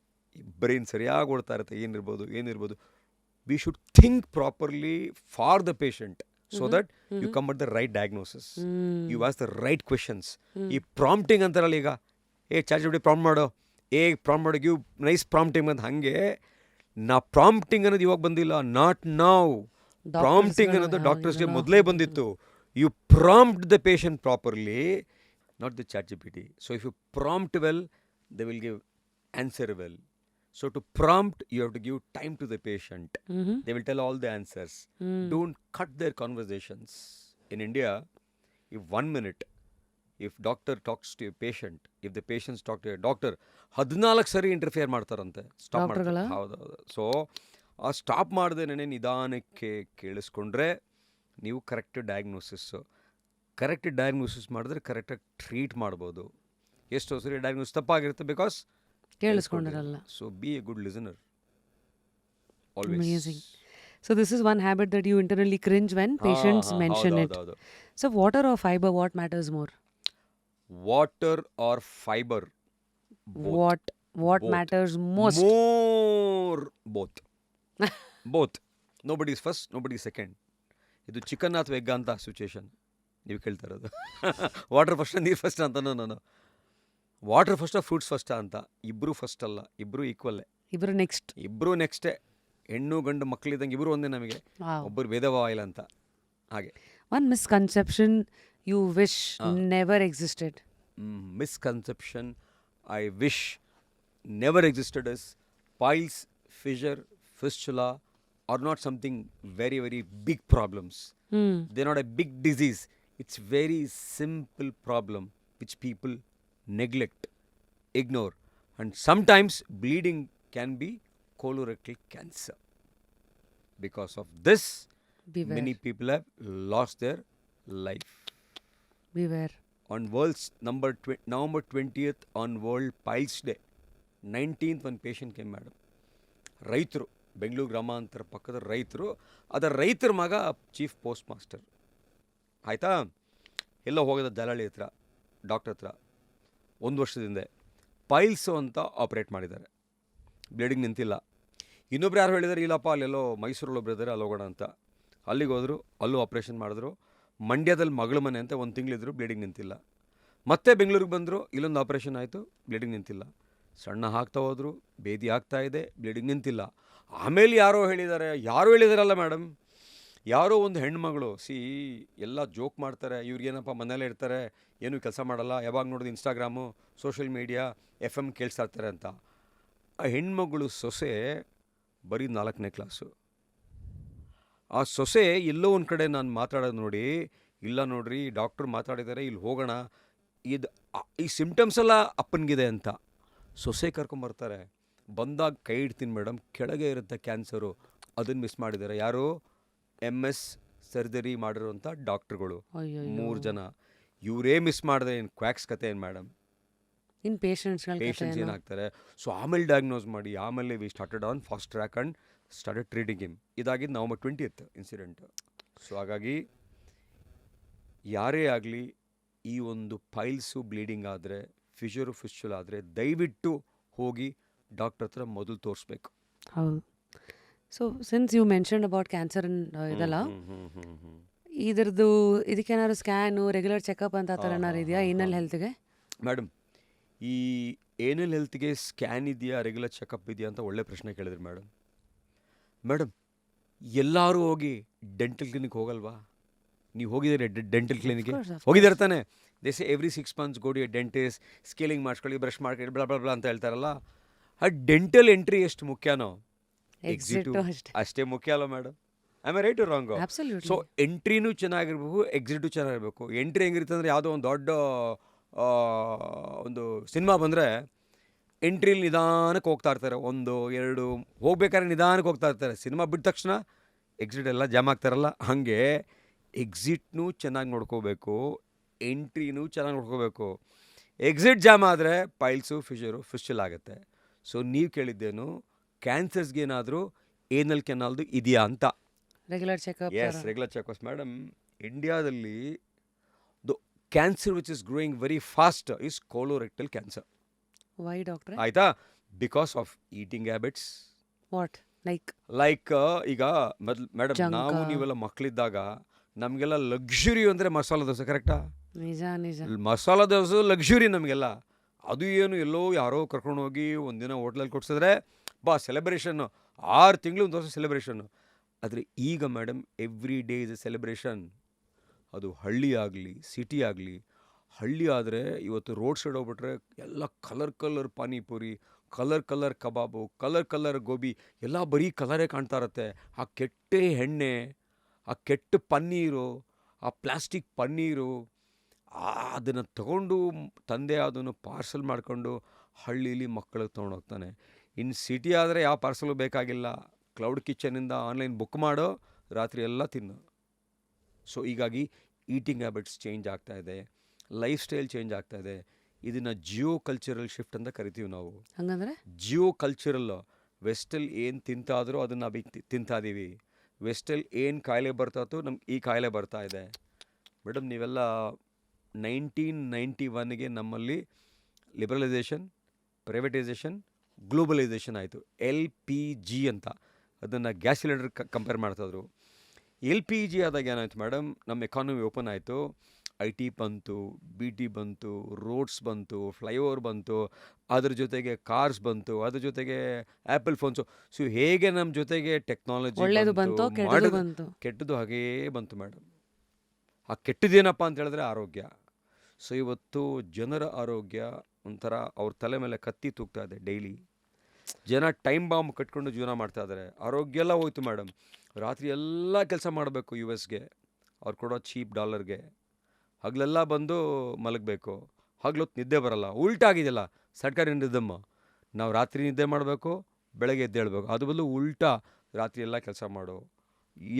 ಬ್ರೈನ್ ಸರಿಯಾಗಿ ಓಡ್ತಾ ಇರುತ್ತೆ. ಏನಿರ್ಬೋದು we should think properly for the patient, so that you come at the right diagnosis, you ask the right questions. ಈ ಪ್ರಾಂಪ್ಟಿಂಗ್ ಅಂತಾರಲ್ಲ ಈಗ, ಚಾರ್ಜ್ ಪ್ರಾಂಪ್ಟ್ ಮಾಡೋ, ಪ್ರಾಂಪ್ಟ್ ಮಾಡೋ, ಗಿವ್ ನೈಸ್ ಪ್ರಾಂಪ್ಟಿಂಗ್ ಅಂತ. ಹಾಗೆ ನಾ ಪ್ರಾಂಪ್ಟಿಂಗ್ ಅನ್ನೋದು ಇವಾಗ ಬಂದಿಲ್ಲ, ನಾಟ್ ನೌ. ಪ್ರಾಂಪ್ಟಿಂಗ್ ಅನ್ನೋದು ಡಾಕ್ಟರ್ಸ್ಗೆ ಮೊದಲೇ ಬಂದಿತ್ತು. You prompt the patient properly, not the chat GPT. So if you prompt well, they will give answer well. So to prompt, you have to give time to the patient. They will tell all the answers. Don't cut their conversations. In India, if 1 minute, if doctor talks to a patient, if the patients talk to a doctor, 14 ಸರಿ ಇಂಟರ್ಫಿಯರ್ ಮಾಡ್ತಾರಂತೆ. ಸ್ಟಾಪ್ ಮಾಡ್ತಾರೆ. ಹೌದು. ಸೊ ಆ ಸ್ಟಾಪ್ ಮಾಡ್ದೇನೆ ನಿಧಾನಕ್ಕೆ ಕೇಳಿಸ್ಕೊಂಡ್ರೆ ನೀವು ಕರೆಕ್ಟ್ ಡಯಾಗ್ನೋಸಿಸ್ಸು, ಕರೆಕ್ಟ್ ಡಯಾಗ್ನೋಸಿಸ್ ಮಾಡಿದ್ರೆ ಕರೆಕ್ಟಾಗಿ ಟ್ರೀಟ್ ಮಾಡ್ಬೋದು. ಎಷ್ಟೋ ಸರಿ ಡಯಾಗ್ನೋಸ್ ತಪ್ಪಾಗಿರುತ್ತೆ ಬಿಕಾಸ್ ಕೇಳಿಸ್ಕೊಂಡಿರಲ್ಲ. So be a good listener Amazing. So this is one habit that you internally cringe when patients mention it. So water or fiber, what matters more? Water or fiber? What Both. matters most? More both. Both. Nobody is first, nobody is second. ಇದು ಚಿಕನ್ ಅಥವಾ ಎಗ್ ಅಂತ ಸಿಚುವೇಶನ್ ನೀವು ಕೇಳ್ತಾ ಇರೋದು. ವಾಟರ್ ಫಸ್ಟ್ ನೀರು ಫಸ್ಟ್ ಅಂತ. ನಾನು ವಾಟರ್ ಫಸ್ಟಾ ಫ್ರೂಟ್ಸ್ ಫಸ್ಟಾ ಅಂತ. ಇಬ್ಬರು ಫಸ್ಟ್ ಅಲ್ಲ, ಇಬ್ಬರು ಈಕ್ವಲ್ಲೇ. ಇಬ್ಬರು ನೆಕ್ಸ್ಟೇ. ಹೆಣ್ಣು ಗಂಡು ಮಕ್ಕಳಿದ್ದಂಗೆ ಇಬ್ಬರು ಒಂದೇ ನಮಗೆ. ಒಬ್ಬರು ಭೇದಭಾವ ಇಲ್ಲ ಅಂತ. ಹಾಗೆ One misconception you wish never existed. Misconception I wish never existed is piles, fissure, fistula are not something very, very big problems. They're not a big disease. It's very simple problem which people neglect, ignore. And sometimes bleeding can be colorectal cancer. Because of this, Beware. many people have lost their life. Beware. On November 20th, on World Piles Day, 19th one patient came, madam. ರೈತರು, ಬೆಂಗಳೂರು ಗ್ರಾಮಾಂತರ ಪಕ್ಕದ ರೈತರು. ಅದರ ರೈತರ ಮಗ ಚೀಫ್ ಪೋಸ್ಟ್ ಮಾಸ್ಟರ್. ಆಯಿತಾ, ಎಲ್ಲ ಹೋಗೋದ ದಲಾಳಿ ಹತ್ರ, ಡಾಕ್ಟರ್ ಹತ್ರ. 1 ವರ್ಷದಿಂದ ಪೈಲ್ಸು ಅಂತ ಆಪ್ರೇಟ್ ಮಾಡಿದ್ದಾರೆ. ಬ್ಲೀಡಿಂಗ್ ನಿಂತಿಲ್ಲ. ಇನ್ನೊಬ್ರು ಯಾರು ಹೇಳಿದ್ದಾರೆ, ಇಲ್ಲಪ್ಪ ಅಲ್ಲೆಲ್ಲೋ ಮೈಸೂರಲ್ಲಿ ಒಬ್ರು ಇದ್ದಾರೆ, ಅಲ್ಲಿ ಹೋಗೋಣ ಅಂತ. ಅಲ್ಲಿಗೆ ಹೋದರು, ಅಲ್ಲೂ ಆಪ್ರೇಷನ್ ಮಾಡಿದ್ರು. ಮಂಡ್ಯದಲ್ಲಿ ಮಗಳ ಮನೆ ಅಂತ 1 ತಿಂಗಳಿದ್ರು, ಬ್ಲೀಡಿಂಗ್ ನಿಂತಿಲ್ಲ. ಮತ್ತೆ ಬೆಂಗಳೂರಿಗೆ ಬಂದರು, ಇಲ್ಲೊಂದು ಆಪ್ರೇಷನ್ ಆಯಿತು, ಬ್ಲೀಡಿಂಗ್ ನಿಂತಿಲ್ಲ. ಸಣ್ಣ ಹಾಕ್ತಾ ಹೋದರು, ಬೇದಿ ಆಗ್ತಾ ಇದೆ, ಬ್ಲೀಡಿಂಗ್ ನಿಂತಿಲ್ಲ. ಆಮೇಲೆ ಯಾರೋ ಹೇಳಿದಾರಲ್ಲ ಮೇಡಮ್, ಯಾರೋ ಒಂದು ಹೆಣ್ಮಗಳು, ಎಲ್ಲ ಜೋಕ್ ಮಾಡ್ತಾರೆ, ಇವ್ರಿಗೇನಪ್ಪ ಮನೇಲೇ ಇರ್ತಾರೆ, ಏನೂ ಕೆಲಸ ಮಾಡಲ್ಲ, ಯಾವಾಗ ನೋಡೋದು ಇನ್ಸ್ಟಾಗ್ರಾಮು, ಸೋಷಿಯಲ್ ಮೀಡಿಯಾ, FM ಕೇಳಿಸ್ತಾ ಇರ್ತಾರೆ ಅಂತ. ಆ ಹೆಣ್ಮಗಳು ಸೊಸೆ ಬರೀ 4ನೇ ಕ್ಲಾಸು. ಆ ಸೊಸೆ ಎಲ್ಲೋ ಒಂದು ಕಡೆ ನಾನು ಮಾತಾಡೋದು ನೋಡಿ, ಇಲ್ಲ ನೋಡ್ರಿ ಡಾಕ್ಟ್ರು ಮಾತಾಡಿದ್ದಾರೆ, ಇಲ್ಲಿ ಹೋಗೋಣ, ಈ ಸಿಮ್ಟಮ್ಸ್ ಎಲ್ಲ ಅಪ್ಪನಿಗಿದೆ ಅಂತ ಸೊಸೆ ಕರ್ಕೊಂಬರ್ತಾರೆ. ಬಂದಾಗ ಕೈ ಇಡ್ತೀನಿ ಮೇಡಮ್, ಕೆಳಗೆ ಇರುತ್ತೆ ಕ್ಯಾನ್ಸರು. ಅದನ್ನು ಮಿಸ್ ಮಾಡಿದ್ದಾರೆ. ಯಾರು? MS ಸರ್ಜರಿ ಮಾಡಿರೋಂಥ ಡಾಕ್ಟ್ರುಗಳು 3 ಜನ. ಇವರೇ ಮಿಸ್ ಮಾಡಿದ್ರೆ ಏನು ಕ್ವ್ಯಾಕ್ಸ್ ಕತೆ ಏನು ಮೇಡಮ್? ಇನ್ ಪೇಷಂಟ್ಸ್ ಏನಾಗ್ತಾರೆ. ಸೊ ಆಮೇಲೆ ಡಯಾಗ್ನೋಸ್ ಮಾಡಿ, ಆಮೇಲೆ we started on fast track and started treating him. ಇದಾಗಿದ್ದು November 20th ಇನ್ಸಿಡೆಂಟ್. ಸೊ ಹಾಗಾಗಿ ಯಾರೇ ಆಗಲಿ ಈ ಒಂದು ಪೈಲ್ಸು ಬ್ಲೀಡಿಂಗ್ ಆದರೆ, ಫಿಸ್ಚುಲ್ ಆದರೆ ದಯವಿಟ್ಟು ಹೋಗಿ ಡಾಕ್ಟರ್ ಹತ್ರ ಮೊದಲು ತೋರಿಸ್ಬೇಕು. ಹೌದು. So since you mentioned about cancer ಇದಲ್ಲ, ಇದರದ್ದು ಇದಕ್ಕೇನಾದ್ರು ಸ್ಕ್ಯಾನು, ರೆಗ್ಯುಲರ್ ಚೆಕಪ್ ಅಂತ ಆ ಥರ ಏನಾರು ಇದೆಯಾ ಏನಲ್ ಹೆಲ್ತ್ಗೆ? ಮೇಡಮ್, ಈ ಏನಲ್ ಹೆಲ್ತ್ಗೆ ಸ್ಕ್ಯಾನ್ ಇದೆಯಾ, ರೆಗ್ಯುಲರ್ ಚೆಕಪ್ ಇದೆಯಾ ಅಂತ ಒಳ್ಳೆ ಪ್ರಶ್ನೆ ಕೇಳಿದ್ರಿ ಮೇಡಮ್. ಎಲ್ಲರೂ ಹೋಗಿ ಡೆಂಟಲ್ ಕ್ಲಿನಿಕ್ ಹೋಗಲ್ವಾ? ನೀವು ಹೋಗಿದ್ದೀರಿ ಡೆಂಟಲ್ ಕ್ಲಿನಿಕ್ಗೆ? ಹೋಗಿದ್ದಾರೆ ತಾನೆ? They say every 6 months go to a dentist, scaling ಮಾಡಿಸ್ಕೊಳ್ಳಿ, ಬ್ರಷ್ ಮಾಡ್ಕೊಳ್ಳಿ, ಬ್ಲಾ ಅಂತ ಹೇಳ್ತಾರಲ್ಲ. ಆ ಡೆಂಟಲ್ ಎಂಟ್ರಿ ಎಷ್ಟು ಮುಖ್ಯನೋ ಎಕ್ಸಿಟ್ ಅಷ್ಟೇ ಮುಖ್ಯ ಅಲ್ಲ madam? I right to wrong? So ಎಂಟ್ರಿನೂ ಚೆನ್ನಾಗಿರ್ಬೇಕು, ಎಕ್ಸಿಟು ಚೆನ್ನಾಗಿರ್ಬೇಕು. ಎಂಟ್ರಿ ಹೆಂಗಿರುತ್ತೆ ಅಂದರೆ, ಯಾವುದೋ ಒಂದು ದೊಡ್ಡ ಒಂದು ಸಿನಿಮಾ ಬಂದರೆ ಎಂಟ್ರಿಲಿ ನಿಧಾನಕ್ಕೆ ಹೋಗ್ತಾ ಇರ್ತಾರೆ, 1 2 ಹೋಗ್ಬೇಕಾದ್ರೆ ನಿಧಾನಕ್ಕೆ ಹೋಗ್ತಾ ಇರ್ತಾರೆ. ಸಿನಿಮಾ ಬಿಟ್ಟ ತಕ್ಷಣ ಎಕ್ಸಿಟ್ ಎಲ್ಲ ಜಾಮ್ ಆಗ್ತಾರಲ್ಲ, ಹಾಗೆ ಎಕ್ಸಿಟ್ನೂ ಚೆನ್ನಾಗಿ ನೋಡ್ಕೋಬೇಕು, ಎಂಟ್ರಿನೂ ಚೆನ್ನಾಗಿ ನೋಡ್ಕೋಬೇಕು. ಎಕ್ಸಿಟ್ ಜಾಮ್ ಆದರೆ ಪೈಲ್ಸು, ಫಿಸ್ಚುಲ್ ಆಗುತ್ತೆ. ಸೊ ನೀವು ಕೇಳಿದ್ದೇನು, ಕ್ಯಾನ್ಸರ್ಸ್ಗೆ ಏನಾದರೂ ಏನಲ್ ಕೆನಾಲ್ದು ಇದೆಯಾ ಅಂತ? Regular checkup? Yes, regular checkups madam. ಇಂಡಿಯಾದಲ್ಲಿ the cancer which is growing very fast is colorectal cancer. Why ಡಾಕ್ಟ್ರೆ? ಆಯಿತಾ? Because of eating habits. What like ಈಗ ಮೇಡಮ್, ನಾವು ನೀವೆಲ್ಲ ಮಕ್ಕಳಿದ್ದಾಗ ನಮಗೆಲ್ಲ ಲಕ್ಸುರಿ ಅಂದರೆ ಮಸಾಲ ದೋಸೆ, ಕರೆಕ್ಟಾ? ನಿಜ. ಮಸಾಲ ದೋಸೆ ಲಕ್ಸುರಿ ನಮಗೆಲ್ಲ. ಅದು ಏನು ಎಲ್ಲೋ ಯಾರೋ ಕರ್ಕೊಂಡು ಹೋಗಿ ಒಂದಿನ ಹೋಟ್ಲಲ್ಲಿ ಕೊಡ್ಸಿದ್ರೆ ಬಾ ಸೆಲೆಬ್ರೇಷನ್ನು, 6 ತಿಂಗಳು ಒಂದು ದೋಸೆ ಸೆಲೆಬ್ರೇಷನ್ನು. ಆದರೆ ಈಗ madam, every day is A celebration. ಅದು ಹಳ್ಳಿ ಆಗಲಿ, ಸಿಟಿ ಆಗಲಿ, ಹಳ್ಳಿ ಆದರೆ ಇವತ್ತು ರೋಡ್ ಸೈಡ್ ಹೋಗ್ಬಿಟ್ರೆ ಎಲ್ಲ ಕಲರ್ ಪಾನಿಪುರಿ, ಕಲರ್ ಕಬಾಬು, ಕಲರ್ ಗೋಬಿ ಎಲ್ಲ ಬರೀ ಕಲರೇ ಕಾಣ್ತಾ ಇರತ್ತೆ. ಆ ಕೆಟ್ಟ ಎಣ್ಣೆ, ಆ ಕೆಟ್ಟ ಪನ್ನೀರು, ಆ ಪ್ಲಾಸ್ಟಿಕ್ ಪನ್ನೀರು, ಅದನ್ನು ತಗೊಂಡು ತಂದೆ ಅದನ್ನು ಪಾರ್ಸಲ್ ಮಾಡಿಕೊಂಡು ಹಳ್ಳೀಲಿ ಮಕ್ಕಳಿಗೆ ತೊಗೊಂಡೋಗ್ತಾನೆ. ಇನ್ನು ಸಿಟಿ ಆದರೆ ಯಾವ ಪಾರ್ಸಲು ಬೇಕಾಗಿಲ್ಲ, ಕ್ಲೌಡ್ ಕಿಚನಿಂದ ಆನ್ಲೈನ್ ಬುಕ್ ಮಾಡೋ, ರಾತ್ರಿ ಎಲ್ಲ ತಿನ್ನು. ಸೊ ಹೀಗಾಗಿ ಈಟಿಂಗ್ ಹ್ಯಾಬಿಟ್ಸ್ ಚೇಂಜ್ ಆಗ್ತಾ ಇದೆ, ಲೈಫ್ ಸ್ಟೈಲ್ ಚೇಂಜ್ ಆಗ್ತಾ ಇದೆ. ಇದನ್ನು ಜಿಯೋ ಕಲ್ಚರಲ್ ಶಿಫ್ಟ್ ಅಂತ ಕರಿತೀವಿ ನಾವು. ಹಂಗಂದ್ರೆ ಜಿಯೋ ಕಲ್ಚರಲ್, ವೆಸ್ಟಲ್ಲಿ ಏನು ತಿಂತಾದರೂ ಅದನ್ನು ನಾವು ತಿಂತಾ ಇದ್ದೀವಿ. ವೆಸ್ಟಲ್ಲಿ ಏನು ಕಾಯಿಲೆ ಬರ್ತಾಯಿತ್ತು ನಮ್ಗೆ ಈ ಕಾಯಿಲೆ ಬರ್ತಾ ಇದೆ. ಮೇಡಮ್ ನೀವೆಲ್ಲ 1991ಗೆ ನಮ್ಮಲ್ಲಿ ಲಿಬರಲೈಸೇಷನ್, ಪ್ರೈವೇಟೈಸೇಷನ್, ಗ್ಲೋಬಲೈಸೇಷನ್ ಆಯಿತು. LPG ಅಂತ ಅದನ್ನು ಗ್ಯಾಸ್ ಸಿಲಿಂಡರ್ ಕಂಪೇರ್ ಮಾಡ್ತಾಯಿದ್ರು. LPG ಆದಾಗ ಏನಾಯಿತು ಮೇಡಮ್, ನಮ್ಮ ಎಕಾನಮಿ ಓಪನ್ ಆಯಿತು, IT ಬಂತು, BT ಬಂತು, ರೋಡ್ಸ್ ಬಂತು, ಫ್ಲೈಓವರ್ ಬಂತು, ಅದ್ರ ಜೊತೆಗೆ ಕಾರ್ಸ್ ಬಂತು, ಅದ್ರ ಜೊತೆಗೆ ಆ್ಯಪಲ್ ಫೋನ್ಸು. ಸೊ ಹೇಗೆ ನಮ್ಮ ಜೊತೆಗೆ ಟೆಕ್ನಾಲಜಿ ಒಳ್ಳೇದು ಬಂತು, ಕೆಟ್ಟದು ಬಂತು. ಕೆಟ್ಟದ್ದು ಹಾಗೇ ಬಂತು ಮೇಡಮ್. ಆ ಕೆಟ್ಟದೇನಪ್ಪ ಅಂತ ಹೇಳಿದ್ರೆ ಆರೋಗ್ಯ. ಸೊ ಇವತ್ತು ಜನರ ಆರೋಗ್ಯ ಒಂಥರ ಅವ್ರ ತಲೆ ಮೇಲೆ ಕತ್ತಿ ತೂಗ್ತಾ ಇದೆ. ಡೈಲಿ ಜನ ಟೈಮ್ ಬಾಂಬ್ ಕಟ್ಕೊಂಡು ಜೀವನ ಮಾಡ್ತಾ ಇದ್ದಾರೆ. ಆರೋಗ್ಯ ಎಲ್ಲ ಹೋಯ್ತು ಮೇಡಮ್. ರಾತ್ರಿ ಎಲ್ಲ ಕೆಲಸ ಮಾಡಬೇಕು US ಗೆ, ಅವ್ರು ಕೊಡೋ ಚೀಪ್ ಡಾಲರ್ಗೆ. ಹಗಲೆಲ್ಲ ಬಂದು ಮಲಗಬೇಕು, ಹಗಲೊತ್ತು ನಿದ್ದೆ ಬರಲ್ಲ. ಉಲ್ಟಾಗಿದೆಯಲ್ಲ ಸರ್ಕಾರಿ ನಿದ್ದಮ್ಮ. ನಾವು ರಾತ್ರಿ ನಿದ್ದೆ ಮಾಡಬೇಕು, ಬೆಳಗ್ಗೆ ಎದ್ದೇಳಬೇಕು. ಅದು ಬದಲು ಉಲ್ಟಾ ರಾತ್ರಿ ಎಲ್ಲ ಕೆಲಸ ಮಾಡು.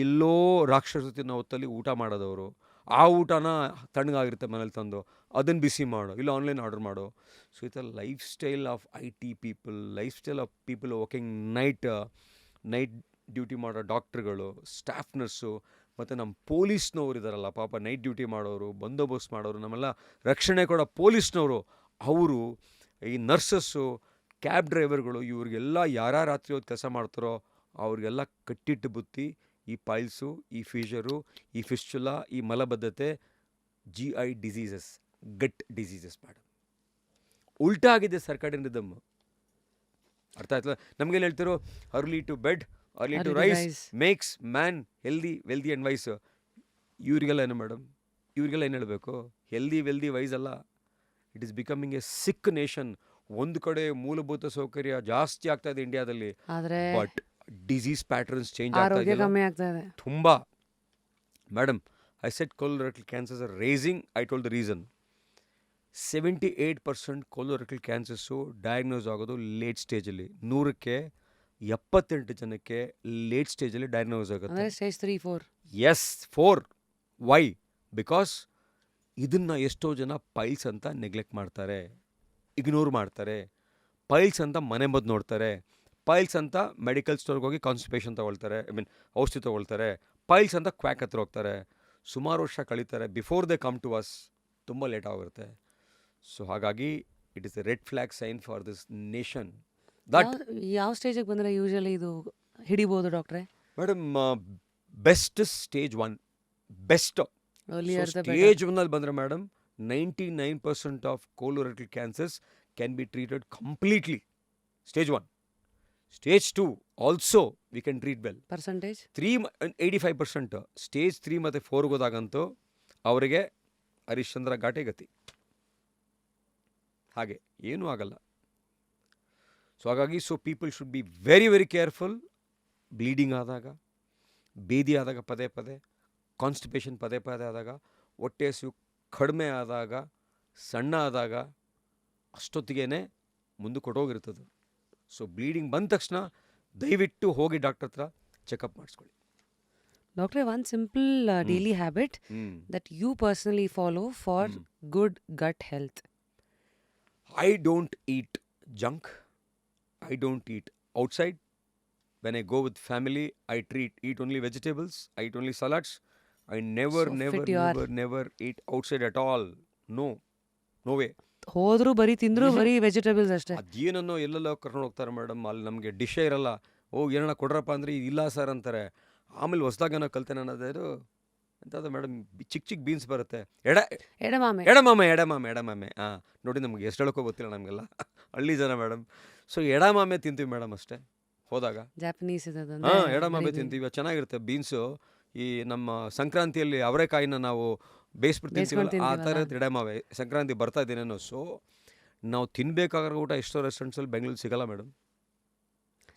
ಎಲ್ಲೋ ರಾಕ್ಷಸತಿನ ಹೊತ್ತಲ್ಲಿ ಊಟ ಮಾಡೋದವರು, ಆ ಊಟನ ತಣ್ಣಗಾಗಿರುತ್ತೆ ಮನೇಲಿ ತಂದು ಅದನ್ನು ಬಿಸಿ ಮಾಡು, ಇಲ್ಲ ಆನ್ಲೈನ್ ಆರ್ಡರ್ ಮಾಡು. ಸೊ ಈ ಥರ life style of IT people, life style of people working night duty ಮಾಡೋ ಡಾಕ್ಟ್ರುಗಳು, ಸ್ಟಾಫ್ ನರ್ಸು, ಮತ್ತು ನಮ್ಮ ಪೊಲೀಸ್ನವ್ರು ಇದ್ದಾರಲ್ಲ ಪಾಪ, ನೈಟ್ ಡ್ಯೂಟಿ ಮಾಡೋರು, ಬಂದೋಬಸ್ತ್ ಮಾಡೋರು, ನಮ್ಮೆಲ್ಲ ರಕ್ಷಣೆ ಕೊಡೋ ಪೊಲೀಸ್ನವರು, ಅವರು, ಈ ನರ್ಸಸ್ಸು, ಕ್ಯಾಬ್ ಡ್ರೈವರ್ಗಳು, ಇವ್ರಿಗೆಲ್ಲ ಯಾರು ರಾತ್ರಿ ಹೊತ್ತು ಕೆಲಸ ಮಾಡ್ತಾರೋ ಅವ್ರಿಗೆಲ್ಲ ಕಟ್ಟಿಟ್ಟು ಬುತ್ತಿ ಈ ಪೈಲ್ಸು, ಈ ಫೀಶರು, ಈ ಫಿಸ್ಚುಲಾ, ಈ ಮಲಬದ್ಧತೆ, GI diseases, gut diseases madam. ಉಲ್ಟಾ ಆಗಿದೆ ಸರ್ಕಾರಿ ನಿದಮ್. ಅರ್ಥ ಆಯ್ತಲ್ಲ? ನಮಗೆಲ್ಲ ಹೇಳ್ತಿರೋ early to bed, early to rise makes man healthy, wealthy and wise. ಇವರಿಗೆಲ್ಲ ಏನು ಮೇಡಮ್, ಇವರಿಗೆಲ್ಲ ಏನು ಹೇಳಬೇಕು? ಹೆಲ್ದಿ, ವೆಲ್ದಿ, ವೈಸ್ ಅಲ್ಲ. It is becoming a sick nation. ಒಂದು ಕಡೆ ಮೂಲಭೂತ ಸೌಕರ್ಯ ಜಾಸ್ತಿ ಆಗ್ತಾ ಇದೆ ಇಂಡಿಯಾದಲ್ಲಿ, ಬಟ್ ಡಿಸೀಸ್ ಪ್ಯಾಟರ್ನ್ಸ್ ಚೇಂಜ್ ಆಗ್ತಾ ಇದೆ ತುಂಬ. Madam, I said colorectal cancers are raising. I told the reason. 78% colorectal cancers diagnose ಆಗೋದು ಲೇಟ್ ಸ್ಟೇಜಲ್ಲಿ. 100ಕ್ಕೆ 78 ಜನಕ್ಕೆ ಲೇಟ್ ಸ್ಟೇಜಲ್ಲಿ ಡಯಾಗ್ನೋಸ್ ಆಗುತ್ತೆ. ಸ್ಟೇಜ್ 3, 4. ಎಸ್, 4. ವೈ? ಬಿಕಾಸ್ ಇದನ್ನು ಎಷ್ಟೋ ಜನ ಪೈಲ್ಸ್ ಅಂತ ನೆಗ್ಲೆಕ್ಟ್ ಮಾಡ್ತಾರೆ, ಇಗ್ನೋರ್ ಮಾಡ್ತಾರೆ. ಪೈಲ್ಸ್ ಅಂತ ಮನೆ ಮದ್ದು ನೋಡ್ತಾರೆ, ಪೈಲ್ಸ್ ಅಂತ ಮೆಡಿಕಲ್ ಸ್ಟೋರ್ಗೆ ಹೋಗಿ ಕಾನ್ಸ್ಟಿಪೇಷನ್ ತೊಗೊಳ್ತಾರೆ, ಔಷಧಿ ತೊಗೊಳ್ತಾರೆ. ಪೈಲ್ಸ್ ಅಂತ ಕ್ವ್ಯಾಕ್ ಹತ್ರ ಹೋಗ್ತಾರೆ, ಸುಮಾರು ವರ್ಷ ಕಳೀತಾರೆ. Before they come to us ತುಂಬ ಲೇಟ್ ಆಗಿರುತ್ತೆ. ಸೊ ಹಾಗಾಗಿ it is a red flag sign for this nation. ಯಾವ ಸ್ಟೇಜಿಗೆ ಬಂದರೆ ಯೂಶಲಿ ಇದು ಹಿಡಿಬೋದು ಡಾಕ್ಟ್ರೆ? Madam, best stage 1, best stage 1ಅಲ್ಲಿ ಬಂದರೆ madam 99% of colorectal cancers can be treated completely. Stage 1. Stage 2 also we can treat well. Percentage 85%. Stage 3 ಮತ್ತು 4 ಹೋದಾಗಂತೂ ಅವರಿಗೆ ಹರಿಶ್ಚಂದ್ರ ಘಾಟೆ ಗತಿ. ಹಾಗೆ ಏನೂ ಆಗಲ್ಲ. ಸೊ ಹಾಗಾಗಿ people should be very very careful. Bleeding ಆದಾಗ, ಬೇದಿ ಆದಾಗ ಪದೇ ಪದೇ, ಕಾನ್ಸ್ಟಿಪೇಷನ್ ಪದೇ ಪದೇ ಆದಾಗ, ಹೊಟ್ಟೆ ಹಸಿವು ಕಡಿಮೆ ಆದಾಗ, ಸಣ್ಣ ಆದಾಗ, ಅಷ್ಟೊತ್ತಿಗೆ ಮುಂದಕ್ಕೆ ಕೊಟ್ಟೋಗಿರ್ತದೆ. ಸೊ ಬ್ಲೀಡಿಂಗ್ ಬಂದ ತಕ್ಷಣ ದಯವಿಟ್ಟು ಹೋಗಿ ಡಾಕ್ಟರ್ ಹತ್ರ ಚೆಕಪ್ ಮಾಡಿಸ್ಕೊಳ್ಳಿ. ಡಾಕ್ಟ್ರೆ, one simple daily habit that you personally follow for good gut health. I don't eat junk. I don't eat outside. When I go with family, I eat only vegetables. I eat only salads. I never eat outside at all. No way. ಹೋದ್ರು ಬರೀ ತಿಂದ್ರು ಬರೀ ವೆಜಿಟೇಬಲ್ಸ್ ಅಷ್ಟೇ. ಅದೇನೋ ಎಲ್ಲೆಲ್ಲ ಕರ್ಕೊಂಡು ಹೋಗ್ತಾರೆ ಮೇಡಮ್, ಅಲ್ಲಿ ನಮಗೆ ಡಿಶೇ ಇರಲ್ಲ. ಏನಣ್ಣ ಕೊಡ್ರಪ್ಪ ಅಂದರೆ ಇಲ್ಲ ಸರ್ ಅಂತಾರೆ. ಆಮೇಲೆ ಹೊಸ್ದಾಗ ನಾವು ಕಲ್ತೇನೆ ಅನ್ನೋದು ಎಂಥದ್ದು ಮೇಡಮ್, ಚಿಕ್ಕ ಬೀನ್ಸ್ ಬರುತ್ತೆ, ಎಡಮಾಮೆ. ಹಾಂ, ನೋಡಿ ನಮ್ಗೆ ಎಷ್ಟು ಹೇಳೋಕ್ಕೋ ಗೊತ್ತಿಲ್ಲ ನಮಗೆಲ್ಲ, ಹಳ್ಳಿ ಜನ ಮೇಡಮ್. ಸೊ ಎಡಮಾಮೆ ತಿಂತೀವಿ ಮೇಡಮ್ ಅಷ್ಟೇ ಹೋದಾಗ. ಜಾಪನೀಸ್ ಎಡಮಾಮೆ ತಿಂತೀವಿ, ಚೆನ್ನಾಗಿರುತ್ತೆ ಬೀನ್ಸು. ಈ ನಮ್ಮ ಸಂಕ್ರಾಂತಿಯಲ್ಲಿ ಅವರೆಕಾಯಿನ ನಾವು ಬೇಯಿಸ್ಬಿಟ್ಟು ತಿಂತೀವಲ್ಲ ಆ ಥರ ತಿಂತೀವಲ್ಲ. ತಿಡಮಾವೆ ಸಂಕ್ರಾಂತಿ ಬರ್ತಾ ಇದ್ದೀನೇನೋ. ಸೊ ನಾವು ತಿನ್ಬೇಕಾಗಿರೋ ಊಟ ಎಷ್ಟೋ ರೆಸ್ಟೋರೆಂಟ್ಸಲ್ಲಿ ಬೆಂಗಳೂರು ಸಿಗಲ್ಲ ಮೇಡಮ್,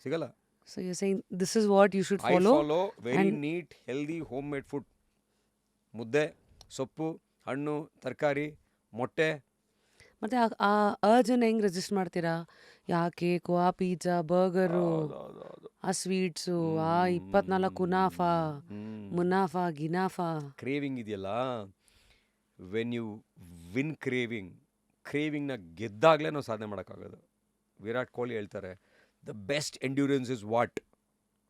ಸಿಗಲ್ಲ. So you saying this is what you should I follow. Follow very and- neat healthy home made food. ಮುದ್ದೆ, ಸೊಪ್ಪು, ಹಣ್ಣು, ತರಕಾರಿ, ಮೊಟ್ಟೆ. ಮತ್ತೆ ಆ ಅರ್ಜನ್ನ ಹೆಂಗ್ ರೆಸಿಸ್ಟ್ ಮಾಡ್ತೀರಾ? ಆ ಕೇಕು, ಆ ಪಿಜ್ಜಾ, ಬರ್ಗರು, ಆ ಸ್ವೀಟ್ಸು, ಆ 24 ಕುನಾಫಾ, ಮುನಾಫಾ, ಗಿನಾಫಾ. ಕ್ರೇವಿಂಗ್ ಇದೆಯಲ್ಲ, ವೆನ್ ಯು ವಿನ್ ಕ್ರೇವಿಂಗ್ನ ಗೆದ್ದಾಗಲೇ ನಾವು ಸಾಧನೆ ಮಾಡೋಕ್ಕಾಗೋದು. ವಿರಾಟ್ ಕೊಹ್ಲಿ ಹೇಳ್ತಾರೆ, the best endurance is what?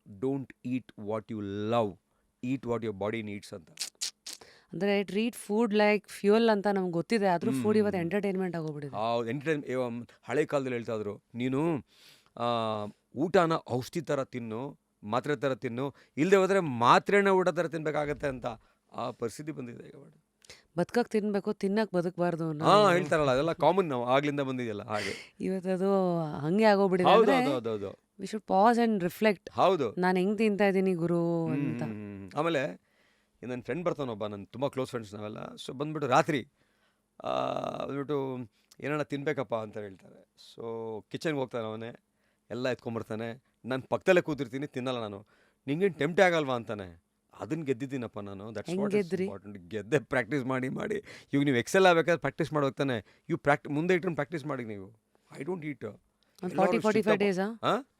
Don't eat what you love, eat what your body needs ಅಂತ. ಅಂದರೆ ಟ್ರೀಟ್ ಫುಡ್ ಲೈಕ್ ಫ್ಯೂಯಲ್ ಅಂತ ನಮ್ಗೆ ಗೊತ್ತಿದೆ, ಆದರೂ ಫುಡ್ ಇವತ್ತು ಎಂಟರ್ಟೈನ್ಮೆಂಟ್ ಆಗೋಗ್ಬಿಟ್ಟಿದೆ. ಹಳೆ ಕಾಲದಲ್ಲಿ ಹೇಳ್ತಾ ಇದ್ರು, ನೀನು ಊಟನ ಔಷಧಿ ಥರ ತಿನ್ನು, ಮಾತ್ರೆ ಥರ ತಿನ್ನು, ಇಲ್ಲದೆ ಹೋದರೆ ಮಾತ್ರೆನ ಊಟ ಥರ ತಿನ್ಬೇಕಾಗತ್ತೆ ಅಂತ. ಆ ಪರಿಸ್ಥಿತಿ ಬಂದಿದೆ ಈಗ. ಬದುಕಕ್ಕೆ ತಿನ್ಬೇಕು, ತಿನ್ನಕ್ಕೆ ಬದುಕಬಾರ್ದು ಹೇಳ್ತಾರಲ್ಲ, ಅದೆಲ್ಲ ಕಾಮನ್, ನಾವು ಆಗ್ಲಿಂದ ಬಂದಿದೆಯಲ್ಲ ಹಾಗೆ. ಇವತ್ತದು ಹಂಗೆ ಆಗೋಗ್ಬಿಟ್ಟಿದೆ. ಹೌದು ಅಂದರೆ ಹೌದು ಹೌದು we should pass and reflect, ಹೌದು. ನಾನು ಹೆಂಗೆ ತಿಂತಾ ಇದ್ದೀನಿ ಗುರು ಅಂತ. ಆಮೇಲೆ ನನ್ನ ಫ್ರೆಂಡ್ ಬರ್ತಾನೊಬ್ಬ, ನನ್ನ ತುಂಬ ಕ್ಲೋಸ್ ಫ್ರೆಂಡ್ಸ್ ನಾವೆಲ್ಲ. ಸೊ ಬಂದ್ಬಿಟ್ಟು ರಾತ್ರಿ ಬಂದ್ಬಿಟ್ಟು ಏನಾರ ತಿನ್ಬೇಕಪ್ಪ ಅಂತ ಹೇಳ್ತಾರೆ. ಸೊ ಕಿಚನ್ಗೆ ಹೋಗ್ತಾನೆ, ಅವನೇ ಎಲ್ಲ ಎತ್ಕೊಂಬರ್ತಾನೆ. ನಾನು ಪಕ್ಕದಲ್ಲೇ ಕೂತಿರ್ತೀನಿ, ತಿನ್ನಲ್ಲ ನಾನು. ನಿಂಗೇನು ಟೆಂಪ್ಟೇ ಆಗಲ್ವಾ ಅಂತಾನೆ. ಅದನ್ನು ಗೆದ್ದಿದ್ದೀನಪ್ಪ ನಾನು. That's what is important. ಗೆದ್ದೆ ಪ್ರಾಕ್ಟೀಸ್ ಮಾಡಿ ಇವಾಗ ನೀವು ಎಕ್ಸೆಲ್ ಆಗಬೇಕಾದ್ರೆ ಪ್ರಾಕ್ಟೀಸ್ ಮಾಡೋಗ್ತಾನೆ. ಮುಂದೆ ಇಟ್ಟರೆ ಪ್ರಾಕ್ಟೀಸ್ ಮಾಡಿ ನೀವು. ಐ ಡೋಂಟ್ ಈಟ್ 40-45 ಡೇಸಾ?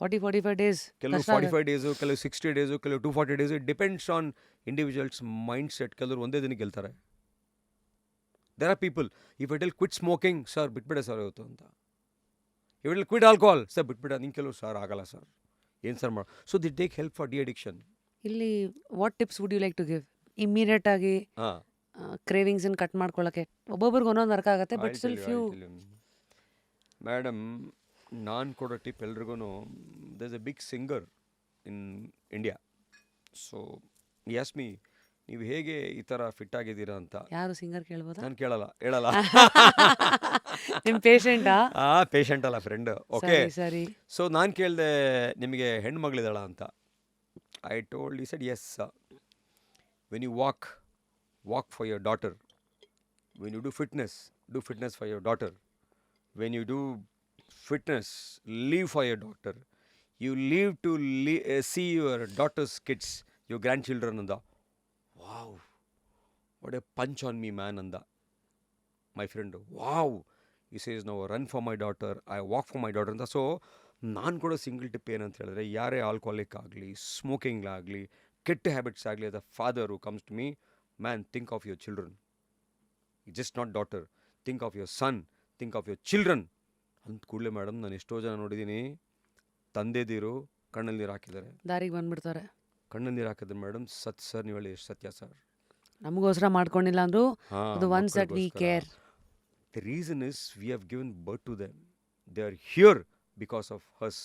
40-45 ಡೇಸ್. ಕೆಲವು 45 ಡೇಸು, ಕೆಲವು 60 ಡೇಸು, ಕೆಲವು 240 days. It depends on individuals mind set. ಕೆಲವರು ಒಂದೇ ದಿನಕ್ಕೆ ಗೆಲ್ತಾರೆ. There are people, if it will quit smoking, sir ಬಿಟ್ಬಿಡೆ ಸರ್ ಇವತ್ತು ಅಂತ. If it will quit alcohol, sir ಬಿಟ್ಬಿಡ. ನಿಂಗೆ ಕೆಲವು ಸರ್ ಆಗಲ್ಲ ಸರ್, ಏನು ಸರ್ ಮಾಡೋ. So the take help for de addiction. ಇಲ್ಲಿ what tips would you like to give immediate ಆಗಿ ಕ್ರೇವಿಂಗ್ಸನ್ನು ಕಟ್ ಮಾಡ್ಕೊಳ್ಳೋಕ್ಕೆ? ಒಬ್ಬೊಬ್ರಿಗೆ ಒಂದೊಂದು ಅರ್ಥ ಆಗುತ್ತೆ, ಬಟ್ ಸ್ಟಿಲ್ ಫ್ಯೂ. ಮೇಡಮ್, ನಾನು ಕೊಡೋ ಟಿಪ್ ಎಲ್ರಿಗೂ, there is a big singer in India. So yes me, ನೀವು ಹೇಗೆ ಈ ಥರ ಫಿಟ್ ಆಗಿದ್ದೀರಾ ಅಂತ. ಯಾರು ಸಿಂಗರ್ ಕೇಳ್ಬೋದಾ? ನಾನು ಹೇಳಲ್ಲ. ನಿಮ್ಮ ಪೇಷಂಟಾ? ಪೇಷಂಟ್ ಅಲ್ಲ, ಫ್ರೆಂಡ್. ಓಕೆ, ಸರಿ. ಸೊ ನಾನು ಕೇಳಿದೆ, ನಿಮಗೆ ಹೆಣ್ಣು ಮಗಳಿದಾಳ ಅಂತ. I told, he said yes. When you walk for your daughter. When you do fitness for your daughter. When you do fitness, live for your daughter. You live to see your daughter's kids, your grandchildren anda. Wow, what a punch on me, man, anda my friend. Wow, he says, now run for my daughter, I walk for my daughter anda. So ನಾನು ಕೊಡೋ ಸಿಂಗಲ್ ಟಿಪ್ ಏನಂತ ಹೇಳಿದ್ರೆ, ಯಾರೇ ಆಲ್ಕೋಹಾಲಿಕ್ ಆಗಲಿ, ಸ್ಮೋಕಿಂಗ್ ಆಗಲಿ, ಕೆಟ್ಟ ಹ್ಯಾಬಿಟ್ಸ್ ಆಗಲಿ, ಅದ father who comes to me, man, think of your children. Just not daughter, think of your son, think of your children ಅಂತ ಕೂಡಲೇ ಮೇಡಮ್, ನಾನು ಎಷ್ಟೋ ಜನ ನೋಡಿದ್ದೀನಿ, ತಂದೆದಿರು ಕಣ್ಣಲ್ಲಿ ನೀರು ಹಾಕಿದ್ದಾರೆ, ದಾರಿಗೆ ಬಂದ್ಬಿಡ್ತಾರೆ. ಕಣ್ಣಲ್ಲಿ ನೀರು ಹಾಕಿದ್ರೆ ಮೇಡಮ್, ಸರ್ ನೀವು ಹೇಳಿ ಎಷ್ಟು ಸತ್ಯ ಸರ್. ನಮಗೋಸ್ಕರ ಮಾಡ್ಕೊಂಡಿಲ್ಲ ಅಂದ್ರು ಅದು ones that we care. The reason is we have given birth to them. They are here because of us.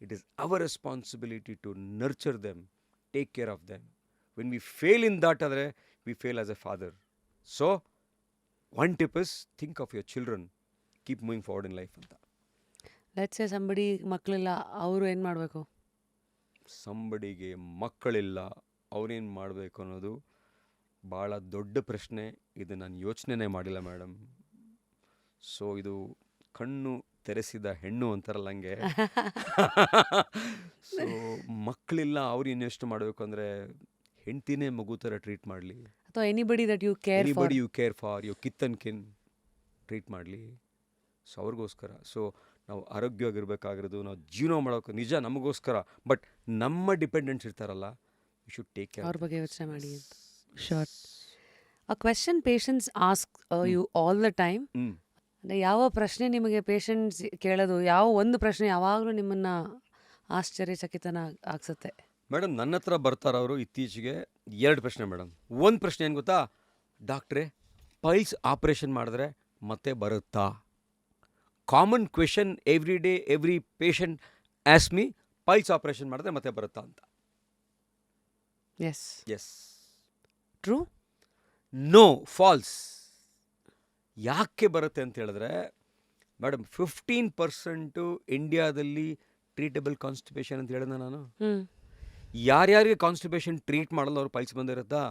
It is our responsibility to nurture them, take care of them. When we fail in that ಆದರೆ we fail as a father. So one tip is, think of your children, keep moving forward in life ಅಂತ. ಲೆಟ್ಸ್ ಸೇ ಸಂಬಡಿ ಮಕ್ಕಳಿಲ್ಲ, ಅವರು ಏನು ಮಾಡಬೇಕು? ಸಂಬಡಿಗೆ ಮಕ್ಕಳಿಲ್ಲ, ಅವರೇನು ಮಾಡಬೇಕು ಅನ್ನೋದು ಭಾಳ ದೊಡ್ಡ ಪ್ರಶ್ನೆ. ಇದು ನಾನು ಯೋಚನೆನೇ ಮಾಡಿಲ್ಲ ಮೇಡಮ್. ಸೊ ಇದು ಕಣ್ಣು ತೆರೆಸಿದ ಹೆಣ್ಣು ಅಂತಾರಲ್ಲ ಹಂಗೆ. ಸೊ ಮಕ್ಕಳಿಲ್ಲ, ಅವ್ರು ಇನ್ನೆಷ್ಟು ಮಾಡಬೇಕು ಅಂದರೆ, ಹೆಂಡ್ತಿನೇ ಮಗು ಥರ ಟ್ರೀಟ್ ಮಾಡಲಿ, ಅಥವಾ anybody that you care for, you care for, you kith and kin treat ಮಾಡಲಿ. ಸೊ ಅವ್ರಿಗೋಸ್ಕರ. ಸೊ ನಾವು ಆರೋಗ್ಯವಾಗಿರ್ಬೇಕಾಗಿರೋದು, ನಾವು ಜೀವನ ಮಾಡೋಕೆ ನಿಜ ನಮಗೋಸ್ಕರ, ಬಟ್ ನಮ್ಮ ಡಿಪೆಂಡೆಂಟ್ಸ್ ಇರ್ತಾರಲ್ಲ, ವಿ ಶುಡ್ ಟೇಕ್ ಕೇರ್ ಅವ್ರ ಬಗ್ಗೆ ಯೋಚನೆ ಮಾಡಿ ಅಂತ. Sure. A question patients ask you all the time. ಅಂದರೆ ಯಾವ ಪ್ರಶ್ನೆ ನಿಮಗೆ ಪೇಷಂಟ್ಸ್ ಕೇಳೋದು, ಯಾವ ಒಂದು ಪ್ರಶ್ನೆ ಯಾವಾಗಲೂ ನಿಮ್ಮನ್ನು ಆಶ್ಚರ್ಯಚಕಿತನ ಆಗ್ಸುತ್ತೆ? ಮೇಡಮ್, ನನ್ನ ಹತ್ರ ಬರ್ತಾರವರು ಇತ್ತೀಚೆಗೆ 2 ಪ್ರಶ್ನೆ ಮೇಡಮ್. ಒಂದು ಪ್ರಶ್ನೆ ಏನು ಗೊತ್ತಾ, ಡಾಕ್ಟ್ರೇ ಪೈಲ್ಸ್ ಆಪ್ರೇಷನ್ ಮಾಡಿದ್ರೆ ಮತ್ತೆ ಬರುತ್ತಾ? Common question every day, every patient ask me, piles operation ಮಾಡಿದ್ರೆ ಮತ್ತೆ ಬರುತ್ತಾ ಅಂತ. ಎಸ್. ಟ್ರೂ? No, false. ಯಾಕೆ ಬರುತ್ತೆ ಅಂತ ಹೇಳಿದ್ರೆ ಮೇಡಮ್, 15% ಇಂಡಿಯಾದಲ್ಲಿ ಟ್ರೀಟಬಲ್ ಕಾನ್ಸ್ಟಿಪೇಷನ್ ಅಂತ ಹೇಳಿದ ನಾನು. ಯಾರ್ಯಾರಿಗೆ ಕಾನ್ಸ್ಟಿಪೇಷನ್ ಟ್ರೀಟ್ ಮಾಡಲ್ಲ ಅವ್ರು ಪೈಲ್ಸ್ ಬಂದಿರುತ್ತಾ?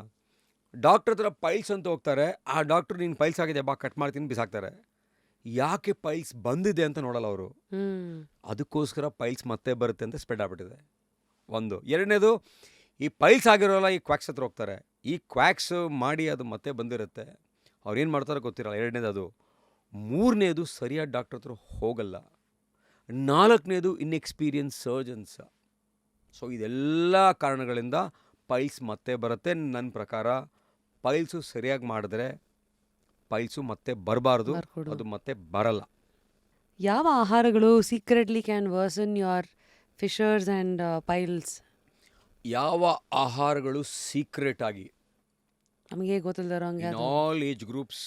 ಡಾಕ್ಟ್ರ್ ಹತ್ರ ಪೈಲ್ಸ್ ಅಂತ ಹೋಗ್ತಾರೆ. ಆ ಡಾಕ್ಟ್ರು ನೀನು ಪೈಲ್ಸ್ ಆಗಿದೆ ಬಾ ಕಟ್ ಮಾಡ್ತೀನಿ ಬಿಸಾಕ್ತಾರೆ. ಯಾಕೆ ಪೈಲ್ಸ್ ಬಂದಿದೆ ಅಂತ ನೋಡಲ್ಲ ಅವರು. ಅದಕ್ಕೋಸ್ಕರ ಪೈಲ್ಸ್ ಮತ್ತೆ ಬರುತ್ತೆ ಅಂತ ಸ್ಪ್ರೆಡ್ ಆಗ್ಬಿಟ್ಟಿದೆ. ಒಂದು. ಎರಡನೇದು, ಈ ಪೈಲ್ಸ್ ಆಗಿರೋಲ್ಲ ಈ ಕ್ವಾಕ್ಸ್ ಹತ್ರ ಹೋಗ್ತಾರೆ. ಈ ಕ್ವಾಕ್ಸ್ ಮಾಡಿ ಅದು ಮತ್ತೆ ಬಂದಿರುತ್ತೆ. ಅವ್ರು ಏನು ಮಾಡ್ತಾರೋ ಗೊತ್ತಿರಲ್ಲ. ಎರಡನೇದು ಅದು. ಮೂರನೇದು, ಸರಿಯಾದ ಡಾಕ್ಟ್ರ್ ಹತ್ರ ಹೋಗಲ್ಲ. ನಾಲ್ಕನೇದು, ಇನ್ಎಕ್ಸ್ಪೀರಿಯನ್ಸ್ ಸರ್ಜನ್ಸ್. ಸೊ ಇದೆಲ್ಲ ಕಾರಣಗಳಿಂದ ಪೈಲ್ಸ್ ಮತ್ತೆ ಬರುತ್ತೆ. ನನ್ನ ಪ್ರಕಾರ ಪೈಲ್ಸು ಸರಿಯಾಗಿ ಮಾಡಿದ್ರೆ ಪೈಲ್ಸು ಮತ್ತೆ ಬರಬಾರ್ದು, ಅದು ಮತ್ತೆ ಬರಲ್ಲ. ಯಾವ ಆಹಾರಗಳು secretly can version your Fisher's and piles? ಯಾವ ಆಹಾರಗಳು ಸೀಕ್ರೆಟ್ ಆಗಿ ನಮಗೆ ಗೊತ್ತಿಲ್ಲದಿರೋ ಹಂಗೆ ಇನ್ ಆಲ್ ಏಜ್ ಗ್ರೂಪ್ಸ್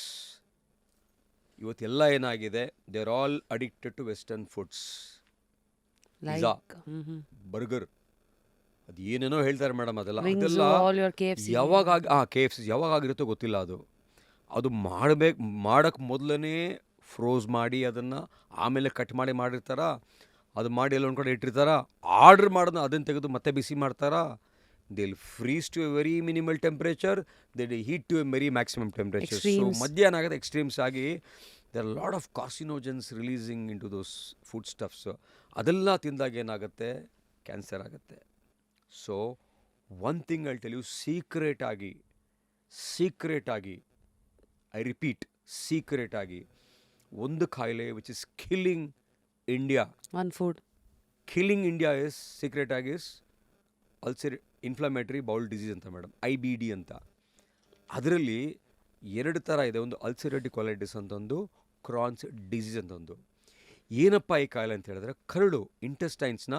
ಇವತ್ತೆಲ್ಲ ಏನಾಗಿದೆ, they are all addicted to western foods. Pizza, burger, ಅದು ಏನೇನೋ ಹೇಳ್ತಾರೆ ಮೇಡಮ್. ಅದೆಲ್ಲ ಯಾವಾಗ KFC ಯಾವಾಗಾಗಿರುತ್ತೋ ಗೊತ್ತಿಲ್ಲ. ಅದು ಮಾಡೋಕ್ಕೆ ಮೊದಲನೇ ಫ್ರೋಸ್ ಮಾಡಿ ಅದನ್ನು ಆಮೇಲೆ ಕಟ್ ಮಾಡಿ ಮಾಡಿರ್ತಾರ. ಅದು ಮಾಡಿ ಎಲ್ಲ ಒಂದು ಕಡೆ ಇಟ್ಟಿರ್ತಾರ. ಆರ್ಡ್ರ್ ಮಾಡೋದು ಅದನ್ನು ತೆಗೆದು ಮತ್ತೆ ಬಿಸಿ ಮಾಡ್ತಾರ. They will freeze to a very minimal temperature, they deheat to a very maximum temperature. So ಮಧ್ಯಾಹ್ನ ಆಗುತ್ತೆ ಎಕ್ಸ್ಟ್ರೀಮ್ಸ್ ಆಗಿ there are lot of carcinogens releasing into those food stuffs. ಅದೆಲ್ಲ ತಿಂದಾಗ ಏನಾಗುತ್ತೆ, ಕ್ಯಾನ್ಸರ್ ಆಗುತ್ತೆ. So one thing I tell you, secret ಆಗಿ ಐ ರಿಪೀಟ್, ಸೀಕ್ರೆಟ್ ಆಗಿ ಒಂದು ಕಾಯಿಲೆ which is killing India, one food killing India is secret ಆಗಿ ಇಸ್ ಇನ್ಫ್ಲಮೇಟರಿ ಬೌಲ್ ಡಿಸೀಸ್ ಅಂತ ಮೇಡಮ್, IBD ಅಂತ. ಅದರಲ್ಲಿ 2 ಥರ ಇದೆ. ಒಂದು ಅಲ್ಸರೇಟಿವ್ ಕೊಲೈಟಿಸ್ ಅಂತ ಒಂದು, ಕ್ರಾನ್ಸ್ ಡಿಸೀಸ್ ಅಂತ ಒಂದು. ಏನಪ್ಪ ಈ ಕಾಯಿಲೆ ಅಂತ ಹೇಳಿದ್ರೆ, ಕರಳು ಇಂಟೆಸ್ಟೈನ್ಸ್ನ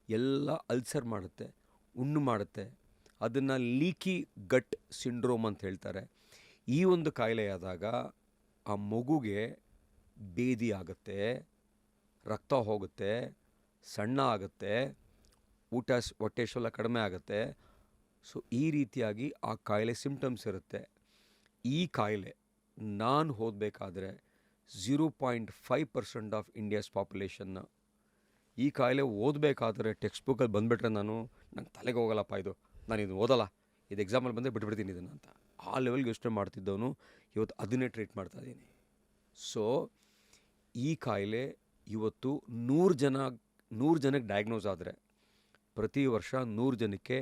ಎಲ್ಲ ಅಲ್ಸರ್ ಮಾಡುತ್ತೆ, ಉಣ್ಣು ಮಾಡುತ್ತೆ. ಅದನ್ನು ಲೀಕಿ ಗಟ್ ಸಿಂಡ್ರೋಮ್ ಅಂತ ಹೇಳ್ತಾರೆ. ಈ ಒಂದು ಕಾಯಿಲೆ ಆದಾಗ ಆ ಮಗುಗೆ ಬೇದಿ ಆಗುತ್ತೆ, ರಕ್ತ ಹೋಗುತ್ತೆ, ಸಣ್ಣ ಆಗುತ್ತೆ, ಹೊಟ್ಟೆ ಕಡಿಮೆ ಆಗುತ್ತೆ. ಸೊ ಈ ರೀತಿಯಾಗಿ ಆ ಕಾಯಿಲೆ ಸಿಂಪ್ಟಮ್ಸ್ ಇರುತ್ತೆ. ಈ ಕಾಯಿಲೆ ನಾನು ಓದಬೇಕಾದ್ರೆ 0.5% ಆಫ್ ಇಂಡಿಯಾಸ್ ಪಾಪ್ಯುಲೇಷನ್ನ ಈ ಕಾಯಿಲೆ ಓದಬೇಕಾದ್ರೆ ಟೆಕ್ಸ್ಟ್ ಬುಕ್ಕಲ್ಲಿ ಬಂದುಬಿಟ್ರೆ ನಂಗೆ ತಲೆಗೆ ಹೋಗಲ್ಲಪ್ಪ, ನಾನು ಇದು ಓದಲ್ಲ, ಇದು ಎಕ್ಸಾಮಲ್ಲಿ ಬಂದರೆ ಬಿಟ್ಬಿಡ್ತೀನಿ ಇದನ್ನು ಅಂತ ಆ ಲೆವೆಲ್ಗೆ ಯೋಚನೆ ಮಾಡ್ತಿದ್ದವನು ಇವತ್ತು ಅದನ್ನೇ ಟ್ರೀಟ್ ಮಾಡ್ತಾಯಿದ್ದೀನಿ. ಸೊ ಈ ಕಾಯಿಲೆ ಇವತ್ತು 100 ಜನಕ್ಕೆ ಡಯಾಗ್ನೋಸ್ ಆದರೆ, ಪ್ರತಿ ವರ್ಷ 100 ಜನಕ್ಕೆ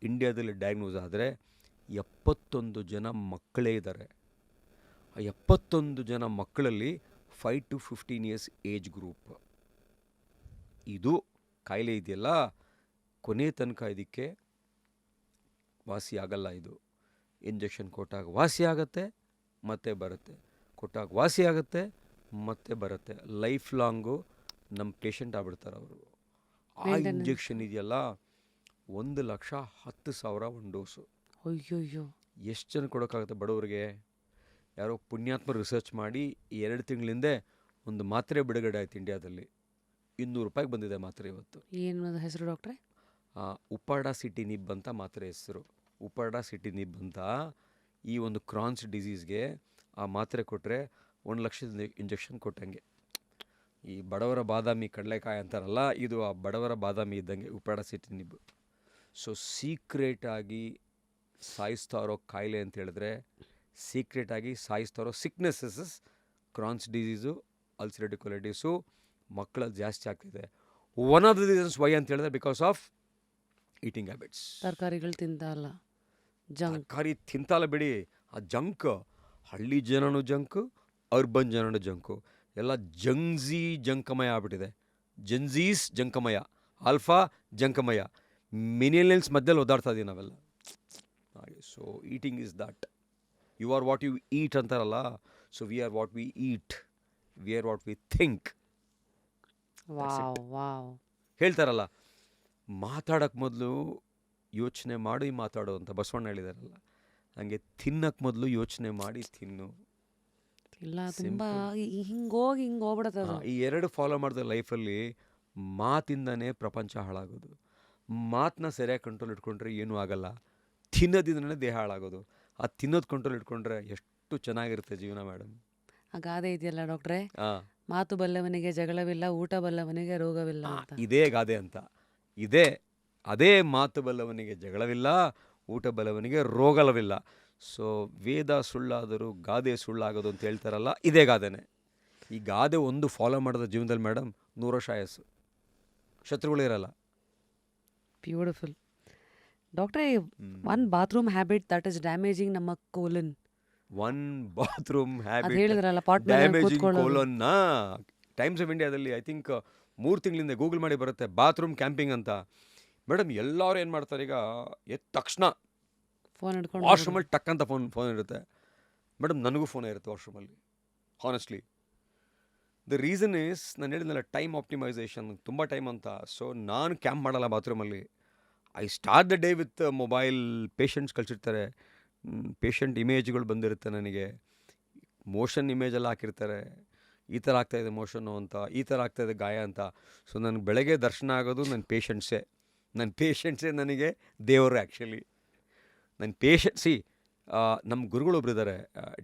ಇಂಡಿಯಾದಲ್ಲಿ ಡಯಾಗ್ನೋಸ್ ಆದರೆ 71 ಜನ ಮಕ್ಕಳೇ ಇದ್ದಾರೆ. ಆ 71 ಜನ ಮಕ್ಕಳಲ್ಲಿ 5 to 15 years ಏಜ್ ಗ್ರೂಪ್. ಇದು ಕಾಯಿಲೆ ಇದೆಯಲ್ಲ, ಕೊನೆ ತನಕ ಇದಕ್ಕೆ ವಾಸಿ ಆಗಲ್ಲ. ಇದು ಇಂಜೆಕ್ಷನ್ ಕೊಟ್ಟಾಗ ವಾಸಿ ಆಗುತ್ತೆ, ಮತ್ತೆ ಬರುತ್ತೆ, ಕೊಟ್ಟಾಗ ವಾಸಿ ಆಗುತ್ತೆ, ಮತ್ತೆ ಬರುತ್ತೆ. ಲೈಫ್ ಲಾಂಗು ನಮ್ಮ ಪೇಷಂಟ್ ಆಗ್ಬಿಡ್ತಾರೆ ಅವರು. ಆ ಇಂಜೆಕ್ಷನ್ ಇದೆಯಲ್ಲ, 1,10,000 ಒಂದು ಡೋಸು. ಅಯ್ಯೋ, ಎಷ್ಟು ಜನ ಕೊಡೋಕ್ಕಾಗುತ್ತೆ ಬಡವರಿಗೆ? ಯಾರೋ ಪುಣ್ಯಾತ್ಮ ರಿಸರ್ಚ್ ಮಾಡಿ 2 ತಿಂಗಳಿಂದೆ ಒಂದು ಮಾತ್ರೆ ಬಿಡುಗಡೆ ಆಯ್ತು ಇಂಡಿಯಾದಲ್ಲಿ. 200 ರೂಪಾಯಿಗೆ ಬಂದಿದೆ ಮಾತ್ರೆ ಇವತ್ತು. ಏನು ಹೆಸರು ಡಾಕ್ಟ್ರೆ? ಉಪಾಡಾಸಿಟಿನಿಬ್ ಅಂತ ಮಾತ್ರೆ ಹೆಸರು. ಉಪಾಡಾಸಿಟಿನಿಬ್ ಅಂತ ಈ ಒಂದು ಕ್ರಾನ್ಸ್ ಡಿಸೀಸ್ಗೆ ಆ ಮಾತ್ರೆ ಕೊಟ್ಟರೆ 1 ಲಕ್ಷದ ಇಂಜೆಕ್ಷನ್ ಕೊಟ್ಟಂಗೆ. ಈ ಬಡವರ ಬಾದಾಮಿ ಕಡಲೆಕಾಯಿ ಅಂತಾರಲ್ಲ, ಇದು ಆ ಬಡವರ ಬಾದಾಮಿ ಇದ್ದಂಗೆ ಉಪಾಡಾಸಿಟಿನಿಬ್. ಸೊ ಸೀಕ್ರೆಟಾಗಿ ಸಾಯಿಸ್ತಾ ಇರೋ ಕಾಯಿಲೆ ಅಂತ ಹೇಳಿದ್ರೆ, ಸೀಕ್ರೆಟಾಗಿ ಸಾಯಿಸ್ತಾ ಇರೋ ಸಿಕ್ನೆಸ್ಸಸ್ ಕ್ರಾನ್ಸ್ ಡಿಸೀಸು, ಅಲ್ಸರೇಟಿವ್ ಕೊಲೈಟಿಸು ಮಕ್ಕಳಲ್ಲಿ ಜಾಸ್ತಿ ಆಗ್ತಿದೆ. One of the reasons why ಅಂತ ಹೇಳಿದ್ರೆ ಬಿಕಾಸ್ ಆಫ್ ಈಟಿಂಗ್ ಹ್ಯಾಬಿಟ್ಸ್. ತರಕಾರಿಗಳು ತಿಂತಲ್ಲ, ತರಕಾರಿ ತಿಂತಲ್ಲ ಬಿಡಿ, ಆ ಜಂಕ್. ಹಳ್ಳಿ ಜನನೂ ಜಂಕು, ಅರ್ಬನ್ ಜನನೂ ಜಂಕು, ಎಲ್ಲ ಜಂಕಮಯ ಆಗ್ಬಿಟ್ಟಿದೆ. ಜೆನ್ಝೀಸ್ ಜಂಕಮಯ, ಆಲ್ಫಾ ಜಂಕಮಯ, ಮಿನಿಯಲ್ಸ್ ಮಧ್ಯದಲ್ಲಿ ಓದಾಡ್ತಾ ಇದ್ದೀವಿ ನಾವೆಲ್ಲ. ಹಾಗೆ so eating is that. You are what you eat ಅಂತಾರಲ್ಲ. So we are what we eat, we are what we think. ಹೇಳ್ತಾರಲ್ಲ, ಮಾತಾಡೋಕ್ಕೆ ಮೊದಲು ಯೋಚನೆ ಮಾಡಿ ಮಾತಾಡೋ ಅಂತ ಬಸವಣ್ಣ ಹೇಳಿದಾರಲ್ಲ, ಹಂಗೆ ತಿನ್ನಕ್ಕೆ ಮೊದಲು ಯೋಚನೆ ಮಾಡಿ ತಿನ್ನು. ಇಲ್ಲ, ತುಂಬ ಹಿಂಗೋಗ್ಬಿಡುತ್ತೆ. ಈ 2 ಫಾಲೋ ಮಾಡಿದ ಲೈಫಲ್ಲಿ ಮಾತಿಂದನೇ ಪ್ರಪಂಚ ಹಾಳಾಗೋದು. ಮಾತನ್ನ ಸರಿಯಾಗಿ ಕಂಟ್ರೋಲ್ ಇಟ್ಕೊಂಡ್ರೆ ಏನೂ ಆಗಲ್ಲ. ತಿನ್ನೋದಿಂದನೇ ದೇಹ ಹಾಳಾಗೋದು. ಆ ತಿನ್ನೋದು ಕಂಟ್ರೋಲ್ ಇಟ್ಕೊಂಡ್ರೆ ಎಷ್ಟು ಚೆನ್ನಾಗಿರುತ್ತೆ ಜೀವನ ಮೇಡಮ್. ಆ ಗಾದೆ ಇದೆಯಲ್ಲ ಡಾಕ್ಟ್ರೆ, ಮಾತು ಬಲ್ಲವನಿಗೆ ಜಗಳವಿಲ್ಲ, ಊಟ ಬಲ್ಲವನಿಗೆ ರೋಗವಿಲ್ಲ ಅಂತ. ಇದೇ ಗಾದೆ ಅಂತ. ಅದೇ ಮಾತು ಬಲ್ಲವನಿಗೆ ಜಗಳವಿಲ್ಲ, ಊಟ ಬಲ್ಲವನಿಗೆ ರೋಗವಿಲ್ಲ. ಸೊ ವೇದ ಸುಳ್ಳಾದರೂ ಗಾದೆ ಸುಳ್ಳಾಗೋದು ಅಂತ ಹೇಳ್ತಾರಲ್ಲ, ಇದೇ ಗಾದೆನೇ. ಈ ಗಾದೆ ಒಂದು ಫಾಲೋ ಮಾಡಿದ ಜೀವನದಲ್ಲಿ ಮೇಡಮ್ 100 ವರ್ಷ ಆಯಸ್ಸು, ಶತ್ರುಗಳಿರಲ್ಲ. ಬ್ಯೂಟಿಫುಲ್. ಡಾಕ್ಟ್ರೇ, one bathroom habit that is damaging ನಮ್ಮ ಕೋಲನ್. ಒನ್ ಬಾತ್ರೂಮ್ ಅದು ಹ್ಯಾಬಿಟ್ ಹೇಳಿದ್ರಲ್ಲ, ಪಾಟ್ ಮೇಲೆ ಡ್ಯಾಮೇಜಿಂಗ್ ಕೂತ್ಕೊಳ್ಳೋದು. ಕೋಲನ್ನ ಟೈಮ್ಸ್ ಆಫ್ ಇಂಡಿಯಾದಲ್ಲಿ ಐ ಥಿಂಕ್ 3 ತಿಂಗಳಿಂದ ಗೂಗಲ್ ಮಾಡಿ ಬರುತ್ತೆ, ಬಾತ್ರೂಮ್ ಕ್ಯಾಂಪಿಂಗ್ ಅಂತ. ಮೇಡಮ್ ಎಲ್ಲರೂ ಏನು ಮಾಡ್ತಾರೆ ಈಗ, ಎದ್ದ ತಕ್ಷಣ ಫೋನ್ ಹಿಡ್ಕೊಂಡು ವಾಶ್ರೂಮಲ್ಲಿ ಟಕ್ ಅಂತ ಫೋನ್ ಇರುತ್ತೆ. ಮೇಡಮ್ ನನಗೂ ಫೋನೇ ಇರುತ್ತೆ ವಾಶ್ರೂಮಲ್ಲಿ, ಹಾನೆಸ್ಟ್ಲಿ. ದ ರೀಸನ್ ಈಸ್, ನಾನು ಹೇಳಿದ್ನಲ್ಲ ಟೈಮ್ ಆಪ್ಟಿಮೈಸೇಷನ್, ತುಂಬ ಟೈಮ್ ಅಂತ. ಸೊ ನಾನು ಕ್ಯಾಂಪ್ ಮಾಡಲ್ಲ ಬಾತ್ರೂಮಲ್ಲಿ. I start the day with mobile. Patients ಕಳಿಸಿರ್ತಾರೆ, ಪೇಷಂಟ್ ಇಮೇಜ್ಗಳು ಬಂದಿರುತ್ತೆ ನನಗೆ, ಮೋಷನ್ ಇಮೇಜೆಲ್ಲ ಹಾಕಿರ್ತಾರೆ, ಈ ಥರ ಆಗ್ತಾಯಿದೆ ಮೋಷನ್ನು ಅಂತ, ಈ ಥರ ಆಗ್ತಾಯಿದೆ ಗಾಯ ಅಂತ. ಸೊ ನನಗೆ ಬೆಳಗ್ಗೆ ದರ್ಶನ ಆಗೋದು ನನ್ನ ಪೇಷಂಟ್ಸೇ ನನಗೆ ದೇವರು ಆ್ಯಕ್ಚುಲಿ. ನನ್ನ ನಮ್ಮ ಗುರುಗಳೊಬ್ರು ಇದ್ದಾರೆ,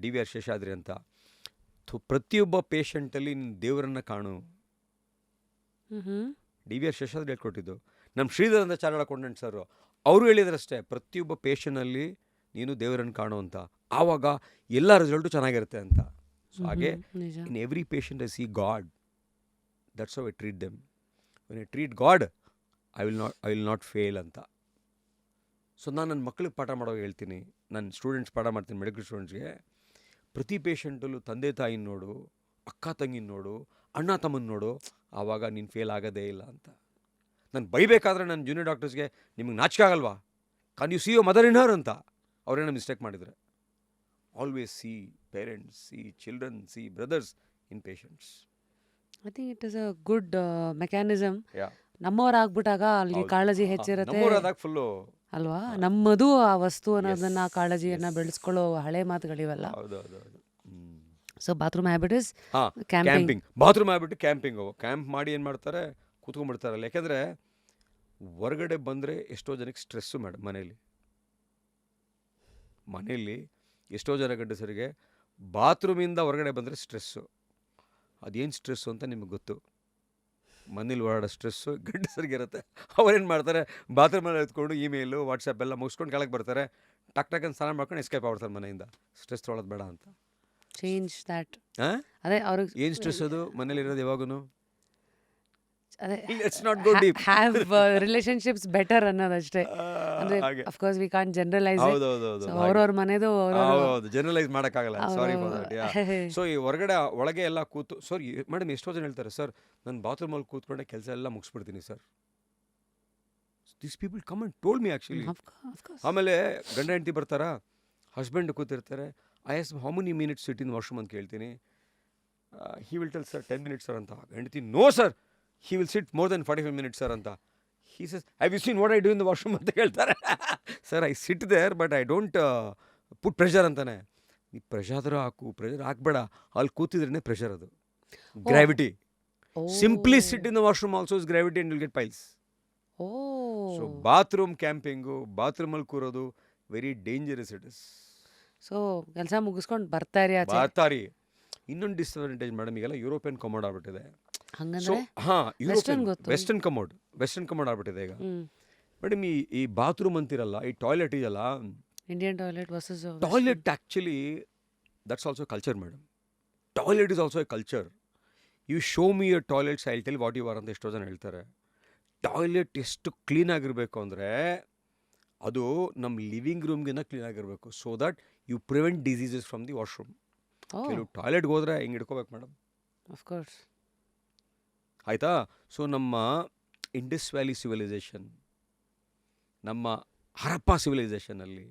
DVR ಶೇಷಾದ್ರಿ ಅಂತ. ಪ್ರತಿಯೊಬ್ಬ ಪೇಷಂಟಲ್ಲಿ ನೀನು ದೇವರನ್ನು ಕಾಣು. DVR ಶೇಷಾದ್ರಿ ಹೇಳ್ಕೊಟ್ಟಿದ್ದು. ನಮ್ಮ ಶ್ರೀಧರ್ ಅಂತ ಚಾರಣ ಕೊಂಡಂಟ್ ಸರ್, ಅವರು ಹೇಳಿದ್ರಷ್ಟೇ, ಪ್ರತಿಯೊಬ್ಬ ಪೇಷಂಟಲ್ಲಿ ನೀನು ದೇವರನ್ನು ಕಾಣು ಅಂತ, ಆವಾಗ ಎಲ್ಲ ರಿಸಲ್ಟು ಚೆನ್ನಾಗಿರುತ್ತೆ ಅಂತ. ಸೊ ಹಾಗೆ ನಿಜ. In every patient I C god. That's how I treat them. When I treat god, I will not fail ಅಂತ. ಸೊ ನಾನು ನನ್ನ ಮಕ್ಕಳಿಗೆ ಪಾಠ ಮಾಡೋವಾಗ ಹೇಳ್ತೀನಿ, ನನ್ನ ಸ್ಟೂಡೆಂಟ್ಸ್ ಪಾಠ ಮಾಡ್ತೀನಿ, ಮೆಡಿಕಲ್ ಸ್ಟೂಡೆಂಟ್ಸ್ಗೆ, ಪ್ರತಿ ಪೇಷಂಟಲ್ಲೂ ತಂದೆ ತಾಯಿನ ನೋಡು, ಅಕ್ಕ ತಂಗಿನ ನೋಡು, ಅಣ್ಣ ತಮ್ಮನ ನೋಡು, ಆವಾಗ ನೀನು ಫೇಲ್ ಆಗೋದೇ ಇಲ್ಲ ಅಂತ. ನಾನು ಬೈಬೇಕಾದ್ರೆ ನನ್ನ ಜೂನಿಯರ್ ಡಾಕ್ಟರ್ಸ್ಗೆ, ನಿಮಗೆ ನಾಚಿಕೆ ಆಗಲ್ವಾ, can't you see your mother in her ಅಂತ, ಅವರೇನೋ ಮಿಸ್ಟೇಕ್ ಮಾಡಿದರೆ. Always see parents, see children, see brothers in patients. I think it is a good mechanism. Yeah, ನಮ್ಮವರಾಗ್ಬಿಟ್ಟಾಗ ಅಲ್ಲಿ ಕಾಳಜಿ ಹೆಚ್ಚಿರುತ್ತೆ ನಮ್ಮೂರಾದಾಗ ಫುಲ್ಲು. ಅಲ್ವಾ? ನಮ್ಮದು ಆ ವಸ್ತು ಅನ್ನೋದನ್ನ, ಕಾಳಜಿಯನ್ನ ಬೆಳೆಸ್ಕೊಳ್ಳೋ ಹಳೆ ಮಾತುಗಳಿವೆಲ್ಲ. ಹೌದು. ಸೊ ಬಾತ್ರೂಮ್ ಹ್ಯಾಬಿಟ್ ಇಸ್ ಹಾಂ, ಕ್ಯಾಂಪಿಂಗ್. ಬಾತ್ರೂಮ್ ಆಗ್ಬಿಟ್ಟು ಕ್ಯಾಂಪಿಂಗು. ಕ್ಯಾಂಪ್ ಮಾಡಿ ಏನು ಮಾಡ್ತಾರೆ, ಕೂತ್ಕೊಂಡ್ಬಿಡ್ತಾರಲ್ಲ. ಯಾಕೆಂದರೆ ಹೊರಗಡೆ ಬಂದರೆ ಎಷ್ಟೋ ಜನಕ್ಕೆ ಸ್ಟ್ರೆಸ್ಸು ಮೇಡಮ್. ಮನೆಯಲ್ಲಿ ಎಷ್ಟೋ ಜನ ಗಂಡಸರಿಗೆ ಬಾತ್ರೂಮಿಂದ ಹೊರಗಡೆ ಬಂದರೆ ಸ್ಟ್ರೆಸ್ಸು. ಅದೇನು ಸ್ಟ್ರೆಸ್ಸು ಅಂತ ನಿಮಗೆ ಗೊತ್ತು. ಮನೇಲಿ ಓಡಾಡೋ ಸ್ಟ್ರೆಸ್ಸು ಗಂಡಸರಿಗೆ ಇರುತ್ತೆ. ಅವ್ರೇನು ಮಾಡ್ತಾರೆ, ಬಾತ್ರೂಮಲ್ಲಿ ಎತ್ಕೊಂಡು ಇಮೇಲು ವಾಟ್ಸಪ್ ಎಲ್ಲ ಮುಗಿಸ್ಕೊಂಡು ಕೆಳಗೆ ಬರ್ತಾರೆ, ಟಕ್ ಅಂತ ಸ್ನಾನ ಮಾಡ್ಕೊಂಡು ಎಸ್ಕೇಪ್ ಆಗ್ಬಿಡ್ತಾರೆ ಮನೆಯಿಂದ. ಸ್ಟ್ರೆಸ್ ತೊಗೊಳೋದು ಬೇಡ ಅಂತ. Change that. ಹಾಂ, ಅದೇ ಅವ್ರಿಗೆ ಏನು ಸ್ಟ್ರೆಸ್ ಅದು ಮನೇಲಿರೋದು ಯಾವಾಗೂ. ಅದೇ let's not go deep. Have relationships better ಅನ್ನೋದಷ್ಟೇ. ಅಂದ್ರೆ ಹಾಗೆ. Of course we can't generalise. ಹೌದೌದು. ಅವ್ರವ್ರ ಮನೆದು ಹೌದು, ಜನರಲೈಸ್ ಮಾಡೋಕ್ಕಾಗಲ್ಲ. Sorry for that. Yeah. So ಈ ಹೊರಗಡೆ ಒಳಗೆ ಎಲ್ಲ ಕೂತು, ಸರ್ ಮೇಡಮ್ ಎಷ್ಟೋ ಜನ ಹೇಳ್ತಾರೆ, ಸರ್ ನಾನು ಬಾತ್ರೂಮಲ್ಲಿ ಕೂತ್ಕೊಂಡೆ ಕೆಲಸ ಎಲ್ಲ ಮುಗಿಸ್ಬಿಡ್ತೀನಿ sir. This people come and told me actually. ಆಮೇಲೆ ಗಂಡ ಹೆಂಡತಿ ಬರ್ತಾರಾ, ಹಸ್ಬೆಂಡ್ ಕೂತಿರ್ತಾರೆ, I ask how many minutes sit in washroom ಅಂತ ಕೇಳ್ತೀನಿ. He will tell sir 10 minutes sir ಅಂತ. ಹೆಂಡತಿ, no sir, he will sit more then 45 minutes sir ಅಂತ. He says, have you seen what I do in the washroom ಅಂತ ಹೇಳ್ತಾರೆ. Sir I sit there but I don't put pressure ಅಂತಾನೆ. ಈ ಪ್ರೆಷರ್ ಹಾಕು, ಪ್ರೆಷರ್ ಹಾಕ್ಬೇಡ, ಅಲ್ಲಿ ಕೂತಿದ್ರೇ ಪ್ರೆಷರ್. ಅದು gravity. Simply sit in the washroom also is gravity and will get piles. So bathroom camping, ಬಾತ್ರೂಮಲ್ಲಿ ಕೂರೋದು very dangerous it is. So ಕೆಲಸ ಮುಗಿಸ್ಕೊಂಡು ಬರ್ತಾರಿ. ಇನ್ನೊಂದು ಡಿಸ್ಅಡ್ವಾಂಟೇಜ್ ಮೇಡಮ್, ಈಗೆಲ್ಲ ಯುರೋಪಿಯನ್ ಕಮೋಡ್ ಆಗ್ಬಿಟ್ಟಿದೆ. ಹಂಗಂದ್ರೆ ವೆಸ್ಟರ್ನ್ ಕಮೋಡ್ ಆಗ್ಬಿಟ್ಟಿದೆ ಈಗ ಮೇಡಮ್. ಈ ಬಾತ್ರೂಮ್ ಅಂತಿರಲ್ಲ, ಈ ಟಾಯ್ಲೆಟ್ ಇದೆಯಲ್ಲ, Indian toilet versus toilet actually that's also culture madam. Toilet is also a culture. You show me your toilets, I tell what you are ಅಂತ ಎಷ್ಟೋ ಜನ ಹೇಳ್ತಾರೆ. ಟಾಯ್ಲೆಟ್ ಎಷ್ಟು ಕ್ಲೀನಾಗಿರಬೇಕು ಅಂದರೆ, ಅದು ನಮ್ಮ ಲಿವಿಂಗ್ ರೂಮ್ಗಿನ್ನ ಕ್ಲೀನಾಗಿರಬೇಕು, so that you prevent diseases from the washroom. ಕೆಲವು ಟಾಯ್ಲೆಟ್ಗೆ ಹೋದರೆ ಹಿಂಗೆ ಹಿಡ್ಕೋಬೇಕು ಮೇಡಮ್. ಆಫ್ಕೋರ್ಸ್. ಆಯಿತಾ? ಸೊ ನಮ್ಮ ಇಂಡಸ್ ವ್ಯಾಲಿ ಸಿವಿಲೈಸೇಷನ್, ನಮ್ಮ ಹರಪ್ಪ ಸಿವಿಲೈಸೇಷನಲ್ಲಿ,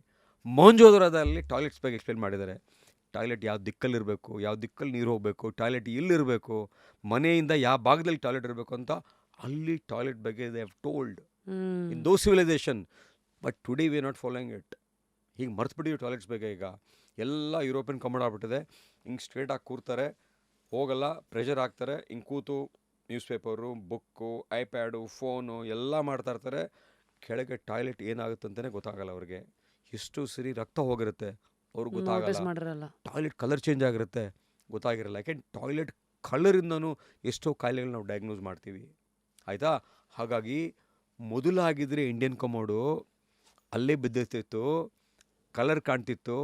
ಮೊಹಂಜೋದರೋದಲ್ಲಿ ಟಾಯ್ಲೆಟ್ಸ್ ಬಗ್ಗೆ ಎಕ್ಸ್ಪ್ಲೇನ್ ಮಾಡಿದ್ದಾರೆ. ಟಾಯ್ಲೆಟ್ ಯಾವ ದಿಕ್ಕಲ್ಲಿರಬೇಕು, ಯಾವ ದಿಕ್ಕಲ್ಲಿ ನೀರು ಹೋಗಬೇಕು, ಟಾಯ್ಲೆಟ್ ಎಲ್ಲಿರಬೇಕು, ಮನೆಯಿಂದ ಯಾವ ಭಾಗದಲ್ಲಿ ಟಾಯ್ಲೆಟ್ ಇರಬೇಕು ಅಂತ ಅಲ್ಲಿ ಟಾಯ್ಲೆಟ್ ಬಗ್ಗೆ they have told in those civilisation. But today we are not following it. ಹೀಗೆ ಮರ್ತ್ಬಿಟ್ಟಿವಿ ಟಾಯ್ಲೆಟ್ಸ್ ಬಗ್ಗೆ. ಈಗ ಎಲ್ಲ ಯುರೋಪಿಯನ್ ಕಮೋಡ್ ಆಗ್ಬಿಟ್ಟಿದೆ. ಹಿಂಗೆ ಸ್ಟ್ರೇಟಾಗಿ ಕೂರ್ತಾರೆ, ಹೋಗಲ್ಲ, ಪ್ರೆಷರ್ ಹಾಕ್ತಾರೆ, ಹಿಂಗೆ ಕೂತು news paper, book, iPad, phone ಎಲ್ಲ ಮಾಡ್ತಾ ಇರ್ತಾರೆ. ಕೆಳಗೆ ಟಾಯ್ಲೆಟ್ ಏನಾಗುತ್ತೆ ಅಂತಲೇ ಗೊತ್ತಾಗಲ್ಲ ಅವ್ರಿಗೆ. ಎಷ್ಟು ಸರಿ ರಕ್ತ ಹೋಗಿರುತ್ತೆ ಅವ್ರಿಗೆ ಗೊತ್ತಾಗಲ್ಲ. ಟಾಯ್ಲೆಟ್ ಕಲರ್ ಚೇಂಜ್ ಆಗಿರುತ್ತೆ, ಗೊತ್ತಾಗಿರಲ್ಲ. ಯಾಕೆ ಟಾಯ್ಲೆಟ್ ಕಲರಿಂದನೂ ಎಷ್ಟೋ ಕಾಯಿಲೆಗಳು ನಾವು ಡಯಾಗ್ನೋಸ್ ಮಾಡ್ತೀವಿ. ಆಯಿತಾ? ಹಾಗಾಗಿ ಮೊದಲಾಗಿದ್ದರೆ ಇಂಡಿಯನ್ ಕಮೋಡು ಅಲ್ಲೇ ಬಿದ್ದಿರ್ತಿತ್ತು, ಕಲರ್ ಕಾಣ್ತಿತ್ತು,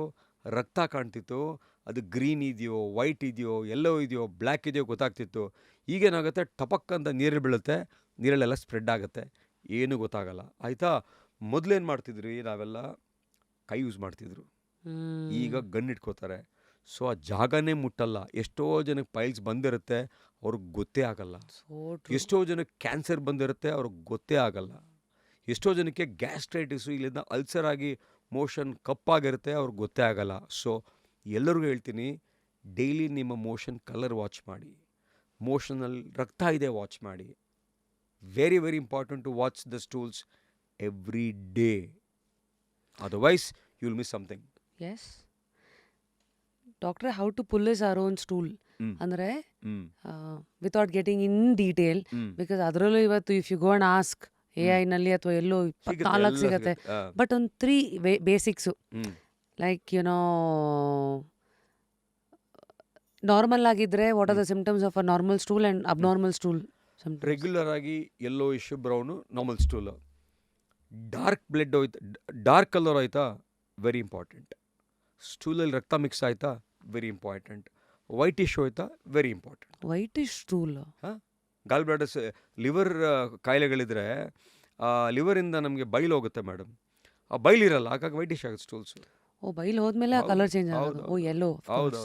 ರಕ್ತ ಕಾಣ್ತಿತ್ತು, ಅದು ಗ್ರೀನ್ ಇದೆಯೋ, ವೈಟ್ ಇದೆಯೋ, ಎಲ್ಲೋ ಇದೆಯೋ, ಬ್ಲ್ಯಾಕ್ ಇದೆಯೋ ಗೊತ್ತಾಗ್ತಿತ್ತು. ಈಗೇನಾಗುತ್ತೆ, ಟಪಕ್ ಅಂತ ನೀರಲ್ಲಿ ಬೀಳುತ್ತೆ, ನೀರಲ್ಲೆಲ್ಲ ಸ್ಪ್ರೆಡ್ ಆಗುತ್ತೆ, ಏನೂ ಗೊತ್ತಾಗಲ್ಲ. ಆಯಿತಾ? ಮೊದಲೇನು ಮಾಡ್ತಿದ್ರಿ ನಾವೆಲ್ಲ? ಕೈ ಯೂಸ್ ಮಾಡ್ತಿದ್ರು. ಈಗ ಗನ್ ಇಟ್ಕೋತಾರೆ. ಸೊ ಆ ಜಾಗನೇ ಮುಟ್ಟಲ್ಲ. ಎಷ್ಟೋ ಜನಕ್ಕೆ ಪೈಲ್ಸ್ ಬಂದಿರುತ್ತೆ, ಅವ್ರಿಗೆ ಗೊತ್ತೇ ಆಗಲ್ಲ. ಎಷ್ಟೋ ಜನಕ್ಕೆ ಕ್ಯಾನ್ಸರ್ ಬಂದಿರುತ್ತೆ, ಅವ್ರಿಗೆ ಗೊತ್ತೇ ಆಗಲ್ಲ. ಎಷ್ಟೋ ಜನಕ್ಕೆ ಗ್ಯಾಸ್ಟ್ರೈಟಿಸು ಇಲ್ಲಿಂದ ಅಲ್ಸರ್ ಆಗಿ ಮೋಷನ್ ಕಪ್ಪಾಗಿರುತ್ತೆ, ಅವ್ರಿಗೆ ಗೊತ್ತೇ ಆಗಲ್ಲ. ಸೊ ಎಲ್ಲರಿಗೂ ಹೇಳ್ತೀನಿ, ಡೈಲಿ ನಿಮ್ಮ ಮೋಷನ್ ಕಲರ್ ವಾಚ್ ಮಾಡಿ, ಮೋಷನಲ್ಲಿ ರಕ್ತ ಇದೆ ವಾಚ್ ಮಾಡಿ. Very very important to watch the stools every day. Otherwise you will miss something. Yes ಡಾಕ್ಟ್ರೆ, how to pull is our own stool ಅಂದರೆ without getting in detail, because ಅದರಲ್ಲೂ ಇವತ್ತು if you go and ask AI-ನಲ್ಲಿ ಅಥವಾ ಎಲ್ಲೋ 24 ಸಿಗುತ್ತೆ. ಬಟ್ ಒಂದು 3 ಬೇಸಿಕ್ಸು, ಲೈಕ್ ಯುನೋ ನಾರ್ಮಲ್ ಆಗಿದ್ರೆ what are the symptoms of a normal stool and abnormal stool. Regular ಆಗಿ yellowish brown normal stool. Dark blood ಹೋಯ್ತು, ಡಾರ್ಕ್ ಕಲರ್ ಆಯ್ತಾ, ವೆರಿ ಇಂಪಾರ್ಟೆಂಟ್. ಸ್ಟೂಲಲ್ಲಿ ರಕ್ತ ಮಿಕ್ಸ್ ಆಯ್ತಾ, ವೆರಿ ಇಂಪಾರ್ಟೆಂಟ್. ವೈಟ್ ಇಶ್ಯೂ ಆಯ್ತಾ, ವೆರಿ ಇಂಪಾರ್ಟೆಂಟ್. ವೈಟ್ ಇಶ್ ಸ್ಟೂಲ್, ಹಾಂ, ಗಾಲ್ ಬ್ಲಾಡರ್ಸ್, ಲಿವರ್ ಕಾಯಿಲೆಗಳಿದ್ರೆ ಲಿವರಿಂದ ನಮಗೆ ಬೈಲ್ ಹೋಗುತ್ತೆ ಮೇಡಮ್. ಆ ಬೈಲಿರಲ್ಲ, ಹಾಗಾಗಿ ವೈಟ್ ಇಶ್ ಆಗುತ್ತೆ ಸ್ಟೂಲ್ಸು. ಓ ಬೈಲ್ ಹೋದ್ಮೇಲೆ ಕಲರ್ ಚೇಂಜ್ ಆಗೋದು. ಓ ಎಲ್ಲೋ. ಹೌದು.